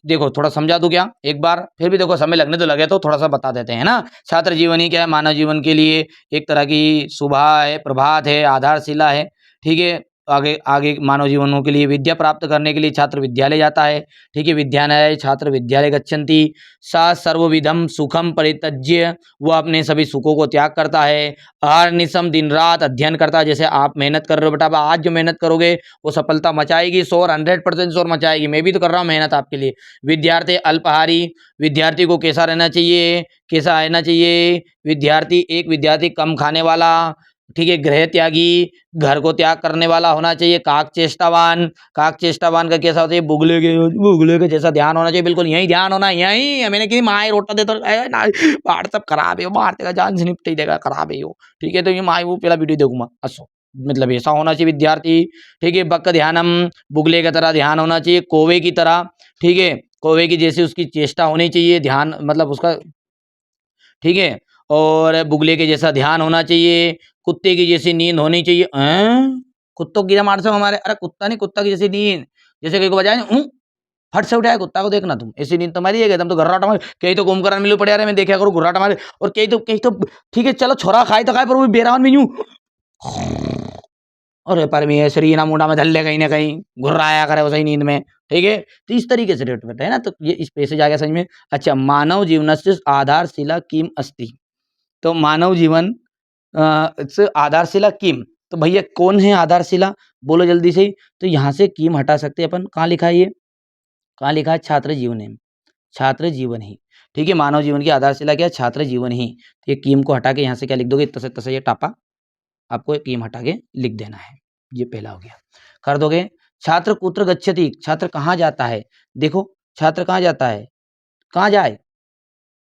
देखो थोड़ा समझा दूं क्या एक बार, फिर भी देखो समय लगने तो लगे तो थोड़ा सा बता देते हैं ना। छात्र जीवन ही क्या है, मानव जीवन के लिए एक तरह की सुबह है, प्रभात है, आधारशिला है, ठीक है। आगे आगे मानव जीवनों के लिए विद्या प्राप्त करने के लिए छात्र विद्यालय जाता है, ठीक है, विद्यालय छात्र विद्यालय गच्छन्ति, सा सर्वविधम सुखम परित्यज्य, वो अपने सभी सुखों को त्याग करता है, अहर्निशम दिन रात अध्ययन करता है, जैसे आप मेहनत कर रहे हो बेटा, अब आज जो मेहनत करोगे वो सफलता मचाएगी, 100% श्योर मचाएगी, मैं भी तो कर रहा हूँ मेहनत आपके लिए। विद्यार्थी अल्पाहारी, विद्यार्थी को कैसा रहना चाहिए, कैसा रहना चाहिए, विद्यार्थी एक विद्यार्थी कम खाने वाला, ठीक है, गृह त्यागी, घर को त्याग करने वाला होना चाहिए, काक चेष्टावान, काक चेष्टावान का कैसा होता है, बुगले के जैसा ध्यान होना चाहिए, बिल्कुल यही ध्यान होना, यही मैंने कि माए रोटा दे तो बाहर सब खराब है, बाहर तेरा जान से निपट ही देगा, खराब है वो, ठीक है, तो ये माए वो पहला वीडियो देखूंगा असो, मतलब ऐसा होना चाहिए विद्यार्थी, ठीक है, बक ध्यानम, बुगले की तरह ध्यान होना चाहिए, कौवे की तरह, ठीक है, कौवे की जैसे उसकी चेष्टा होनी चाहिए, ध्यान मतलब उसका, ठीक है, और बुगले के जैसा ध्यान होना चाहिए, कुत्ते की जैसी नींद होनी चाहिए, कुत्तों की मार से हमारे, अरे कुत्ता नहीं, कुत्ता की जैसी नींद, जैसे कहीं को बजाए फट से उठाए कुत्ता को, देखना तुम ऐसी नींद तुम्हारी है, तुम तो घर्राटा मारे, कहीं तो कुंभकर्ण मिलो पड़े, मैं देखा करो घुर्राटा मारे, और कहीं तो ठीक है चलो छोरा खाए तो खाए, पर वो बेरावन में यूं, अरे परमेश्वरी ना मुंडा में धल्ले कहीं ना कहीं घुर्राया करे उसे नींद में, ठीक है, तो इस तरीके से रेट बेटा, है ना, तो ये इस पैसे जाएगा समझ में। अच्छा, मानव जीवन से आधारशिला किम अस्ति, तो मानव जीवन से आधारशिला किम, तो भैया कौन है आधारशिला, बोलो जल्दी से। तो यहाँ से किम हटा सकते हैं अपन, कहाँ लिखा है ये, कहाँ लिखा है, छात्र जीवन है, छात्र जीवन ही, ठीक है, मानव जीवन की आधारशिला क्या है, छात्र जीवन ही, तो ये कीम को हटा के यहाँ से क्या लिख दोगे, तसे तसे ये टापा आपको एक कीम हटा के लिख देना है, ये पहला हो गया, कर दोगे। छात्र कुत्र गच्छति, छात्र कहाँ जाता है, देखो छात्र कहाँ जाता है, कहाँ जाए,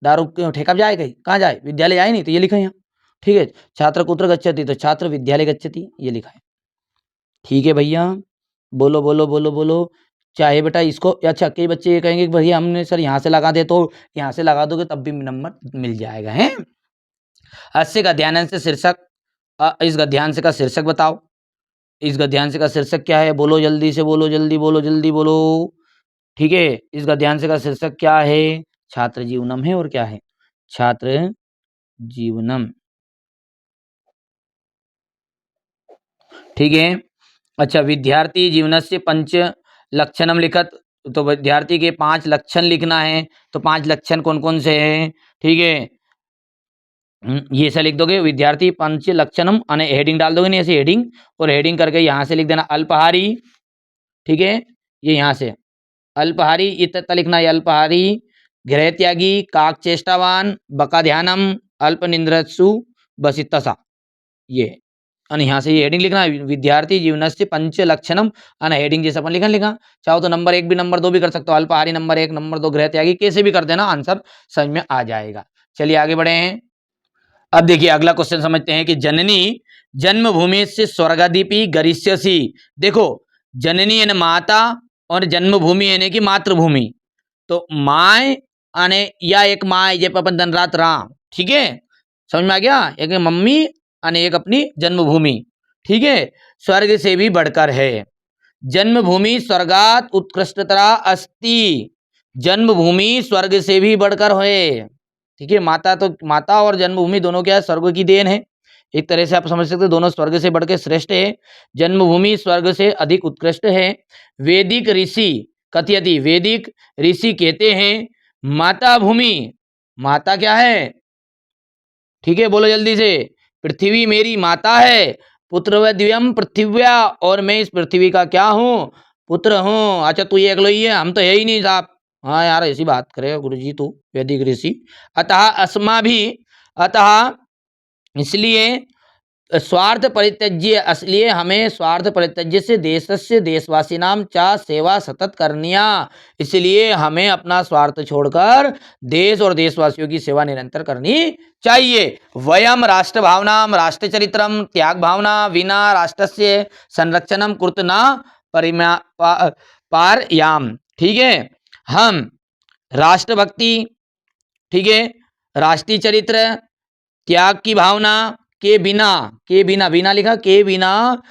दारू ठेका पे जाए, कहीं कहाँ जाए, विद्यालय जाए नहीं, तो ये लिखा है यहाँ, ठीक है, छात्र कुत्र गच्छति, तो छात्र विद्यालय गच्छति, ये लिखा है, ठीक है भैया, बोलो बोलो बोलो बोलो। चाहे बेटा इसको, अच्छा कई बच्चे ये कहेंगे कि भैया हमने सर यहाँ से लगा दे, तो यहाँ से लगा दोगे तब भी नंबर मिल जाएगा, है। अस्सी गद्यांश से शीर्षक, इस गद्यांश का शीर्षक बताओ, इस गद्यांश का शीर्षक क्या है, बोलो जल्दी से, बोलो जल्दी, बोलो जल्दी बोलो, ठीक है, इस गद्यांश का शीर्षक क्या है, छात्र जीवनम है, और क्या है, छात्र जीवनम, ठीक है। अच्छा, विद्यार्थी जीवनस्य पंच लक्षणम लिखत, तो विद्यार्थी के 5 लक्षण लिखना है, तो 5 लक्षण कौन कौन से हैं, ठीक है, ये ऐसा लिख दोगे, विद्यार्थी पंच लक्षणम, हेडिंग डाल दोगे नहीं ऐसे हेडिंग, और हेडिंग करके यहाँ से लिख देना अल्पाहारी, ठीक है, ये यहाँ से अल्पाहारी इतना लिखना है, अल्पाहारी, गृह त्यागी, काक चेष्टावान, बका ध्यानम, अल्प निंद्रसु, बस इतना सा, ये और यहाँ से ये हेडिंग लिखना है, विद्यार्थी जीवनस्य पंच लक्षणम और हेडिंग जैसे अपन लिखा चाहो तो नंबर 1 भी नंबर 2 भी कर सकते हो, अल्पाहारी नंबर 1 नंबर 2 गृह त्यागी कैसे भी कर देना, आंसर समझ में आ जाएगा। चलिए आगे बढ़े हैं। अब देखिए अगला क्वेश्चन समझते हैं कि जननी जन्मभूमि से स्वर्गादीपी गरिष्यसी। देखो जननी यानी माता और जन्मभूमि यानी कि मातृभूमि, तो माए आने या एक माँ ये अपन दिन रात राम, ठीक है समझ में आ गया, एक मम्मी और एक अपनी जन्मभूमि, ठीक है, स्वर्ग से भी बढ़कर है। जन्मभूमि स्वर्गात उत्कृष्टतरा अस्ति, जन्मभूमि स्वर्ग से भी बढ़कर है, ठीक है। माता तो माता और जन्मभूमि दोनों क्या है, स्वर्ग की देन है, एक तरह से आप समझ सकते हो दोनों स्वर्ग से बढ़ के श्रेष्ठ है, जन्मभूमि स्वर्ग से अधिक उत्कृष्ट है। वैदिक ऋषि कथयति, वैदिक ऋषि कहते हैं माता भूमि, माता क्या है, ठीक है बोलो जल्दी से, पृथ्वी मेरी माता है, पुत्र दिव्यम पृथ्व्या, और मैं इस पृथ्वी का क्या हूँ, पुत्र हूँ। अच्छा तू ये अगलो ही है, हम तो है ही नहीं साहब, हाँ यार ऐसी बात करे गुरुजी तू वैदिक ऋषि। अतः अस्मा भी, अतः इसलिए स्वार्थ परित्यज्य, इसलिए हमें स्वार्थ परित्यज्य से देशस्य देशवासी नाम चा सेवा सतत करनिया, इसलिए हमें अपना स्वार्थ छोड़कर देश और देशवासियों की सेवा निरंतर करनी चाहिए। वयम राष्ट्र भावनाम राष्ट्र चरित्रम त्याग भावना विना राष्ट्रस्य संरक्षणम कुर्त न पारयाम, ठीक है, हम राष्ट्रभक्ति, ठीक है, राष्ट्रीय चरित्र, त्याग की भावना के बिना, के बिना, बिना लिखा के बिना,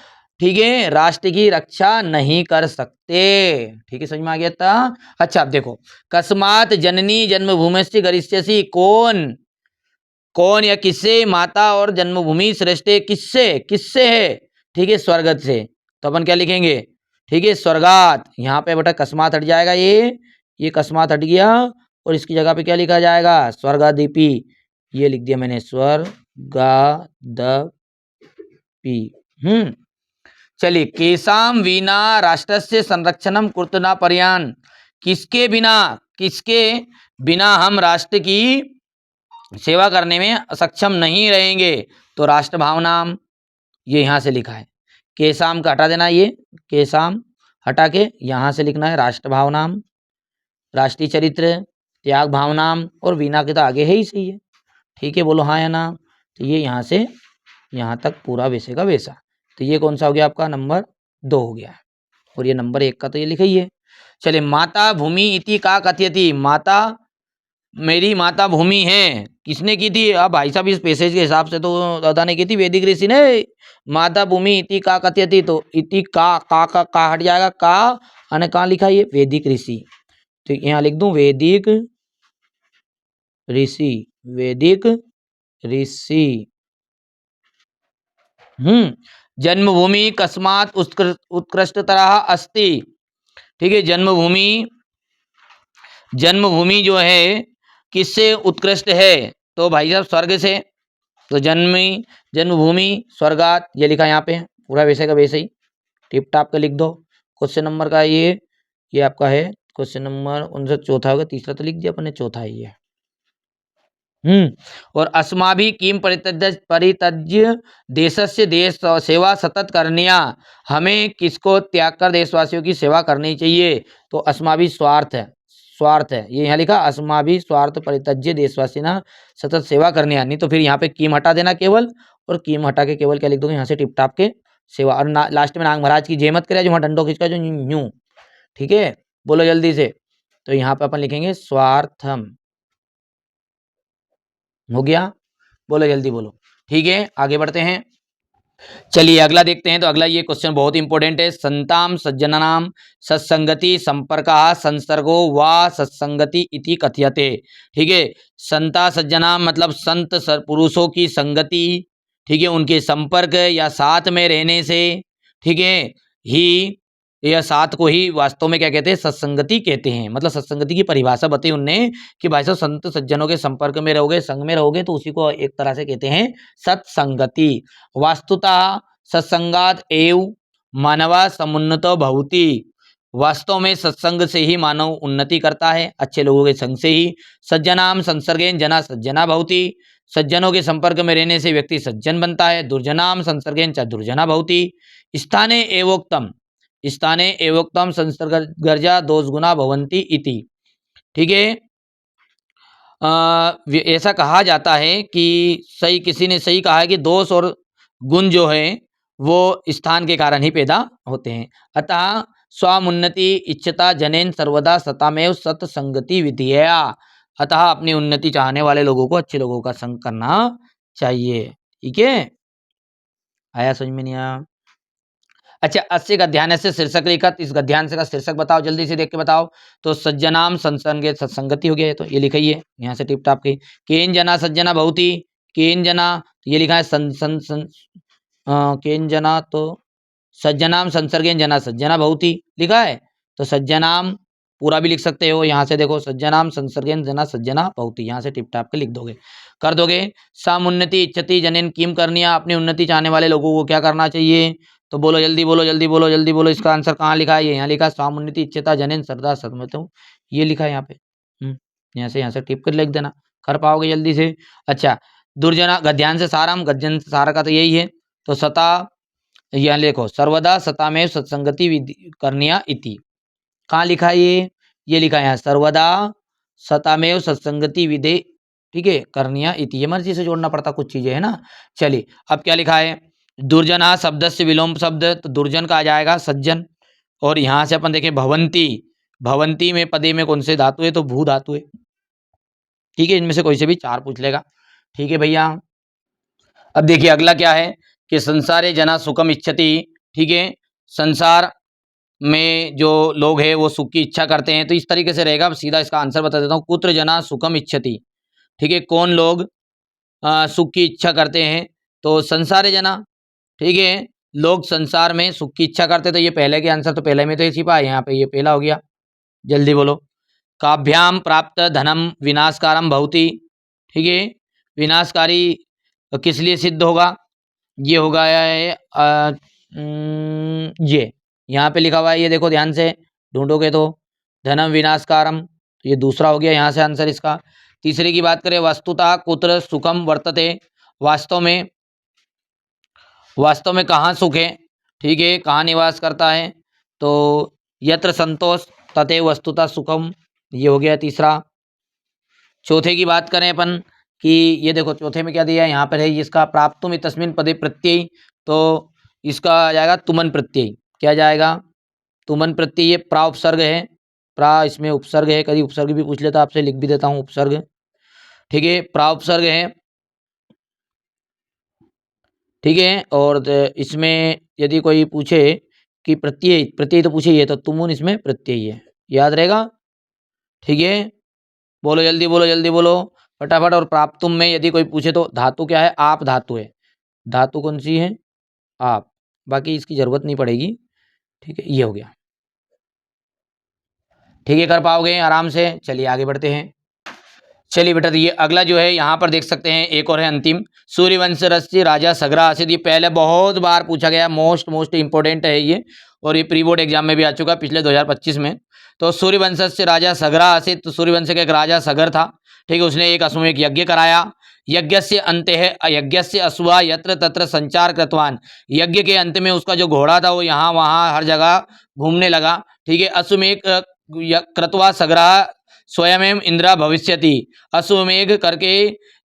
ठीक है, राष्ट्र की रक्षा नहीं कर सकते, ठीक है समझ में आ गया था। अच्छा अब देखो कस्मात जननी जन्मभूमि से गरिष्यसी, कौन कौन या किससे माता और जन्मभूमि श्रेष्ठ है, किससे किससे है, ठीक है स्वर्गत से, तो अपन क्या लिखेंगे, ठीक है स्वर्गात, यहाँ पे बेटा कस्मात हट जाएगा, ये कस्मात हट गया और इसकी जगह पे क्या लिखा जाएगा, स्वर्गादीपी, ये लिख दिया मैंने स्वर्गादपी। चलिए केसाम वीना राष्ट्रस्य संरक्षणम कुर्तना पर्यान, किसके बिना, किसके बिना हम राष्ट्र की सेवा करने में सक्षम नहीं रहेंगे, तो राष्ट्र भावनाम, ये यहाँ से लिखा है, केसाम का हटा देना, ये केसाम हटा के यहाँ से लिखना है राष्ट्र भावनाम, राष्ट्रीय चरित्र, त्याग भावनाम, और वीणा के तो आगे है ही सही है, ठीक है बोलो हाँ या ना। तो ये यहाँ से यहाँ तक पूरा वैसे का वैसा, तो ये कौन सा हो गया आपका, नंबर 2 हो गया, और ये नंबर 1 का तो ये लिखा ही है। चलिए माता भूमि इति का कथयति, माता मेरी माता भूमि है, किसने की थी, अब भाई साहब इस पैसेज के हिसाब से तो दादा ने की थी वैदिक ऋषि ने, माता भूमि इति का कथयति, तो इति का हट जाएगा, का और कहाँ लिखा ये वैदिक ऋषि, तो यहाँ लिख दूं वैदिक ऋषि, वैदिक ऋषि। जन्मभूमि कस्मात उत्कृष्टतरा अस्ति, ठीक है, जन्मभूमि, जन्मभूमि जो है किससे उत्कृष्ट है, तो भाई साहब स्वर्ग से, तो जन्मभूमि स्वर्गात, ये लिखा यहाँ पे पूरा वैसे का वैसे ही टिप टाप का लिख दो। क्वेश्चन नंबर का ये आपका है क्वेश्चन नंबर 59, चौथा होगा, तीसरा तो लिख दिया अपने, चौथा है ये। और अस्माभि किम परित्यज्य देशस्य देश सेवा सतत करनिया, हमें किसको त्याग कर देशवासियों की सेवा करनी चाहिए, तो अस्माभि स्वार्थ है, स्वार्थ है, ये यहाँ लिखा अस्माभि स्वार्थ परित्यज्य देशवासी ना सतत सेवा करनिया, नहीं तो फिर यहाँ पे कीम हटा देना केवल, और कीम हटा के केवल क्या लिख दोगे यहाँ से टिप टाप के सेवा, और लास्ट में नाग महाराज की जय मत करे जो वहाँ डंडो खींचका जो यूं, ठीक है बोलो जल्दी से, तो यहाँ पे अपन लिखेंगे स्वार्थम, हो गया, बोलो जल्दी बोलो, ठीक है आगे बढ़ते हैं। चलिए अगला देखते हैं, तो अगला ये क्वेश्चन बहुत इंपॉर्टेंट है, संताम सज्जनानाम सत्संगति संपर्कः संसर्गो वा सत्संगति इति कथ्यते, ठीक है, संता सज्जनाम मतलब संत पुरुषों की संगति, ठीक है, उनके संपर्क या साथ में रहने से, ठीक है, ही यह साथ को ही वास्तव में क्या कहते हैं, सत्संगति कहते हैं, मतलब सत्संगति की परिभाषा बताई उनने कि भाई साहब संत सज्जनों के संपर्क में रहोगे, संग में रहोगे, तो उसी को एक तरह से कहते हैं सत्संगति। वास्तुतः सत्संगात एव मानवा समुन्नतो भवति, वास्तव में सत्संग से ही मानव उन्नति करता है, अच्छे लोगों के संग से ही। सज्जनाम संसर्गेन जना सज्जना भवति, सज्जनों के संपर्क में रहने से व्यक्ति सज्जन बनता है। दुर्जनाम संसर्गेन च दुर्जना भवति, स्थाने एवोक्तम, स्थाने एवोक्तम संसर्गर्जा दोष गुना भवंती इति। ठीक है, ऐसा कहा जाता है कि सही, किसी ने सही कहा है कि दोष और गुण जो है वो स्थान के कारण ही पैदा होते हैं। अतः स्वामुन्नति इच्छता जनेन सर्वदा सतामेव सत्संगति विधिया, अतः अपनी उन्नति चाहने वाले लोगों को अच्छे लोगों का संग करना चाहिए। ठीक है, आया समझ में नहीं आया? अच्छा, अस्य गद्यान्य से शीर्षक लिखा, इस गद्यांश का शीर्षक बताओ, जल्दी से देख के बताओ। तो सज्जनाम संसंगे सत्संगति हो गया है, तो ये लिखा ही है यहाँ से टिप टाप के। केन जना सज्जना भवति, केन जना, तो ये लिखा है केन जना, तो सज्जनाम संसर्गेन जना सज्जना भवति लिखा है, तो सज्जनाम पूरा भी लिख सकते हो। यहाँ से देखो, सज्जनाम संसर्गेन जना सज्जना भवति, यहाँ से टिप टाप के लिख दोगे, कर दोगे। सामुन्नति इच्छति जनेन किम करनिया, अपनी उन्नति चाहने वाले लोगों को क्या करना चाहिए? तो बोलो, जल्दी बोलो, जल्दी बोलो, जल्दी बोलो। इसका आंसर कहाँ लिखा है? ये यहाँ लिखा है, स्वामुन्नति इच्छता जनेन सरदा सतमतु, ये लिखा है यहाँ पे। यहाँ से टिप कर लिख देना, कर पाओगे जल्दी से। अच्छा, दुर्जना गद्यांश से सारम, गद्यांश से सारा का तो यही है। तो सता, यहाँ लिखो, सर्वदा सता में सत्संगति करनिया इति, कहाँ लिखा है ये लिखा है यहाँ, सर्वदा सतामेव सत्संगति विधे, ठीक है, करनिया इति। ये मर्जी से जोड़ना पड़ता कुछ चीजें, है ना। चलिए, अब क्या लिखा है? दुर्जना शब्द से विलोम शब्द, तो दुर्जन का आ जाएगा सज्जन। और यहाँ से अपन देखें भवंती, भवंती में पदे में कौन से धातु है? तो भू धातु है। ठीक है, इनमें से कोई से भी चार पूछ लेगा। ठीक है भैया, अब देखिए अगला क्या है कि संसारे जना सुखम इच्छति। ठीक है, संसार में जो लोग हैं वो सुख की इच्छा करते हैं, तो इस तरीके से रहेगा। सीधा इसका आंसर बता देता हूँ, कुत्र जना सुखम इच्छति। ठीक है, कौन लोग सुख की इच्छा करते हैं? तो संसारे जना, ठीक है, लोग संसार में सुख की इच्छा करते, तो ये पहले के आंसर तो पहले में तो ये छिपा है, यहाँ पे ये पहला हो गया। जल्दी बोलो। काभ्याम प्राप्त धनम विनाशकारम भवति। ठीक है, विनाशकारी किस लिए सिद्ध होगा? ये होगा ये यहाँ पे लिखा हुआ है, ये देखो ध्यान से ढूंढोगे तो, धनम विनाशकारम, तो ये दूसरा हो गया यहाँ से आंसर इसका। तीसरे की बात करें, वस्तुतः कुत्र सुखम वर्तते, वास्तव में कहाँ सुख है? ठीक है, कहाँ निवास करता है? तो यत्र संतोष तते वस्तुतः सुखम, ये हो गया तीसरा। चौथे की बात करें अपन कि ये देखो चौथे में क्या दिया है यहाँ पर है, इसका प्राप्तुम इतस्मिन् पदे प्रत्यय, तो इसका आ जाएगा तुमन प्रत्यय। क्या जाएगा? तुमन प्रत्यय। ये प्रा उपसर्ग है, प्रा इसमें उपसर्ग है, कभी उपसर्ग भी पूछ लेता, आपसे लिख भी देता हूँ उपसर्ग। ठीक है, प्रा उपसर्ग है। ठीक है, और इसमें यदि कोई पूछे कि प्रत्यय तो पूछे, ये तो तुमुन इसमें प्रत्यय है, याद रहेगा। ठीक है, बोलो जल्दी बोलो, जल्दी बोलो फटाफट। और प्राप्तुम में यदि कोई पूछे तो धातु क्या है? आप धातु है। धातु कौन सी है? आप, बाकी इसकी जरूरत नहीं पड़ेगी। ठीक है, ये हो गया। ठीक है, कर पाओगे आराम से। चलिए आगे बढ़ते हैं। चलिए बेटा, ये अगला जो है यहाँ पर देख सकते हैं, एक और है अंतिम। सूर्यवंश रस्य राजा सगरा आसिद, ये पहले बहुत बार पूछा गया, मोस्ट इंपॉर्टेंट है ये, और ये प्री बोर्ड एग्जाम में भी आ चुका पिछले 2025 में। तो सूर्यवंश से राजा सगरा आसिद, तो सूर्यवंश का एक राजा सगर था। ठीक है, उसने एक अश्वमेध यज्ञ कराया। यज्ञ से अंत है यज्ञ से अश्वा यत्र तत्र संचार कृतवान, यज्ञ के अंत में उसका जो घोड़ा था वो यहाँ वहाँ हर जगह घूमने लगा। ठीक है, अश्वमेध कृतवा सगरा स्वयं इंद्र भविष्यति, अश्वमेघ करके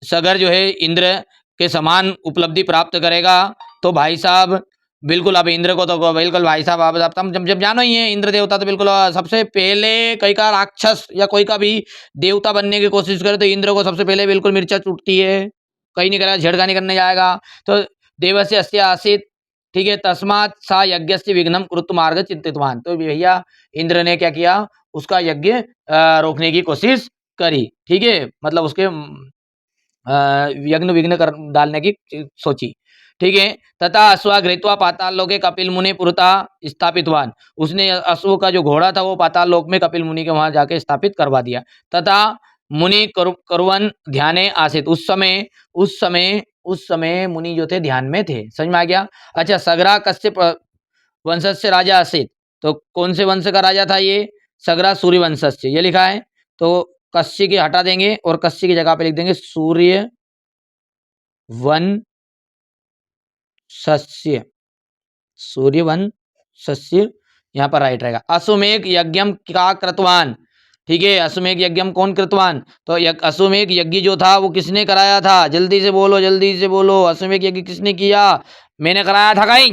सगर जो है इंद्र के समान उपलब्धि प्राप्त करेगा। तो भाई साहब बिल्कुल, अब इंद्र को तो बिल्कुल भाई साहब, आप जब जानो ही है, इंद्र देवता तो बिल्कुल सबसे पहले कई का राक्षस या कोई का भी देवता बनने की कोशिश करे तो इंद्र को सबसे पहले बिल्कुल मिर्चा चुटती है, कहीं नहीं करेगा, झेड़खानी करने जाएगा। तो देवस्य अस्य आसीत, ठीक है, तस्मात् सा यज्ञ से विघ्नम कुरुत मार्ग चिंतितवान, तो भैया इंद्र ने क्या किया? उसका यज्ञ रोकने की कोशिश करी। ठीक है, मतलब उसके यज्ञ विघ्न कर डालने की सोची। ठीक है, तथा अश्वा घृत्वा पाताल लोके कपिल मुनि पुरता स्थापितवान, उसने अश्व का जो घोड़ा था वो पाताल लोक में कपिल मुनि के वहां जाके स्थापित करवा दिया। तथा मुनि कुर्वन् ध्याने आसित, उस समय मुनि जो थे ध्यान में थे। समझ में आ गया? अच्छा, सगरा कश्यप वंशज से राजा आसित, तो कौन से वंश का राजा था ये? सगरा सूर्य वंशस्य, ये लिखा है। तो कस्य के हटा देंगे और कस्य की जगह पे लिख देंगे सूर्य वंशस्य, सूर्यवन सस्य, यहाँ पर राइट रहेगा। अश्वमेध यज्ञम का कृतवान, ठीक है, अश्वमेध यज्ञम कौन कृतवान? तो अश्वमेध यज्ञ जो था वो किसने कराया था? जल्दी से बोलो, जल्दी से बोलो, अश्वमेध यज्ञ किसने किया? मैंने कराया था कहीं?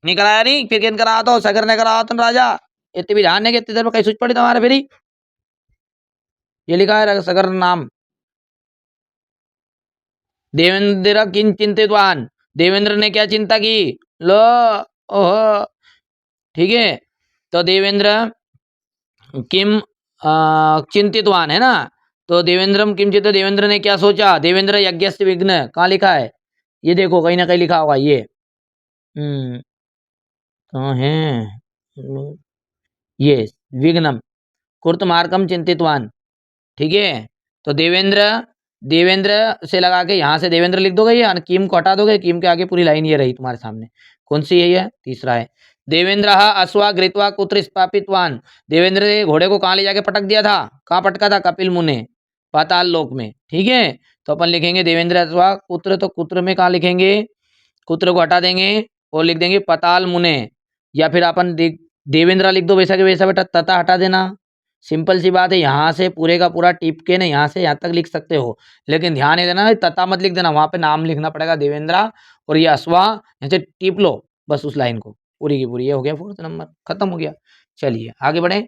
नहीं कराया, नहीं, फिर किन कराया? तो सगर ने कराया था राजा। इतनी भी ध्यान है कि इतनी देर में कहीं सोच पड़ी तुम्हारे? फिर ये लिखा है सगर नाम। देवेंद्र किन चिंतितवान, देवेंद्र ने क्या चिंता की? लो, ओहो, ठीक है। तो देवेंद्र किम चिंतितवान है ना, तो देवेंद्रम किम चिंतित, देवेंद्र ने क्या सोचा? देवेंद्र यज्ञस्य विघ्न, कहाँ लिखा है? ये देखो कहीं ना कहीं लिखा होगा ये। कहाँ है ये? विघ्नम कुर्तमार्कम चिंतितवान, ठीक है। तो देवेंद्र, देवेंद्र से लगा के यहाँ से देवेंद्र लिख दोगे, ये कीम को हटा दोगे, कीम के आगे पूरी लाइन ये रही तुम्हारे सामने। कौन सी यही है? तीसरा है। देवेंद्र अश्वा गृत्वा कुत्र स्थापितवान, देवेंद्र ने घोड़े को कहाँ ले जाके पटक दिया था? कहाँ पटका था? कपिल मुने, पाताल लोक में, ठीक है। तो अपन लिखेंगे देवेंद्र अश्वा कुत्र, तो कुत्र में कहाँ लिखेंगे? कुत्र को हटा देंगे और लिख देंगे पाताल मुने, या फिर अपन देवेंद्र लिख दो वैसा के वैसा, बेटा तथा हटा देना। सिंपल सी बात है, यहाँ से पूरे का पूरा टिप के ना यहाँ से यहाँ तक लिख सकते हो, लेकिन ध्यान ये देना तथा मत लिख देना, वहां पे नाम लिखना पड़ेगा देवेंद्र, और ये अश्वा यहाँ से टिप लो बस उस लाइन को पूरी की पूरी। ये हो गया 4th नंबर, खत्म हो गया। चलिए आगे बढ़े।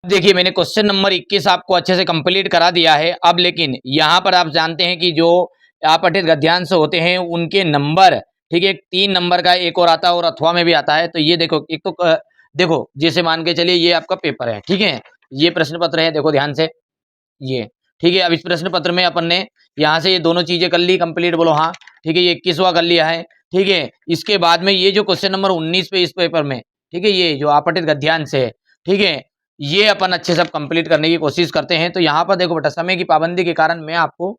देखिए मैंने क्वेश्चन नंबर 21 आपको अच्छे से कंप्लीट करा दिया है। अब लेकिन यहाँ पर आप जानते हैं कि जो अपठित गद्यांश होते हैं उनके नंबर, ठीक है, 3 नंबर का एक और आता है और अथवा में भी आता है। तो ये देखो, एक तो देखो जैसे मान के चलिए ये आपका पेपर है, ठीक है, ये प्रश्न पत्र है, देखो ध्यान से ये, ठीक है। अब इस प्रश्न पत्र में अपन ने यहाँ से ये दोनों चीजें कर ली कंप्लीट, बोलो हाँ, ठीक है, ये 21वां कर लिया है, ठीक है। इसके बाद में ये जो क्वेश्चन नंबर 19 पे इस पेपर में, ठीक है, ये जो अपठित गद्यांश है, ठीक है, ये अपन अच्छे से कंप्लीट करने की कोशिश करते हैं। तो यहाँ पर देखो बेटा, समय की पाबंदी के कारण मैं आपको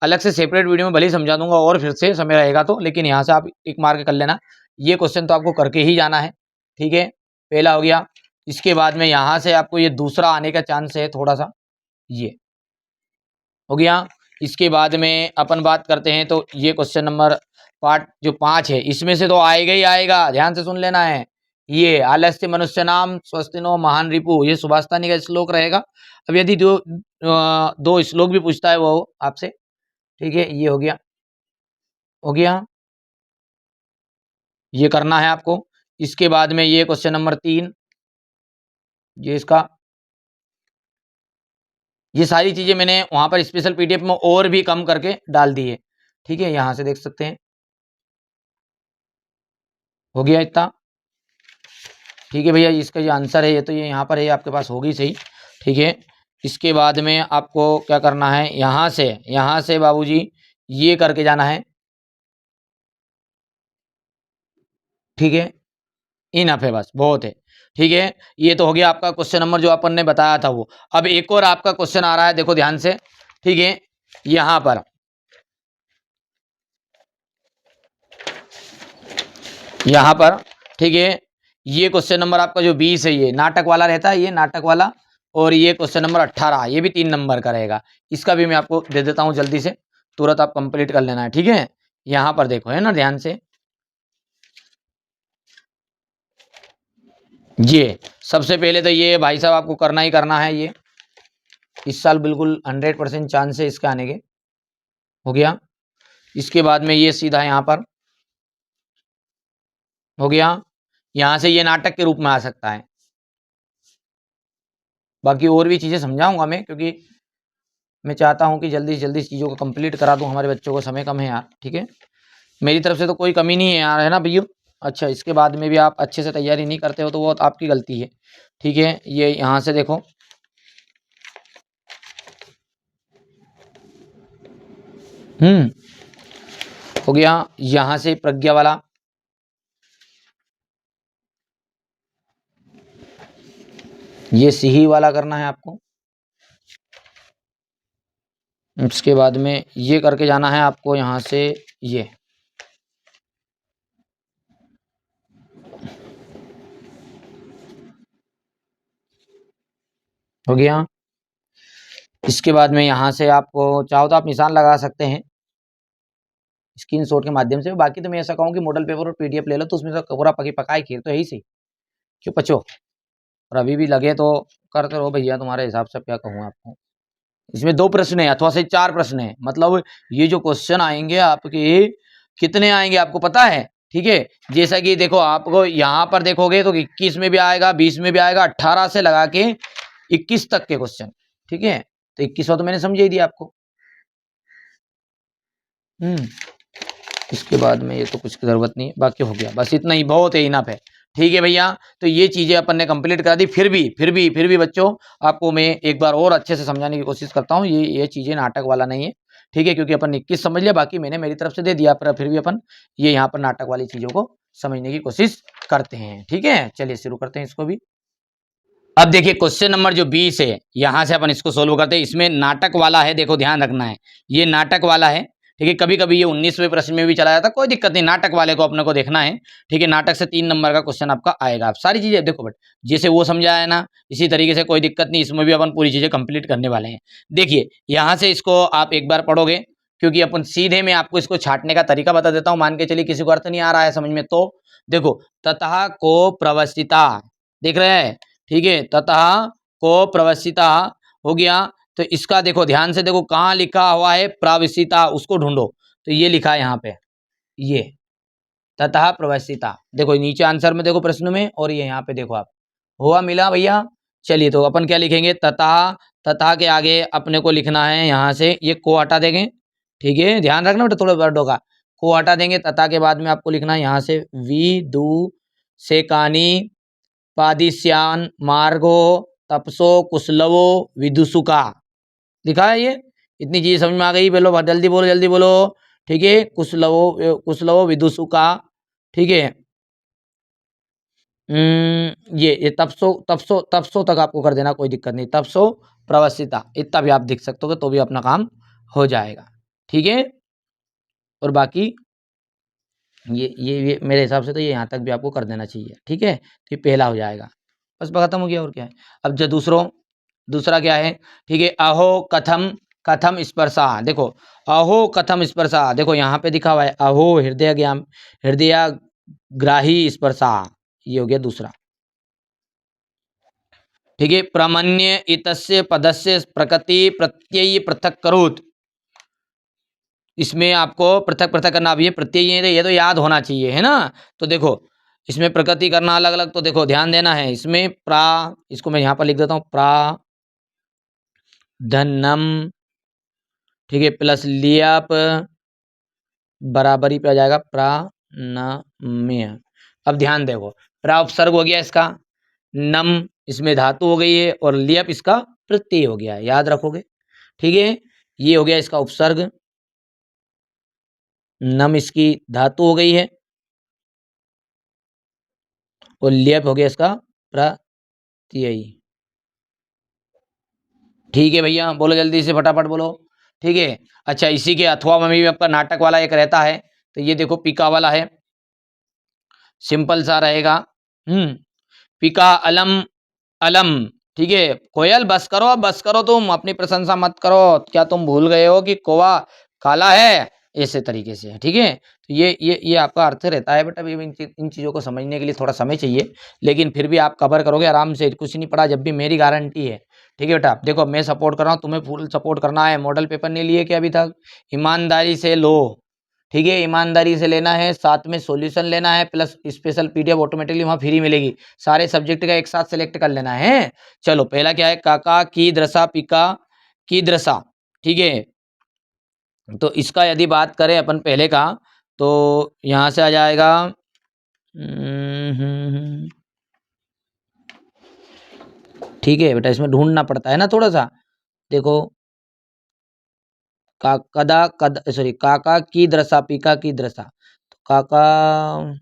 अलग से सेपरेट वीडियो में भले ही समझा दूंगा और फिर से समय रहेगा तो, लेकिन यहाँ से आप टिक मार के कर लेना, ये क्वेश्चन तो आपको करके ही जाना है, ठीक है, पहला हो गया। इसके बाद में यहाँ से आपको ये दूसरा आने का चांस है थोड़ा सा, ये हो गया। इसके बाद में अपन बात करते हैं तो ये क्वेश्चन नंबर पार्ट जो 5 है इसमें से तो आएगा ही आएगा, ध्यान से सुन लेना है। ये आलस्य मनुष्य नाम स्वस्तिनो महान रिपु, ये सुभाषतानी का श्लोक रहेगा। अब यदि दो श्लोक भी पूछता है वो आपसे, ठीक है, ये हो गया, हो गया, ये करना है आपको। इसके बाद में ये क्वेश्चन नंबर 3, ये इसका, ये सारी चीजें मैंने वहां पर स्पेशल पीडीएफ में और भी कम करके डाल दी है, ठीक है, यहां से देख सकते हैं, हो गया इतना, ठीक है भैया। इसका जो आंसर है ये तो ये यहाँ पर है, आपके पास होगी सही, ठीक है। इसके बाद में आपको क्या करना है, यहाँ से बाबूजी ये करके जाना है, ठीक है, इनफ है, बस बहुत है, ठीक है। ये तो हो गया आपका क्वेश्चन नंबर जो अपन ने बताया था वो। अब एक और आपका क्वेश्चन आ रहा है, देखो ध्यान से, ठीक है, यहाँ पर, यहाँ पर, ठीक है, ये क्वेश्चन नंबर आपका जो 20 है ये नाटक वाला रहता है, ये नाटक वाला, और ये क्वेश्चन नंबर 18 ये भी 3 नंबर का रहेगा। इसका भी मैं आपको दे देता हूँ जल्दी से, तुरंत आप कंप्लीट कर लेना है, ठीक है। यहाँ पर देखो, है ना, ध्यान से, ये सबसे पहले तो ये भाई साहब आपको करना ही करना है, ये इस साल बिल्कुल 100% चांस है इसके आने के, हो गया। इसके बाद में ये सीधा यहाँ पर हो गया, यहाँ से ये नाटक के रूप में आ सकता है। बाकी और भी चीज़ें समझाऊंगा मैं, क्योंकि मैं चाहता हूँ कि जल्दी से जल्दी चीज़ों को कंप्लीट करा दूँ, हमारे बच्चों को समय कम है यार, ठीक है, मेरी तरफ से तो कोई कमी नहीं है यार, है ना भैया। अच्छा, इसके बाद में भी आप अच्छे से तैयारी नहीं करते हो तो वो आपकी गलती है, ठीक है। ये यहाँ से देखो, हो गया, यहाँ से प्रज्ञा वाला, ये सिही वाला करना है आपको। इसके बाद में ये करके जाना है आपको यहाँ से, ये हो गया। इसके बाद में यहाँ से आपको चाहो तो आप निशान लगा सकते हैं स्क्रीनशॉट के माध्यम से। बाकी तो मैं ऐसा कहूँ कि मॉडल पेपर और पीडीएफ ले लो, तो उसमें तो पूरा पकी पकाई खीर तो यही सही, क्यों बच्चों। और अभी भी लगे तो करते रहो भैया, तुम्हारे हिसाब से क्या कहूँ आपको। इसमें 2 प्रश्न है अथवा से 4 प्रश्न है, मतलब ये जो क्वेश्चन आएंगे आपके कितने आएंगे आपको पता है, ठीक है। जैसा कि देखो आपको यहाँ पर देखोगे तो 21 में भी आएगा, 20 में भी आएगा, 18 से लगा के 21 तक के क्वेश्चन, ठीक है। तो 21वां तो मैंने समझा ही दिया आपको। इसके बाद में ये तो कुछ की जरूरत नहीं, बाकी हो गया, बस इतना ही बहुत है, इनफ है, ठीक है भैया। तो ये चीजें अपन ने कंप्लीट करा दी। फिर भी बच्चों आपको मैं एक बार और अच्छे से समझाने की कोशिश करता हूँ। ये चीजें नाटक वाला नहीं है, ठीक है, क्योंकि अपन 21 समझ लिया, बाकी मैंने मेरी तरफ से दे दिया, पर फिर भी अपन ये यहाँ पर नाटक वाली चीजों को समझने की कोशिश करते हैं, ठीक है। चलिए शुरू करते हैं इसको भी। अब देखिए क्वेश्चन नंबर जो 20 है, यहां से अपन इसको सोल्व करते हैं। इसमें नाटक वाला है, देखो ध्यान रखना है, ये नाटक वाला है, ठीक है। कभी कभी ये 19वें प्रश्न में भी चला जाता, कोई दिक्कत नहीं, नाटक वाले को अपने को देखना है, ठीक है। नाटक से 3 नंबर का क्वेश्चन आपका आएगा। आप सारी चीजें देखो, बट जैसे वो समझाया है ना, इसी तरीके से कोई दिक्कत नहीं, इसमें भी अपन पूरी चीजें कंप्लीट करने वाले हैं। देखिए यहाँ से इसको आप एक बार पढ़ोगे, क्योंकि अपन सीधे मैं आपको इसको छाटने का तरीका बता देता हूँ। मान के चलिए किसी को अर्थ नहीं आ रहा है समझ में, तो देखो ततः को प्रवस्थिता, देख रहे हैं, ठीक है। ततः को प्रवस्थिता हो गया, तो इसका देखो ध्यान से देखो कहाँ लिखा हुआ है, प्रवस्थिता, उसको ढूंढो। तो ये लिखा है यहाँ पे, ये ततः प्रवस्थिता, देखो नीचे आंसर में देखो प्रश्न में, और ये यहाँ पे देखो आप, हुआ मिला भैया। चलिए तो अपन क्या लिखेंगे, ततः, ततः के आगे अपने को लिखना है यहाँ से, ये को हटा देंगे, ठीक है। ध्यान रखना बेटा थोड़ा वर्डों का, को हटा देंगे। ततः के बाद में आपको लिखना है यहाँ से वी दू सेकानी पादिश्यान मार्गो तपसो कुशलवो विदुषुका, लिखा है ये। इतनी चीज समझ में आ गई, बोलो जल्दी बोलो, जल्दी बोलो, ठीक है। कुशलवो विदुषुका, ठीक है। ये तपसो तपसो तपसो तक आपको कर देना, कोई दिक्कत नहीं। तपसो प्रवस्थिता, इतना भी आप दिख सकते हो तो भी अपना काम हो जाएगा, ठीक है। और बाकी ये मेरे हिसाब से तो ये यहाँ तक भी आपको कर देना चाहिए, ठीक है। तो ये पहला हो जाएगा, बस खत्म हो गया, और क्या है। अब जो दूसरा क्या है, ठीक है। अहो कथम कथम स्पर्शा, देखो अहो कथम स्पर्शा, देखो यहाँ पे दिखा हुआ है अहो हृदय ग्राही स्पर्शा, ये हो गया दूसरा, ठीक है। प्रमन्य इतस्य पदस्य प्रकृति प्रत्यय पृथक करोत, इसमें आपको पृथक पृथक करना, अब ये प्रत्यय ये तो याद होना चाहिए, है ना। तो देखो इसमें प्रकृति करना अलग अलग, तो देखो ध्यान देना है इसमें प्रा, इसको मैं यहाँ पर लिख देता हूँ प्रा धनम, ठीक है, प्लस लियाप बराबरी पे आ जाएगा प्राणम्य। अब ध्यान देखो, प्रा उपसर्ग हो गया इसका, नम इसमें धातु हो गई है, और लियप इसका प्रत्यय हो गया है, याद रखोगे, ठीक है। ये हो गया इसका उपसर्ग, नम इसकी धातु हो गई है, और लियप हो गया इसका प्रत्यय, ठीक है भैया। बोलो जल्दी से फटाफट बोलो, ठीक है। अच्छा इसी के अथवा में भी आपका नाटक वाला एक रहता है, तो ये देखो पिका वाला है, सिंपल सा रहेगा, पिका अलम अलम, ठीक है। कोयल बस करो, बस करो, तुम अपनी प्रशंसा मत करो, क्या तुम भूल गए हो कि कौवा काला है, ऐसे तरीके से, ठीक है। तो ये आपका अर्थ रहता है। बट अभी इन चीज़ों को समझने के लिए थोड़ा समय चाहिए, लेकिन फिर भी आप कवर करोगे आराम से, कुछ नहीं पड़ा जब भी, मेरी गारंटी है, ठीक है बेटा। देखो मैं सपोर्ट कर रहा हूँ, तुम्हें फुल सपोर्ट करना है। मॉडल पेपर नहीं लिए क्या अभी तक, ईमानदारी से लो, ठीक है, ईमानदारी से लेना है, साथ में सॉल्यूशन लेना है, प्लस स्पेशल पीडीएफ ऑटोमेटिकली वहाँ फ्री मिलेगी, सारे सब्जेक्ट का एक साथ सेलेक्ट कर लेना है। चलो पहला क्या है, काका की दृसा पिका की दृसा, ठीक है। तो इसका यदि बात करें अपन पहले का, तो यहाँ से आ जाएगा ठीक है बेटा, इसमें ढूंढना पड़ता है ना थोड़ा सा। देखो काका की दृसा पिका की दृसा, तो काका,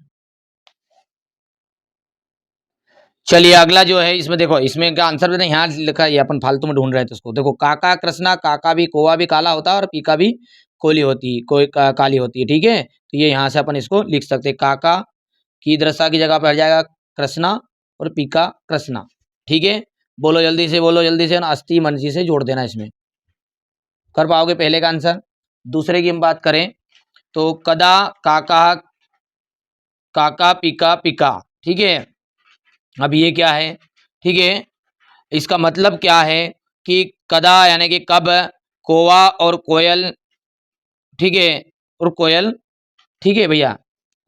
चलिए अगला जो है इसमें देखो, इसमें का आंसर भी नहीं यहाँ लिखा है, अपन फालतू में ढूंढ रहे थे उसको। देखो काका कृष्णा, काका भी कौवा भी काला होता है, और पीका भी कोली होती, काली होती है, ठीक है। तो ये यहाँ से अपन इसको लिख सकते हैं, काका की दृसा की जगह पर हट जाएगा कृष्णा, और पीका कृष्णा, ठीक है। बोलो जल्दी से ना, अस्थि मनसी से जोड़ देना इसमें। कर पाओगे पहले का आंसर। दूसरे की हम बात करें तो कदा काका काका पिका पिका, ठीक है। अब ये क्या है, ठीक है, इसका मतलब क्या है कि कदा यानी कि कब, कोवा और कोयल, ठीक है, और कोयल, ठीक है भैया,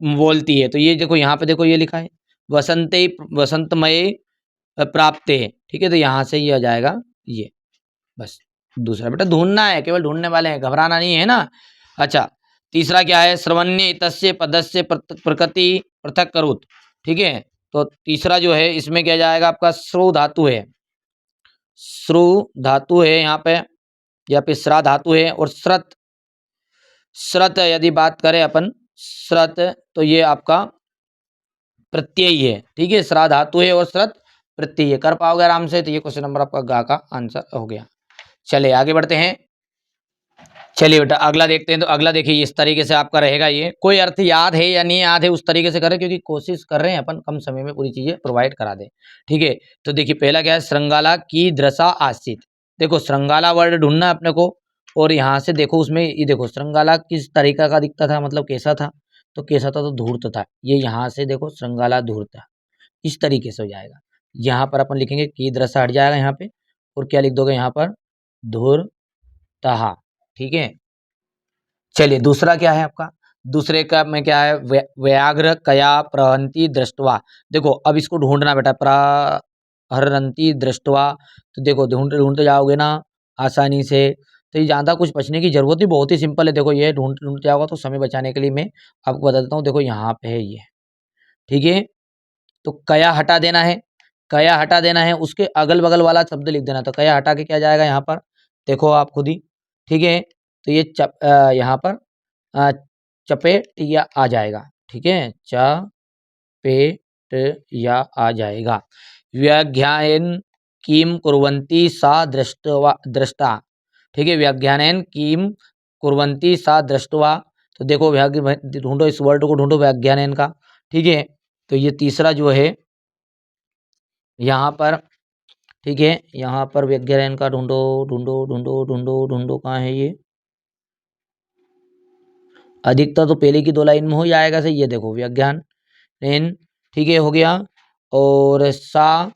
बोलती है। तो ये देखो यहाँ पे देखो ये लिखा है वसंते वसंतमय प्राप्त है, ठीक है। तो यहाँ से ये आ जाएगा ये, बस। दूसरा बेटा ढूंढना है, केवल ढूंढने वाले हैं, घबराना नहीं है ना। अच्छा, तीसरा क्या है, श्रवण्य तस्य पदस्य प्रकृति पृथक करुत, ठीक है। तो तीसरा जो है इसमें क्या जाएगा आपका, श्रु धातु है, श्रु धातु है यहाँ पे, या फिर श्रा धातु है। और श्रत, श्रत यदि बात करें अपन, श्रत, तो ये आपका प्रत्यय है, ठीक है। श्रा धातु है और श्रत प्रत्यय है। कर पाओगे आराम से। तो ये क्वेश्चन नंबर आपका गा का आंसर हो गया। चलिए आगे बढ़ते हैं। चलिए बेटा अगला देखते हैं। तो अगला देखिए इस तरीके से आपका रहेगा। ये कोई अर्थ याद है या नहीं याद है उस तरीके से करें, क्योंकि कोशिश कर रहे हैं अपन कम समय में पूरी चीजें प्रोवाइड करा दें, ठीक है। तो देखिए पहला क्या है, श्रृंगाला की दृशा आसित। देखो श्रृंगाला वर्ड ढूंढना है अपने को। और यहाँ से देखो उसमें ये देखो श्रृंगाला किस तरीका का दिखता था, मतलब कैसा था, तो कैसा था, तो धूर्त था। ये यहाँ से देखो श्रृंगाला धूर्त था, इस तरीके से हो जाएगा। यहाँ पर अपन लिखेंगे की दृशा हट जाएगा यहाँ पे, और क्या लिख दोगे यहाँ पर, धूर्तहा, ठीक है। चलिए दूसरा क्या है आपका, दूसरे का में क्या है, व्याघ्र कया प्रहंती दृष्टवा। देखो अब इसको ढूंढना बेटा, प्रहरंती दृष्टवा। तो देखो ढूंढते ढूंढते जाओगे ना आसानी से। तो ये ज़्यादा कुछ बचने की जरूरत नहीं, बहुत ही सिंपल है। देखो ये ढूंढते ढूंढते जाओगा, तो समय बचाने के लिए मैं आपको बता देता हूँ। देखो यहाँ पे है ये, ठीक है। तो कया हटा देना है, कया हटा देना है, उसके अगल बगल वाला शब्द लिख देना। तो कया हटा के क्या जाएगा यहाँ पर, देखो आप खुद ही, ठीक है। तो ये यहाँ पर अ, चपेटिया आ जाएगा, ठीक है, चपेटिया आ जाएगा। व्याख्यान किम कुर्वन्ति सा दृष्टवा दृष्टा, ठीक है। व्याख्यान किम कुर्वन्ति सा दृष्टवा। तो देखो ढूंढो इस वर्ड को, ढूंढो व्याख्यान का, ठीक है। तो ये तीसरा जो है यहाँ पर, ठीक है, यहाँ पर व्याख्यान का ढूंढो ढूंढो ढूंढो ढूंढो ढूंढो, कहाँ है ये, अधिकतर तो पहले की दो लाइन में हो जाएगा सही। ये देखो व्याख्यान एन, ठीक है, हो गया। और सा,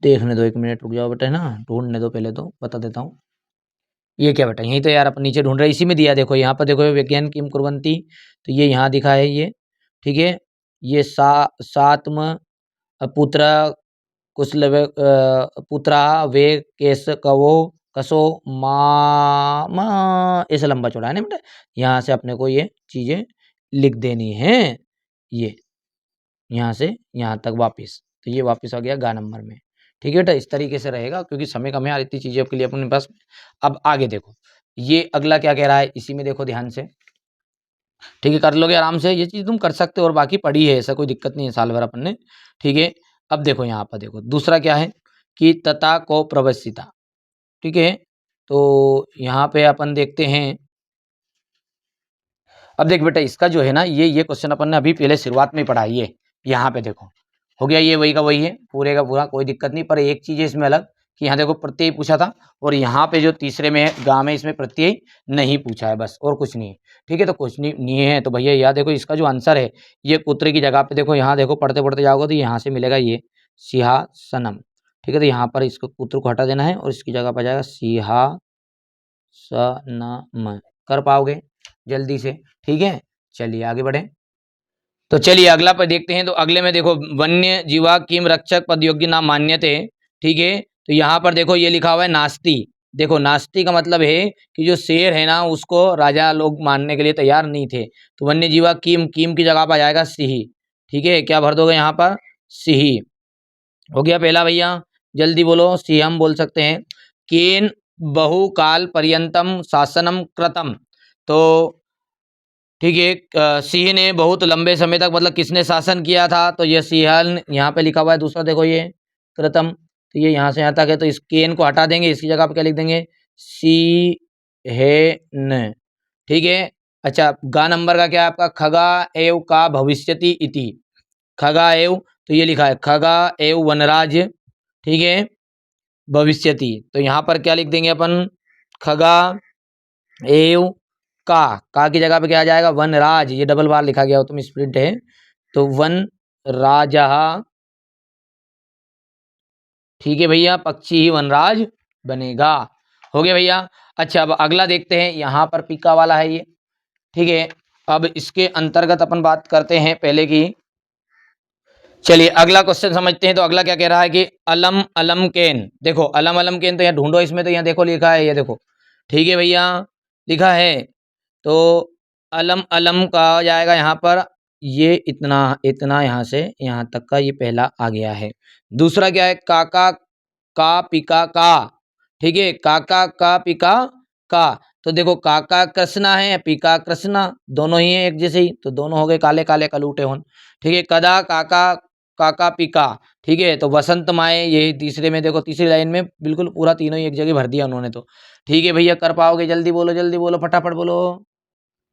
देखने दो, एक मिनट रुक जाओ बेटा, है ना, ढूंढने दो पहले, तो बता देता हूँ। ये क्या बेटा, यही तो यार अपन नीचे ढूंढ रहे, इसी में दिया देखो, यहाँ पर देखो विज्ञान किम कुर्वन्ति, तो ये यहाँ दिखा है ये, ठीक है। ये सात्म पुत्र कुशलव पुत्रा वे केस कवो कसो मामा, ऐसा लंबा चौड़ा है ना बेटा। यहाँ से अपने को ये चीजें लिख देनी है, ये यहाँ से यहाँ तक वापस। तो ये वापस आ गया गा नंबर में, ठीक है बेटा। इस तरीके से रहेगा, क्योंकि समय कम है यार, इतनी चीजें आपके लिए अपने पास। अब आगे देखो ये अगला क्या कह रहा है, इसी में देखो ध्यान से, ठीक है, कर लोगे आराम से, ये चीज तुम कर सकते हो। और बाकी पढ़ी है, ऐसा कोई दिक्कत नहीं है, साल भर अपन ने, ठीक है। अब देखो यहाँ पर देखो दूसरा क्या है कि तथा को प्रवसिता, ठीक है। तो यहाँ पे अपन देखते हैं। अब देख बेटा इसका जो है ना, ये क्वेश्चन अपन ने अभी पहले शुरुआत में पढ़ा है। ये यहाँ पे देखो हो गया, ये वही का वही है, पूरे का पूरा, कोई दिक्कत नहीं। पर एक चीज है इसमें अलग, कि यहाँ देखो प्रत्यय पूछा था, और यहाँ पे जो तीसरे में है गाँव में, इसमें प्रत्यय नहीं पूछा है, बस, और कुछ नहीं है, ठीक है। तो कुछ नहीं है तो भैया याद देखो, इसका जो आंसर है ये पुत्र की जगह पे देखो, यहाँ देखो पढ़ते पढ़ते जाओगे तो यहाँ से मिलेगा ये सिंहासनम, ठीक है। तो यहाँ पर इसको पुत्र को हटा देना है, और इसकी जगह पर जाएगा सिंहासनम। कर पाओगे जल्दी से, ठीक है। चलिए आगे बढ़े। तो चलिए अगला पर देखते हैं। तो अगले में देखो वन्य जीवा किम रक्षक पद योग्य नाम मान्यते, ठीक है। तो यहाँ पर देखो ये लिखा हुआ है नास्ति। देखो नास्ति का मतलब है कि जो शेर है ना, उसको राजा लोग मानने के लिए तैयार नहीं थे। तो वन्य जीवा किम, किम की जगह पर आ जाएगा सिही, ठीक है। क्या भर दोगे यहाँ पर, सिही, हो गया पहला भैया। जल्दी बोलो, सिंहम बोल सकते हैं। केन बहुकाल पर्यंतम शासनम कृतम, तो ठीक है, सिंह ने बहुत लंबे समय तक, मतलब किसने शासन किया था, तो ये सिंहन यहाँ पे लिखा हुआ है। दूसरा देखो ये कृतम, तो ये यहाँ से यहाँ तक है, तो इस केन को हटा देंगे, इसकी जगह पे क्या लिख देंगे, सी है न, ठीक है। अच्छा गा नंबर का क्या है आपका, खगा एव का भविष्यति इति, खगा एव तो ये लिखा है खगा एव वनराज, ठीक है, भविष्यति। तो यहाँ पर क्या लिख देंगे अपन, खगा एव का की जगह पे क्या आ जाएगा, वनराज, ये डबल बार लिखा गया हो तो मिसप्रिंट है, तो वन राजा, ठीक है भैया, पक्षी ही वनराज बनेगा। हो गया भैया। अच्छा अब अगला देखते हैं, यहाँ पर पीका वाला है ये, ठीक है। अब इसके अंतर्गत अपन बात करते हैं पहले की, चलिए अगला क्वेश्चन समझते हैं। तो अगला क्या कह रहा है कि अलम अलम केन, देखो अलम अलम केन तो यहाँ ढूंढो, इसमें तो यहाँ देखो लिखा है, ये देखो, ठीक है भैया, लिखा है। तो अलम अलम का आ जाएगा यहाँ पर, ये इतना इतना यहाँ से यहाँ तक का ये पहला आ गया है। दूसरा क्या है, काका का पिका का, ठीक है, काका का पिका का। तो देखो काका कृष्णा है, पिका कृष्णा, दोनों ही है एक जैसे ही, तो दोनों हो गए काले काले कलूटे होन, ठीक है। कदा काका काका पिका, ठीक है। तो वसंत माए, ये तीसरे में देखो, तीसरी लाइन में बिल्कुल पूरा तीनों ही एक जगह भर दिया उन्होंने, तो ठीक है भैया, कर पाओगे, जल्दी बोलो फटाफट बोलो।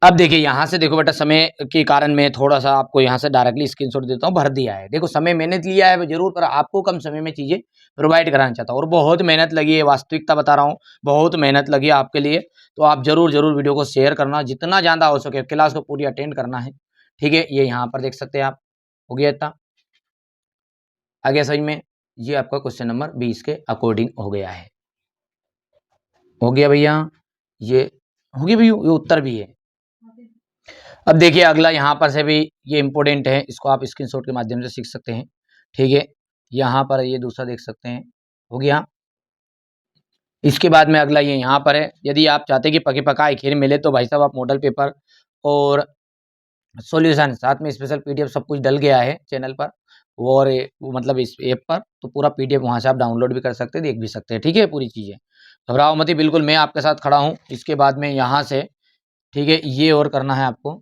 अब देखिए यहाँ से देखो बेटा, समय के कारण मैं थोड़ा सा आपको यहाँ से डायरेक्टली स्क्रीनशॉट देता हूँ, भर दिया है। देखो समय मैंने लिया है जरूर, पर आपको कम समय में चीजें प्रोवाइड कराना चाहता हूँ, और बहुत मेहनत लगी है, वास्तविकता बता रहा हूँ, बहुत मेहनत लगी है आपके लिए। तो आप जरूर जरूर वीडियो को शेयर करना, जितना ज़्यादा हो सके, क्लास को पूरी अटेंड करना है, ठीक है। ये यहाँ पर देख सकते हैं आप, हो गया इतना, आ गया समझ में। ये आपका क्वेश्चन नंबर 20 के अकॉर्डिंग हो गया है, हो गया भैया, ये हो गया भैया, ये उत्तर भी है। अब देखिए अगला यहाँ पर से भी ये इंपॉर्टेंट है, इसको आप स्क्रीनशॉट के माध्यम से सीख सकते हैं, ठीक है। यहाँ पर ये दूसरा देख सकते हैं, हो गया। इसके बाद में अगला ये यहाँ पर है, यदि आप चाहते हैं कि पके पकाए खीर मिले, तो भाई साहब आप मॉडल पेपर और सॉल्यूशन साथ में स्पेशल पीडीएफ सब कुछ डल गया है चैनल पर, और मतलब इस ऐप पर, तो पूरा पीडीएफ वहाँ से आप डाउनलोड भी कर सकते हैं, देख भी सकते हैं, ठीक है। पूरी चीज़ें घबराओ मत, बिल्कुल मैं आपके साथ खड़ा हूँ। इसके बाद में यहाँ से, ठीक है, ये और करना है आपको,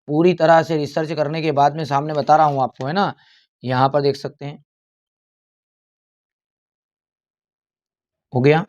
पूरी तरह से रिसर्च करने के बाद में सामने बता रहा हूँ आपको, है ना। यहाँ पर देख सकते हैं, हो गया।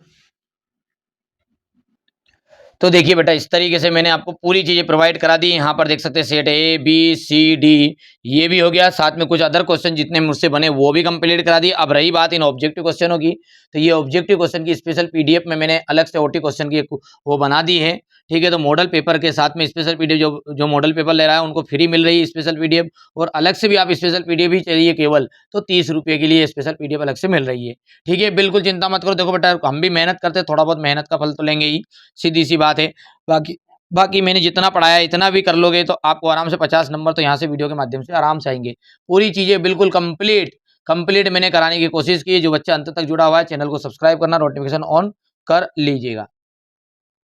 तो देखिए बेटा, इस तरीके से मैंने आपको पूरी चीजें प्रोवाइड करा दी। यहाँ पर देख सकते हैं set A B C D, ये भी हो गया, साथ में कुछ अदर क्वेश्चन जितने मुझसे बने वो भी कंप्लीट करा दिए। अब रही बात इन ऑब्जेक्टिव क्वेश्चनों की, तो ये ऑब्जेक्टिव क्वेश्चन की स्पेशल पीडीएफ में मैंने अलग से ओटी क्वेश्चन की वो बना दी है, ठीक है। तो मॉडल पेपर के साथ में स्पेशल पीडीएफ, जो मॉडल पेपर ले रहा है उनको फ्री मिल रही है स्पेशल पीडीएफ, और अलग से भी आप स्पेशल पीडीएफ ही चाहिए केवल, तो 30 रुपये के लिए स्पेशल पीडीएफ अलग से मिल रही है, ठीक है। बिल्कुल चिंता मत करो, देखो बेटा हम भी मेहनत करते हैं, थोड़ा बहुत मेहनत का फल तो लेंगे ही, सीधी सी बात है। बाकी बाकी मैंने जितना पढ़ाया इतना भी कर लोगे तो आपको आराम से 50 नंबर तो यहाँ से वीडियो के माध्यम से आराम से आएंगे। पूरी चीज़ें बिल्कुल कंप्लीट मैंने कराने की कोशिश की है। जो बच्चा अंत तक जुड़ा हुआ है, चैनल को सब्सक्राइब करना, नोटिफिकेशन ऑन कर लीजिएगा।